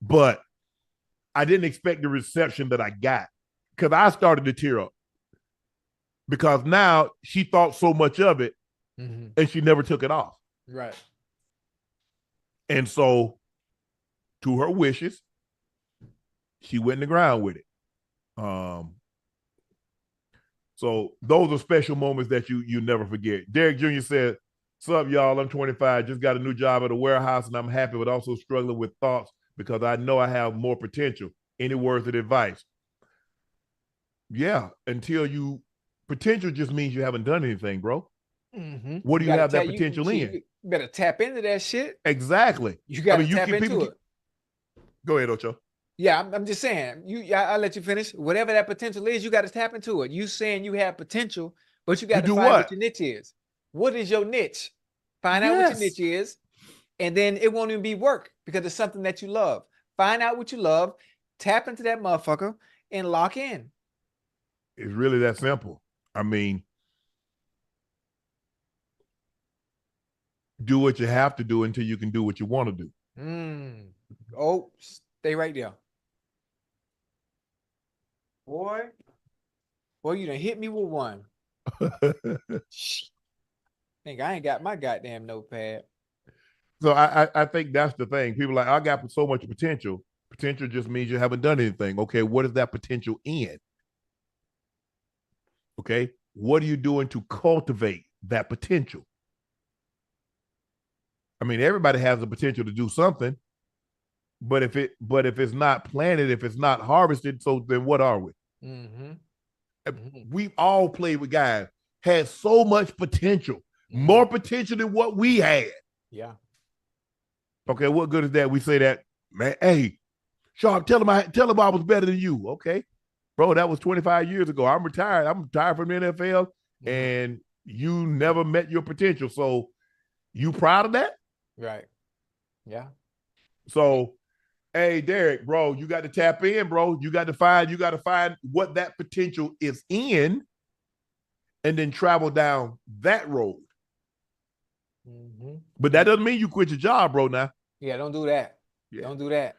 But I didn't expect the reception that I got because I started to tear up because now she thought so much of it and she never took it off. Right. And so, to her wishes, she went in the ground with it. So those are special moments that you never forget. Derek Jr. said, "What's up, y'all? I'm 25, just got a new job at a warehouse, and I'm happy, but also struggling with thoughts because I know I have more potential. Any words of advice?" Yeah, potential just means you haven't done anything, bro. What do you have that potential in? You better tap into that shit. Exactly. You got to tap into it. Go ahead, Ocho. Yeah, I'm just saying. I'll let you finish. Whatever that potential is, you got to tap into it. You saying you have potential, but you got to find what your niche is. What is your niche? Find out what your niche is, and then it won't even be work because it's something that you love. Find out what you love, tap into that motherfucker, and lock in. It's really that simple. I mean, do what you have to do until you can do what you want to do. Oh, stay right there. Boy, you done hit me with one. Think I ain't got my goddamn notepad. So I think that's the thing. People are like, I got so much potential. Potential just means you haven't done anything. Okay, what is that potential in? Okay, what are you doing to cultivate that potential? I mean, everybody has the potential to do something, but if it's not planted, if it's not harvested, so then what are we? We've all played with guys had so much potential, more potential than what we had. Yeah. Okay, what good is that? We say that, man. Hey, Sharp, tell him I was better than you. Okay, bro, that was 25 years ago. I'm retired. I'm retired from the NFL, and you never met your potential. So, you proud of that? Right. Yeah. So, hey, Derek, bro, you got to tap in, bro. You got to find what that potential is in, and then travel down that road. But that doesn't mean you quit your job, bro. Now. Yeah, don't do that. Yeah. Don't do that.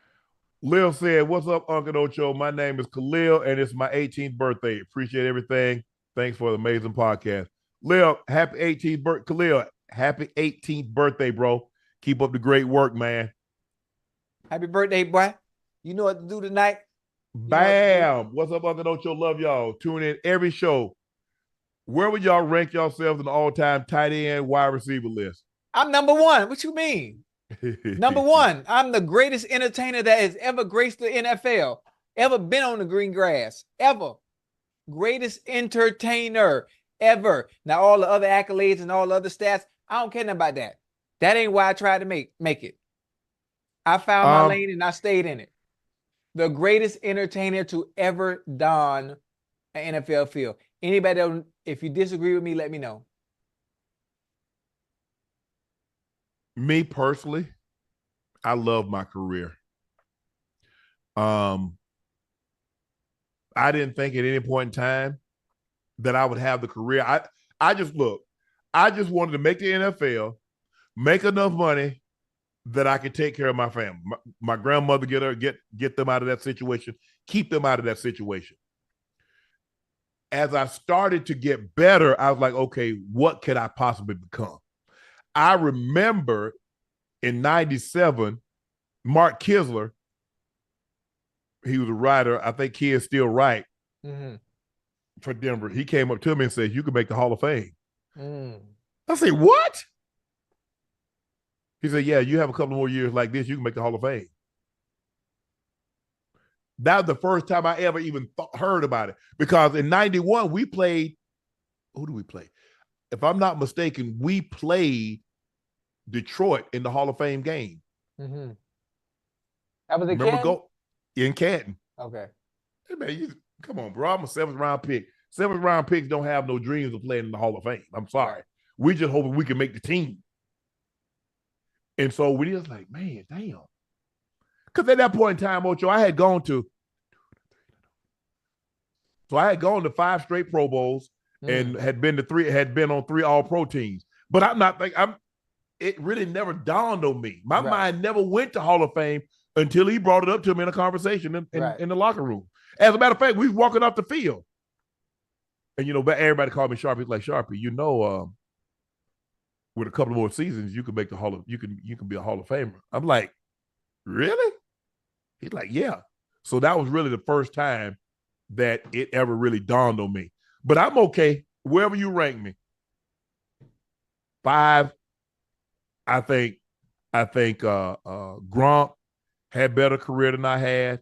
Lil said, "What's up, Unc Ocho? My name is Khalil, and it's my 18th birthday. Appreciate everything. Thanks for the amazing podcast. Lil, happy 18th birthday. Khalil, happy 18th birthday, bro. Keep up the great work, man. Happy birthday, boy. You know what to do tonight. Bam. What's up, Unc Ocho? Love y'all. Tune in every show. Where would y'all rank yourselves in the all-time tight end wide receiver list?" I'm number one. What you mean? Number one. I'm the greatest entertainer that has ever graced the NFL, ever been on the green grass, ever. Greatest entertainer ever. Now, all the other accolades and all the other stats, I don't care nothing about that. That ain't why I tried to make it. I found my lane and I stayed in it. The greatest entertainer to ever don an NFL field. Anybody else, if you disagree with me, let me know. Me personally, I love my career. I didn't think at any point in time that I would have the career. I just wanted to make the NFL, make enough money that I could take care of my family. My grandmother, get them out of that situation, keep them out of that situation. As I started to get better, I was like, okay, what could I possibly become? I remember in 97, Mark Kisler, he was a writer. I think he is still right for Denver. He came up to me and said, you can make the Hall of Fame. I said, what? He said, yeah, you have a couple more years like this, you can make the Hall of Fame. That was the first time I ever even heard about it. Because in 91, we played, who do we play? If I'm not mistaken, we played Detroit in the Hall of Fame game. That was in Canton? In Canton. Okay. Hey, man, come on, bro. I'm a 7th round pick. 7th round picks don't have no dreams of playing in the Hall of Fame. I'm sorry. Right. We just hoping we can make the team. And so we just like, man, damn. Because at that point in time, Ocho, I had gone to 5 straight Pro Bowls and had been on 3 All-Pro teams. But it really never dawned on me. My mind never went to Hall of Fame until he brought it up to me in a conversation in the locker room. As a matter of fact, we was walking off the field. And, everybody called me Sharpie. He's like, Sharpie, with a couple more seasons, you can make you can be a Hall of Famer. I'm like, really? He's like, yeah. So that was really the first time that it ever really dawned on me. But I'm okay wherever you rank me. 5, I think Gronk had better career than I had.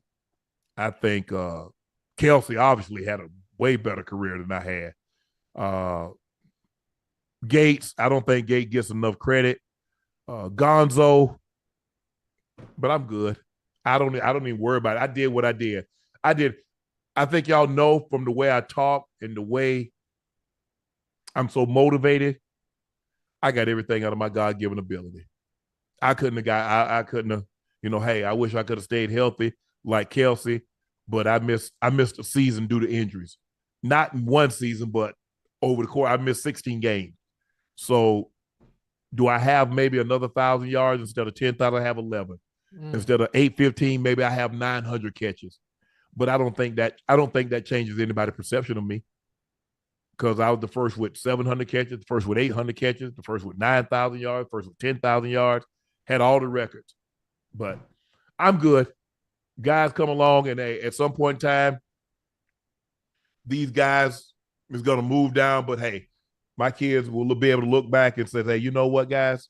I think Kelsey obviously had a way better career than I had. Gates, I don't think Gates gets enough credit. Gonzo, but I'm good. I don't even worry about it. I did what I did. I think y'all know from the way I talk and the way I'm so motivated, I got everything out of my God-given ability. I couldn't have, hey, I wish I could have stayed healthy like Kelsey, but I missed a season due to injuries. Not in one season, but over the course, I missed 16 games. So do I have maybe another 1,000 yards instead of 10,000? I have 11. Instead of 815, maybe I have 900 catches. But I don't think that changes anybody's perception of me, because I was the first with 700 catches, the first with 800 catches, the first with 9,000 yards, first with 10,000 yards, had all the records. But I'm good. Guys come along, and at some point in time, these guys is going to move down. But hey, my kids will be able to look back and say, hey, you know what, guys?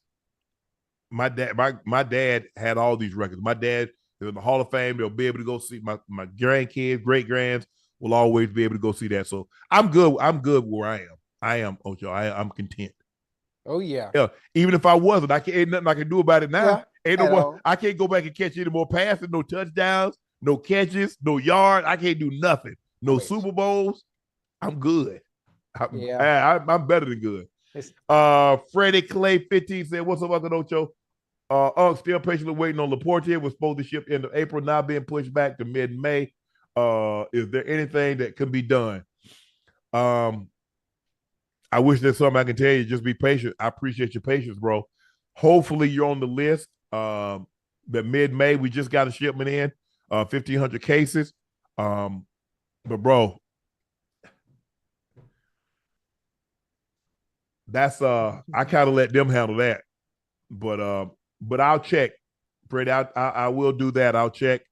My dad had all these records. My dad is in the Hall of Fame. They'll be able to go see my grandkids, great grands will always be able to go see that. So I'm good. I'm good where I am. I am, Ocho. I'm content. Oh yeah. Even if I wasn't, ain't nothing I can do about it now. Yeah, ain't no more. I can't go back and catch any more passes, no touchdowns, no catches, no yards. I can't do nothing. No Super Bowls. I'm good. I'm better than good. Freddie Clay 15 said, what's up, Uncle Ocho? Unc still patiently waiting on Laporte. Was supposed to ship end of April, now being pushed back to mid-May. Is there anything that can be done? I wish there's something I can tell you. Just be patient. I appreciate your patience, bro. Hopefully you're on the list. That mid-May, we just got a shipment in, 1,500 cases. But bro, that's I kind of let them handle that. But I'll check. Freddie, I will do that. I'll check.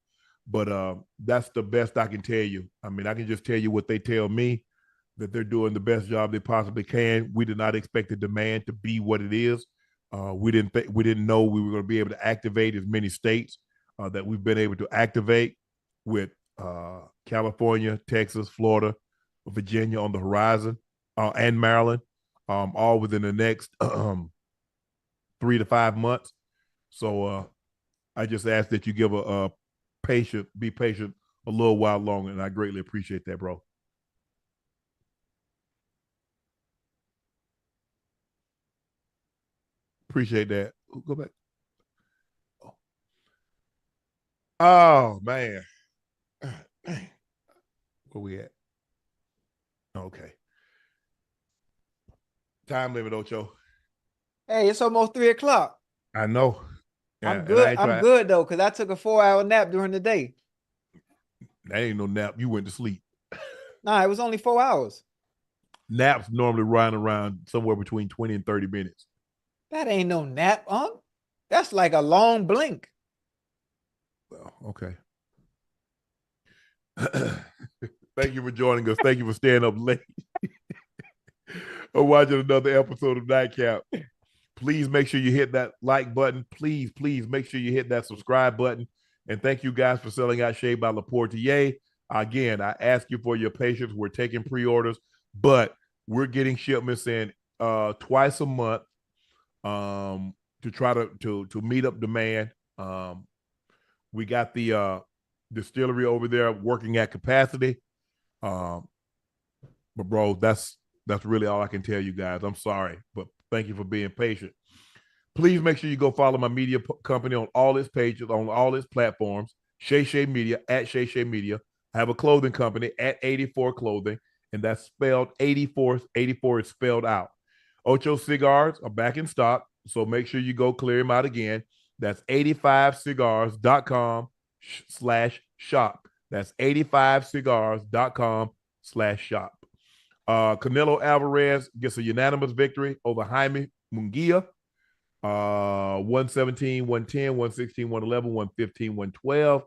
But that's the best I can tell you. I mean, I can just tell you what they tell me, that they're doing the best job they possibly can. We did not expect the demand to be what it is. We didn't know we were going to be able to activate as many states that we've been able to activate, with California, Texas, Florida, Virginia on the horizon, and Maryland, all within the next 3 to 5 months. So I just ask that you give be patient a little while longer, and I greatly appreciate that, bro. Appreciate that. Go back. Oh man. Where we at? Okay. Time limit, Ocho. Hey, it's almost 3 o'clock. I know. I'm And I good. ain't I'm trying. good though, because I took a 4-hour nap during the day. That ain't no nap. You went to sleep. Nah, it was only 4 hours. Naps normally run around somewhere between 20 and 30 minutes. That ain't no nap, Unc. That's like a long blink. Well, okay. Thank you for joining us. Thank you for staying up late or watching another episode of Nightcap. Please make sure you hit that like button. Please make sure you hit that subscribe button. And thank you guys for selling out Shea by Laportier. Again, I ask you for your patience. We're taking pre-orders, but we're getting shipments in twice a month to try to meet up demand. We got the distillery over there working at capacity. But bro, that's really all I can tell you guys. I'm sorry, but thank you for being patient. Please make sure you go follow my media company on all its pages, on all its platforms. Shay Media at Shay Media. I have a clothing company at 84 Clothing, and that's spelled 84. 84 is spelled out. Ocho cigars are back in stock, so make sure you go clear them out again. That's 85cigars.com/shop. That's 85cigars.com/shop. Canelo Alvarez gets a unanimous victory over Jaime Munguia. 117, 110, 116, 111, 115, 112.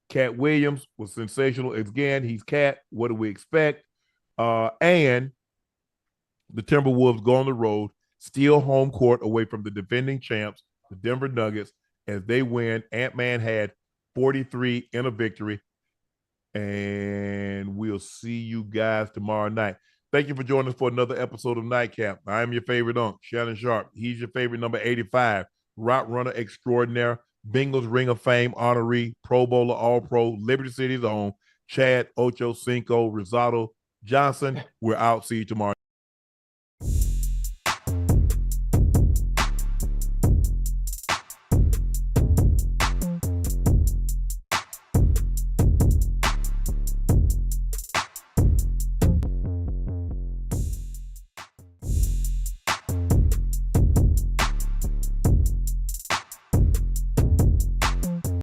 Katt Williams was sensational. Again, he's Katt. What do we expect? And the Timberwolves go on the road, steal home court away from the defending champs, the Denver Nuggets, as they win. Ant-Man had 43 in a victory. And we'll see you guys tomorrow night. Thank you for joining us for another episode of Nightcap. I am your favorite Unc, Shannon Sharpe. He's your favorite number 85, route runner extraordinaire, Bengals Ring of Fame honoree, Pro Bowler, All-Pro, Liberty City's own, Chad Ochocinco Rosado Johnson. We're out. See you tomorrow.